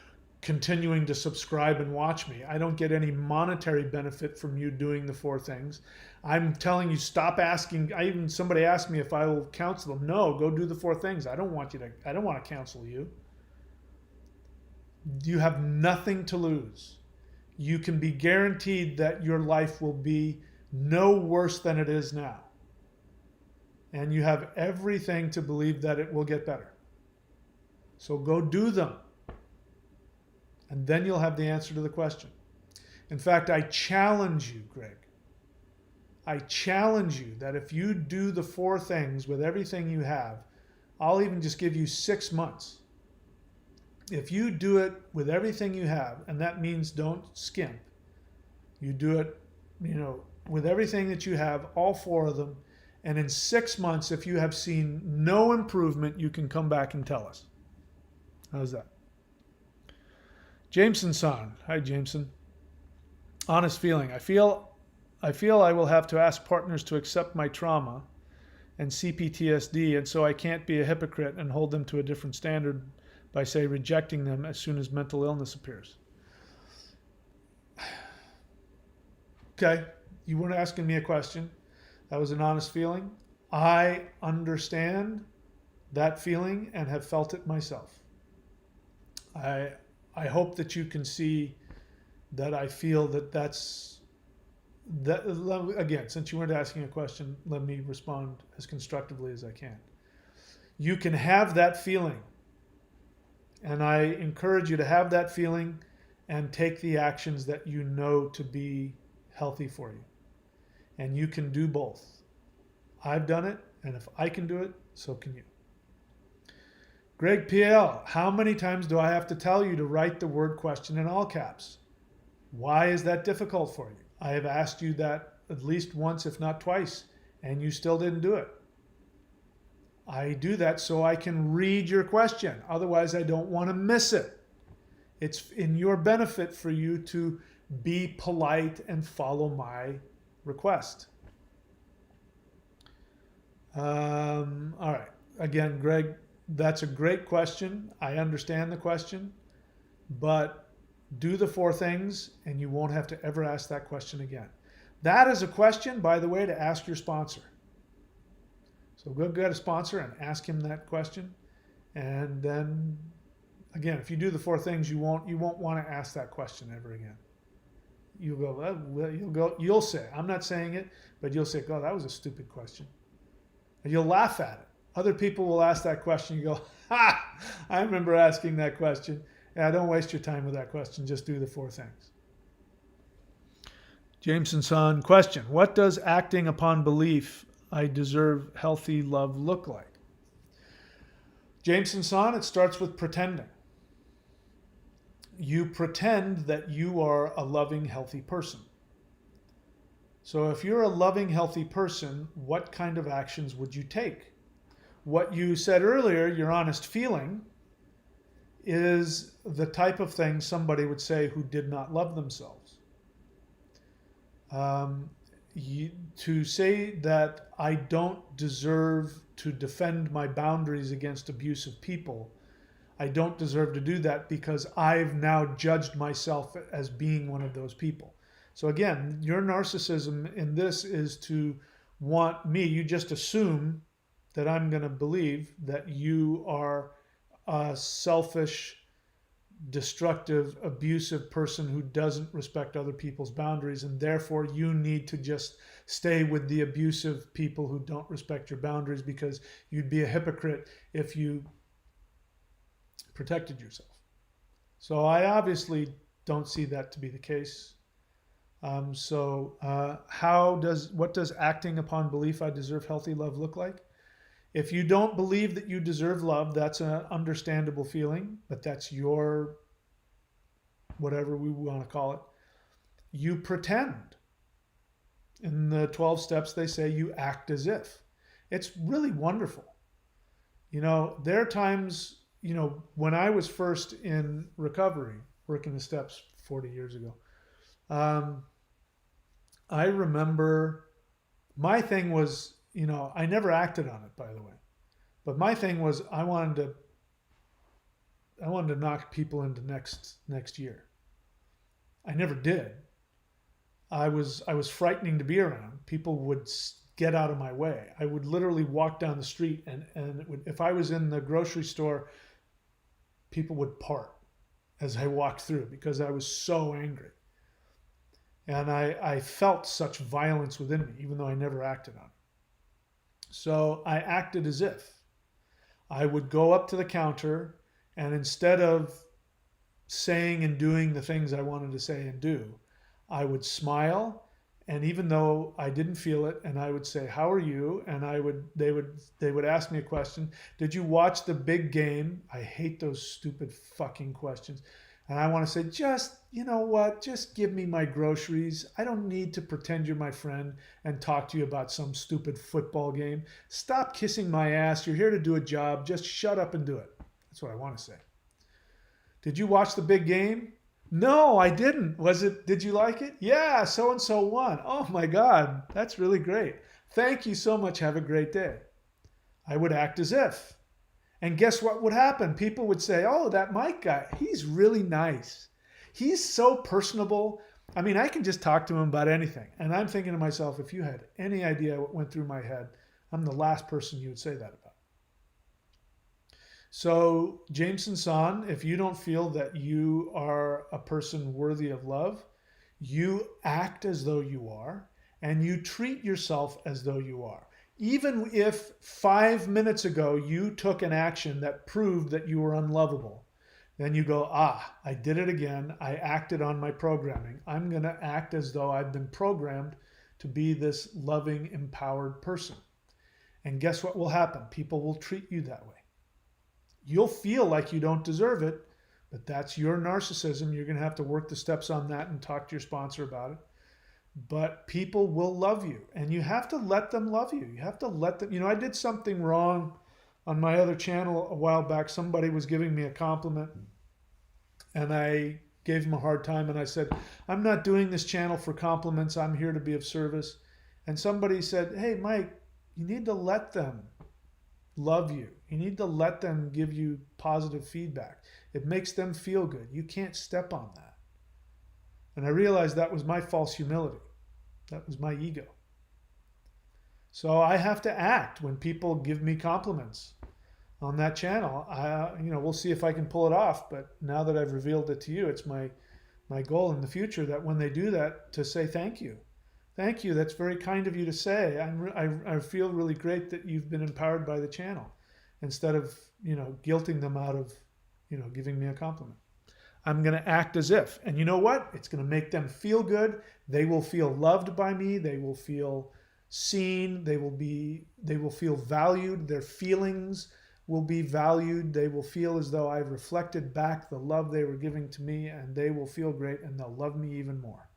continuing to subscribe and watch me. I don't get any monetary benefit from you doing the 4 things. I'm telling you, stop asking. Somebody asked me if I will counsel them. No, go do the 4 things. I don't want to counsel you. You have nothing to lose. You can be guaranteed that your life will be no worse than it is now. And you have everything to believe that it will get better. So go do them. And then you'll have the answer to the question. In fact, I challenge you, Greg. I challenge you that if you do the 4 things with everything you have, I'll even just give you 6 months. If you do it with everything you have, and that means don't skimp, you do it, with everything that you have, all 4 of them, and in 6 months, if you have seen no improvement, you can come back and tell us. How's that? Jameson-san. Hi, Jameson. Honest feeling. I feel I will have to ask partners to accept my trauma and CPTSD, and so I can't be a hypocrite and hold them to a different standard by, say, rejecting them as soon as mental illness appears. Okay, you weren't asking me a question. That was an honest feeling. I understand that feeling and have felt it myself. I hope that you can see that I feel that. Again, since you weren't asking a question, let me respond as constructively as I can. You can have that feeling, and I encourage you to have that feeling and take the actions that you know to be healthy for you. And you can do both. I've done it, and if I can do it, so can you. Greg PL, how many times do I have to tell you to write the word question in all caps? Why is that difficult for you? I have asked you that at least once, if not twice, and you still didn't do it. I do that so I can read your question. Otherwise, I don't want to miss it. It's in your benefit for you to be polite and follow my request. All right. Again, Greg, that's a great question. I understand the question, but Do the 4 things and you won't have to ever ask that question again. That is a question, by the way, to ask your sponsor. So go get a sponsor and ask him that question. And then again, if you do the 4 things, you won't want to ask that question ever again. You'll go, well, you'll say, I'm not saying it, but you'll say, oh, that was a stupid question. And you'll laugh at it. Other people will ask that question. You go, ha, I remember asking that question. Yeah, don't waste your time with that question. Just do the 4 things. Jameson-san, question. What does acting upon belief I deserve healthy love look like? Jameson-san, it starts with pretending. You pretend that you are a loving, healthy person. So if you're a loving, healthy person, what kind of actions would you take? What you said earlier, your honest feeling, is the type of thing somebody would say who did not love themselves. To say that I don't deserve to defend my boundaries against abusive people, I don't deserve to do that because I've now judged myself as being one of those people. So again, your narcissism in this is to want me, you just assume that I'm going to believe that you are a selfish, destructive, abusive person who doesn't respect other people's boundaries, and therefore you need to just stay with the abusive people who don't respect your boundaries because you'd be a hypocrite if you protected yourself. So I obviously don't see that to be the case. What does acting upon belief I deserve healthy love look like? If you don't believe that you deserve love, that's an understandable feeling, but that's your, whatever we want to call it. You pretend. In the 12 steps, they say you act as if. It's really wonderful. You know, there are times, you know, when I was first in recovery, working the steps 40 years ago, I remember my thing was, you know, I never acted on it, by the way. But my thing was I wanted to knock people into next year. I never did. I was frightening to be around. People would get out of my way. I would literally walk down the street and if I was in the grocery store, people would part as I walked through because I was so angry. And I felt such violence within me, even though I never acted on it. So I acted as if. I would go up to the counter, and instead of saying and doing the things I wanted to say and do, I would smile, and even though I didn't feel it, and I would say, "How are you?" and they would ask me a question. "Did you watch the big game?" I hate those stupid fucking questions. And I want to say, just, you know what, just give me my groceries. I don't need to pretend you're my friend and talk to you about some stupid football game. Stop kissing my ass. You're here to do a job. Just shut up and do it. That's what I want to say. Did you watch the big game? No, I didn't. Did you like it? Yeah, so-and-so won. Oh my God, that's really great. Thank you so much. Have a great day. I would act as if. And guess what would happen? People would say, oh, that Mike guy, he's really nice. He's so personable. I mean, I can just talk to him about anything. And I'm thinking to myself, if you had any idea what went through my head, I'm the last person you would say that about. So, Jameson-san, if you don't feel that you are a person worthy of love, you act as though you are, and you treat yourself as though you are. Even if 5 minutes ago you took an action that proved that you were unlovable, then you go, I did it again. I acted on my programming. I'm going to act as though I've been programmed to be this loving, empowered person. And guess what will happen? People will treat you that way. You'll feel like you don't deserve it, but that's your narcissism. You're going to have to work the steps on that and talk to your sponsor about it. But people will love you, and you have to let them love you. You have to let them, I did something wrong on my other channel a while back. Somebody was giving me a compliment, and I gave him a hard time, and I said, I'm not doing this channel for compliments. I'm here to be of service. And somebody said, hey, Mike, you need to let them love you. You need to let them give you positive feedback. It makes them feel good. You can't step on that. And I realized that was my false humility. That was my ego. So I have to act when people give me compliments on that channel. We'll see if I can pull it off. But now that I've revealed it to you, it's my goal in the future that when they do that, to say thank you. Thank you. That's very kind of you to say. I feel really great that you've been empowered by the channel, instead of guilting them out of giving me a compliment. I'm going to act as if, and you know what? It's going to make them feel good. They will feel loved by me. They will feel seen. They will feel valued. Their feelings will be valued. They will feel as though I've reflected back the love they were giving to me, and they will feel great, and they'll love me even more.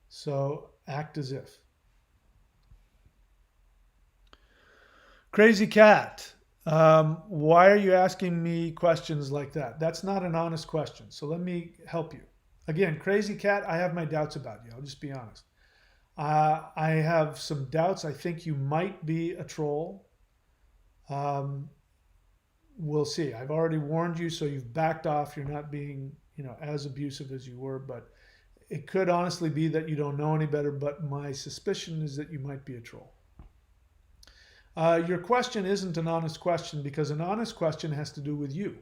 So act as if. Crazy Cat. Why are you asking me questions like that? That's not an honest question. So let me help you. Again, Crazy Cat, I have my doubts about you. I'll just be honest. I have some doubts. I think you might be a troll. We'll see. I've already warned you, so you've backed off. You're not being, as abusive as you were, but it could honestly be that you don't know any better, but my suspicion is that you might be a troll. Your question isn't an honest question, because an honest question has to do with you.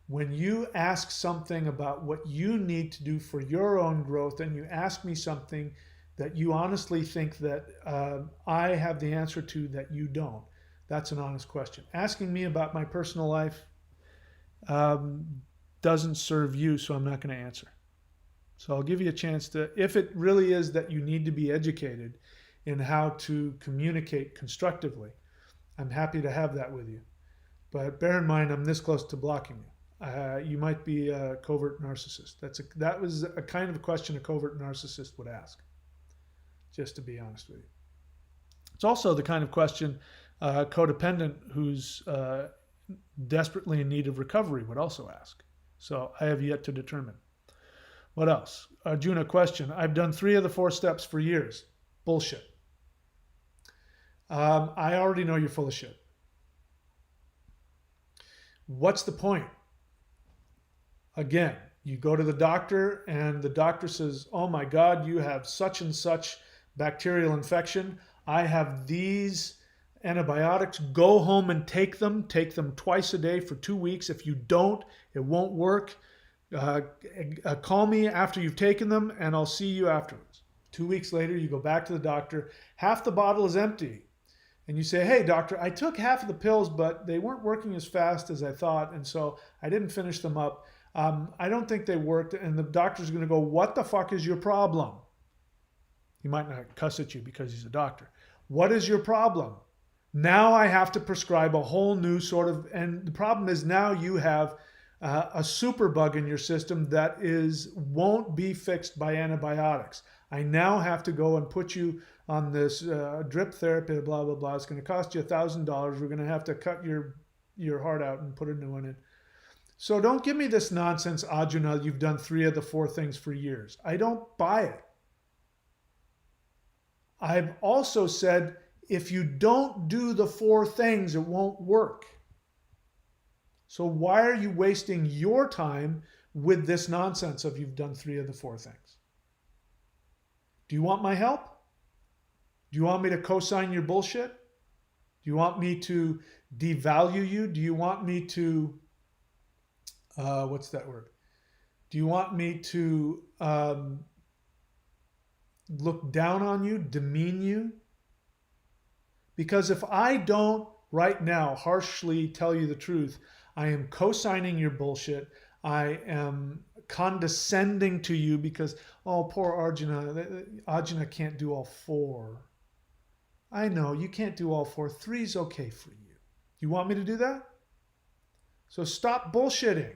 When you ask something about what you need to do for your own growth, and you ask me something that you honestly think that I have the answer to that you don't, that's an honest question. Asking me about my personal life doesn't serve you, so I'm not going to answer. So I'll give you a chance to, if it really is that you need to be educated in how to communicate constructively, I'm happy to have that with you. But bear in mind, I'm this close to blocking you. You might be a covert narcissist. That was a kind of question a covert narcissist would ask, just to be honest with you. It's also the kind of question a codependent who's desperately in need of recovery would also ask. So I have yet to determine. What else? Arjuna question. I've done 3 of the 4 steps for years. Bullshit. I already know you're full of shit. What's the point? Again, you go to the doctor and the doctor says, oh my God, you have such and such bacterial infection. I have these antibiotics. Go home and take them. Take them twice a day for 2 weeks. If you don't, it won't work. Call me after you've taken them and I'll see you afterwards. 2 weeks later, you go back to the doctor. Half the bottle is empty. And you say, hey, doctor, I took half of the pills, but they weren't working as fast as I thought. And so I didn't finish them up. I don't think they worked. And the doctor's going to go, what the fuck is your problem? He might not cuss at you because he's a doctor. What is your problem? Now I have to prescribe a whole new sort of, and the problem is now you have a super bug in your system that won't be fixed by antibiotics. I now have to go and put you on this drip therapy, blah, blah, blah. It's going to cost you $1,000. We're going to have to cut your heart out and put a new one in. So don't give me this nonsense, Arjuna, you've done 3 of the 4 things for years. I don't buy it. I've also said, if you don't do the 4 things, it won't work. So why are you wasting your time with this nonsense of you've done 3 of the 4 things? Do you want my help? Do you want me to co-sign your bullshit? Do you want me to devalue you? Do you want me to, what's that word? Do you want me to look down on you, demean you? Because if I don't right now harshly tell you the truth, I am co-signing your bullshit. I am condescending to you because, oh, poor Arjuna. Arjuna can't do all 4. I know, you can't do all 4. 3's okay for you. You want me to do that? So stop bullshitting.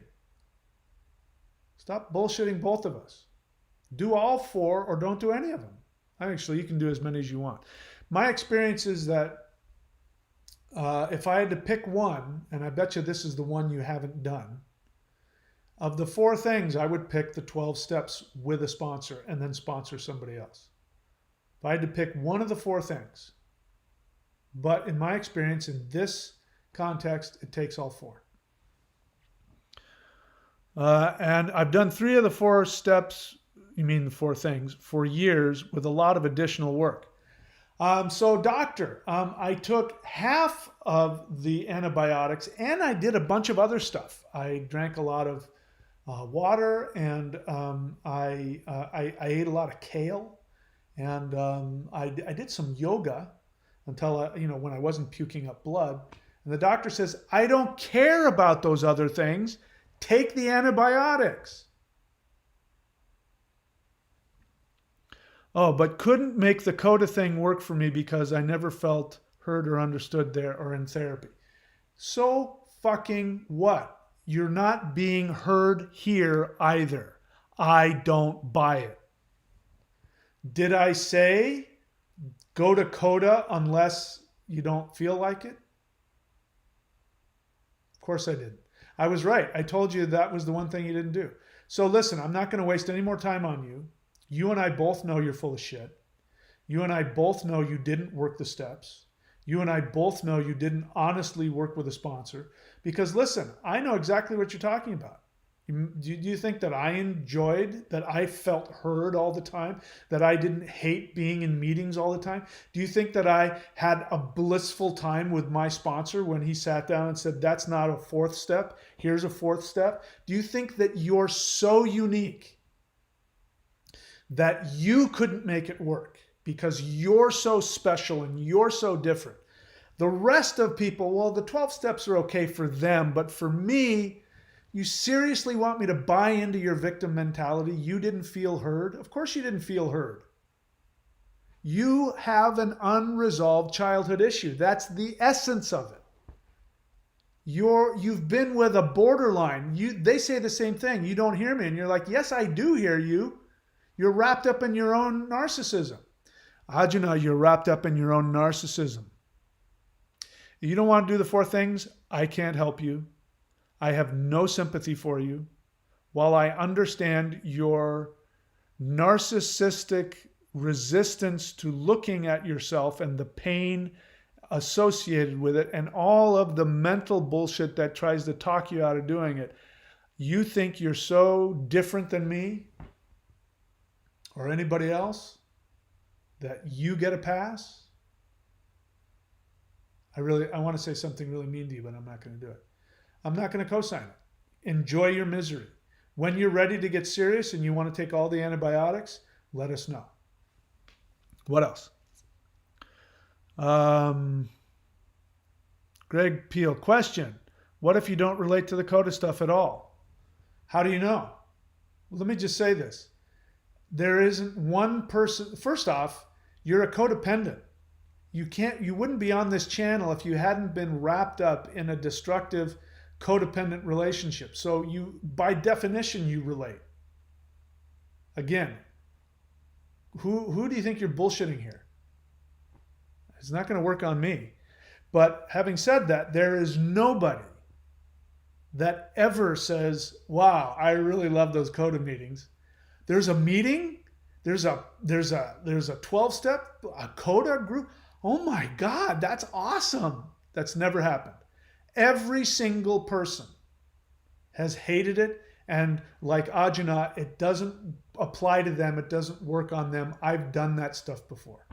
Stop bullshitting both of us. Do all 4 or don't do any of them. Actually, you can do as many as you want. My experience is that if I had to pick one, and I bet you this is the one you haven't done, of the 4 things, I would pick the 12 steps with a sponsor and then sponsor somebody else. If I had to pick one of the 4 things, but in my experience, in this context, it takes all 4. And I've done 3 of the 4 steps, you mean the 4 things, for years with a lot of additional work. So doctor, I took half of the antibiotics and I did a bunch of other stuff. I drank a lot of water, and I ate a lot of kale, and I did some yoga until when I wasn't puking up blood. And the doctor says, I don't care about those other things. Take the antibiotics. Oh, but couldn't make the CODA thing work for me because I never felt heard or understood there or in therapy. So fucking what? You're not being heard here either. I don't buy it. Did I say go to CODA unless you don't feel like it? Of course I didn't. I was right. I told you that was the one thing you didn't do. So listen, I'm not going to waste any more time on you. You and I both know you're full of shit. You and I both know you didn't work the steps. You and I both know you didn't honestly work with a sponsor. Because listen, I know exactly what you're talking about. Do you think that I enjoyed, that I felt heard all the time, that I didn't hate being in meetings all the time? Do you think that I had a blissful time with my sponsor when he sat down and said, that's not a 4th step, here's a 4th step? Do you think that you're so unique that you couldn't make it work because you're so special and you're so different? The rest of people, well, the 12 steps are okay for them, but for me, you seriously want me to buy into your victim mentality? You didn't feel heard? Of course you didn't feel heard. You have an unresolved childhood issue. That's the essence of it. You've been with a borderline. They say the same thing. You don't hear me. And you're like, yes, I do hear you. You're wrapped up in your own narcissism. Ajna, you're wrapped up in your own narcissism. You don't want to do the 4 things? I can't help you. I have no sympathy for you. While I understand your narcissistic resistance to looking at yourself and the pain associated with it and all of the mental bullshit that tries to talk you out of doing it, you think you're so different than me or anybody else that you get a pass? I want to say something really mean to you, but I'm not going to do it. I'm not going to co-sign it. Enjoy your misery. When you're ready to get serious and you want to take all the antibiotics, let us know. What else? Greg Peel, question. What if you don't relate to the CODA stuff at all? How do you know? Well, let me just say this. There isn't one person. First off, you're a codependent. You wouldn't be on this channel if you hadn't been wrapped up in a destructive codependent relationship. So you, by definition, you relate. Again, who do you think you're bullshitting here? It's not going to work on me. But having said that, there is nobody that ever says, wow, I really love those CODA meetings. There's a meeting, there's a 12-step, a CODA group. Oh my God, that's awesome. That's never happened. Every single person has hated it, and like Ajna, it doesn't apply to them, it doesn't work on them. I've done that stuff before.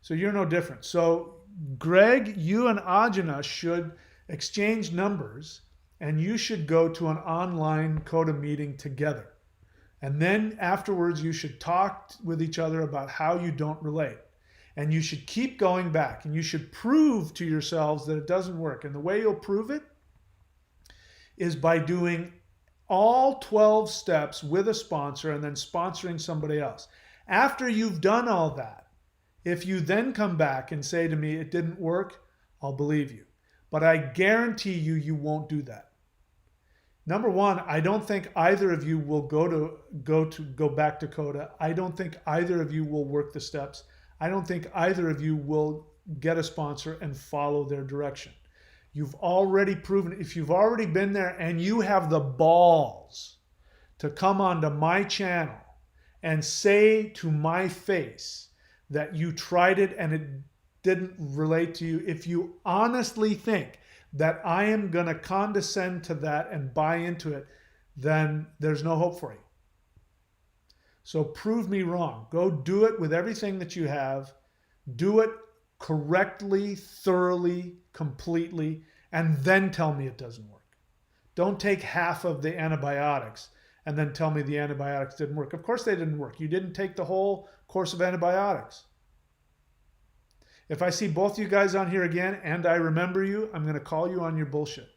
So you're no different. So Greg, you and Ajna should exchange numbers, and you should go to an online CODA meeting together. And then afterwards, you should talk with each other about how you don't relate. And you should keep going back, and you should prove to yourselves that it doesn't work. And the way you'll prove it is by doing all 12 steps with a sponsor and then sponsoring somebody else. After you've done all that, if you then come back and say to me, it didn't work, I'll believe you. But I guarantee you, you won't do that. Number one, I don't think either of you will go back to CODA. I don't think either of you will work the steps. I don't think either of you will get a sponsor and follow their direction. You've already proven, if you've already been there and you have the balls to come onto my channel and say to my face that you tried it and it didn't relate to you, if you honestly think that I am going to condescend to that and buy into it, then there's no hope for you. So prove me wrong. Go do it with everything that you have. Do it correctly, thoroughly, completely, and then tell me it doesn't work. Don't take half of the antibiotics and then tell me the antibiotics didn't work. Of course they didn't work. You didn't take the whole course of antibiotics. If I see both you guys on here again and I remember you, I'm going to call you on your bullshit.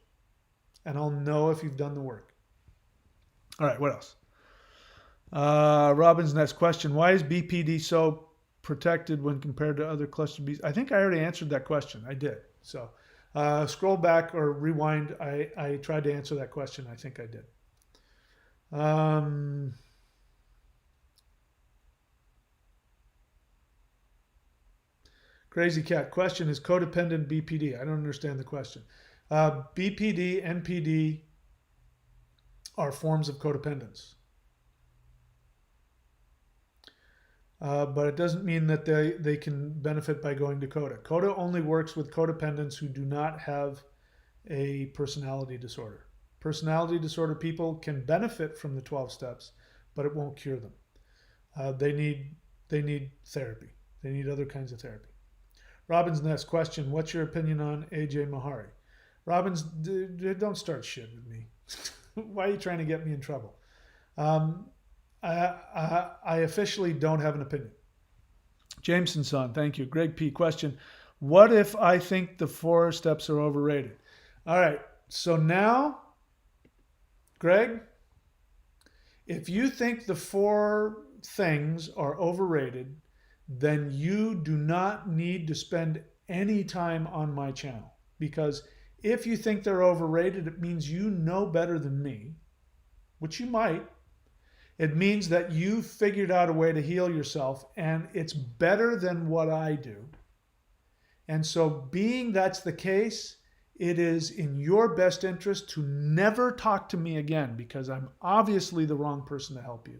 And I'll know if you've done the work. All right, what else? Robin's next question. Why is BPD so protected when compared to other cluster Bs? I think I already answered that question. I did. So scroll back or rewind. I tried to answer that question. I think I did. Crazy Cat. Question, is codependent BPD? I don't understand the question. BPD, NPD are forms of codependence. But it doesn't mean that they can benefit by going to CODA. CODA only works with codependents who do not have a personality disorder. Personality disorder people can benefit from the 12 steps, but it won't cure them. They need therapy. They need other kinds of therapy. Robin's next question, what's your opinion on AJ Mahari? Robin's, don't start shit with me. Why are you trying to get me in trouble? I officially don't have an opinion. Jameson son, thank you. Greg P. Question, what if I think the 4 steps are overrated? All right, so now, Greg, if you think the 4 things are overrated, then you do not need to spend any time on my channel. Because if you think they're overrated, it means you know better than me, which you might. It means that you figured out a way to heal yourself, and it's better than what I do. And so being that's the case, it is in your best interest to never talk to me again, because I'm obviously the wrong person to help you.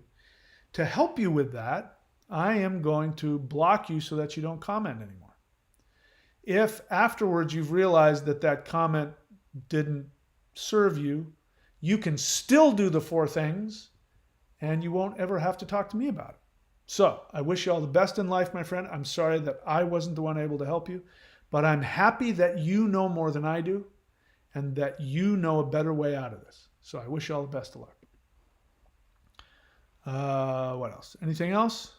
To help you with that, I am going to block you so that you don't comment anymore. If afterwards you've realized that that comment didn't serve you, you can still do the 4 things and you won't ever have to talk to me about it. So I wish you all the best in life, my friend. I'm sorry that I wasn't the one able to help you, but I'm happy that you know more than I do and that you know a better way out of this. So I wish you all the best of luck. What else? Anything else?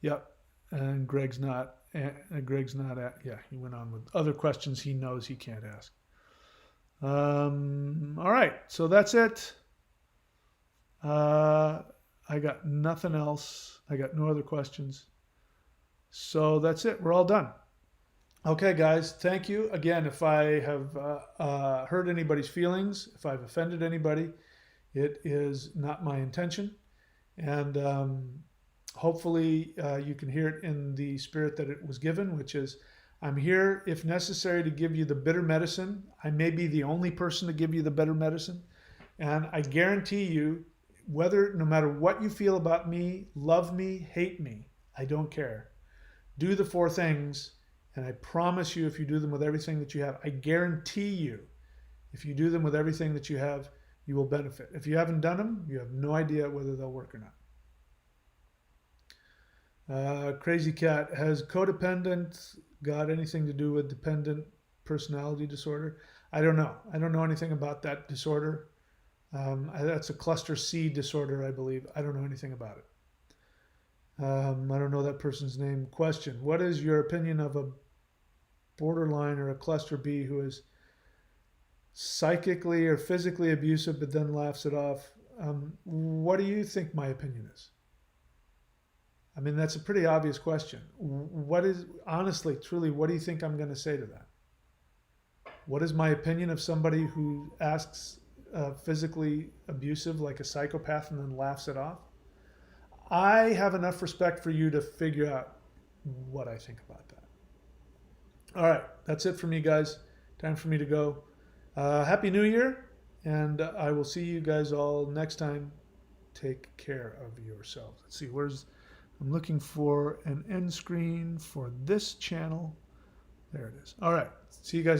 Yep. And Greg's not at, yeah, he went on with other questions he knows he can't ask. All right. So that's it. I got nothing else. I got no other questions. So that's it. We're all done. Okay, guys. Thank you. Again, if I have hurt anybody's feelings, if I've offended anybody, it is not my intention. And hopefully you can hear it in the spirit that it was given, which is, I'm here, if necessary, to give you the bitter medicine. I may be the only person to give you the better medicine. And I guarantee you, no matter what you feel about me, love me, hate me, I don't care. Do the 4 things, and I promise you, if you do them with everything that you have, I guarantee you, if you do them with everything that you have, you will benefit. If you haven't done them, you have no idea whether they'll work or not. Crazy Cat, has codependent got anything to do with dependent personality disorder? I don't know. I don't know anything about that disorder. That's a cluster C disorder, I believe. I don't know anything about it. I don't know that person's name. Question, what is your opinion of a borderline or a cluster B who is psychically or physically abusive but then laughs it off? What do you think my opinion is? I mean, that's a pretty obvious question. Honestly, truly, what do you think I'm going to say to that? What is my opinion of somebody who asks physically abusive like a psychopath and then laughs it off? I have enough respect for you to figure out what I think about that. All right, that's it for me, guys. Time for me to go. Happy New Year, and I will see you guys all next time. Take care of yourselves. Let's see, I'm looking for an end screen for this channel. There it is. All right, see you guys.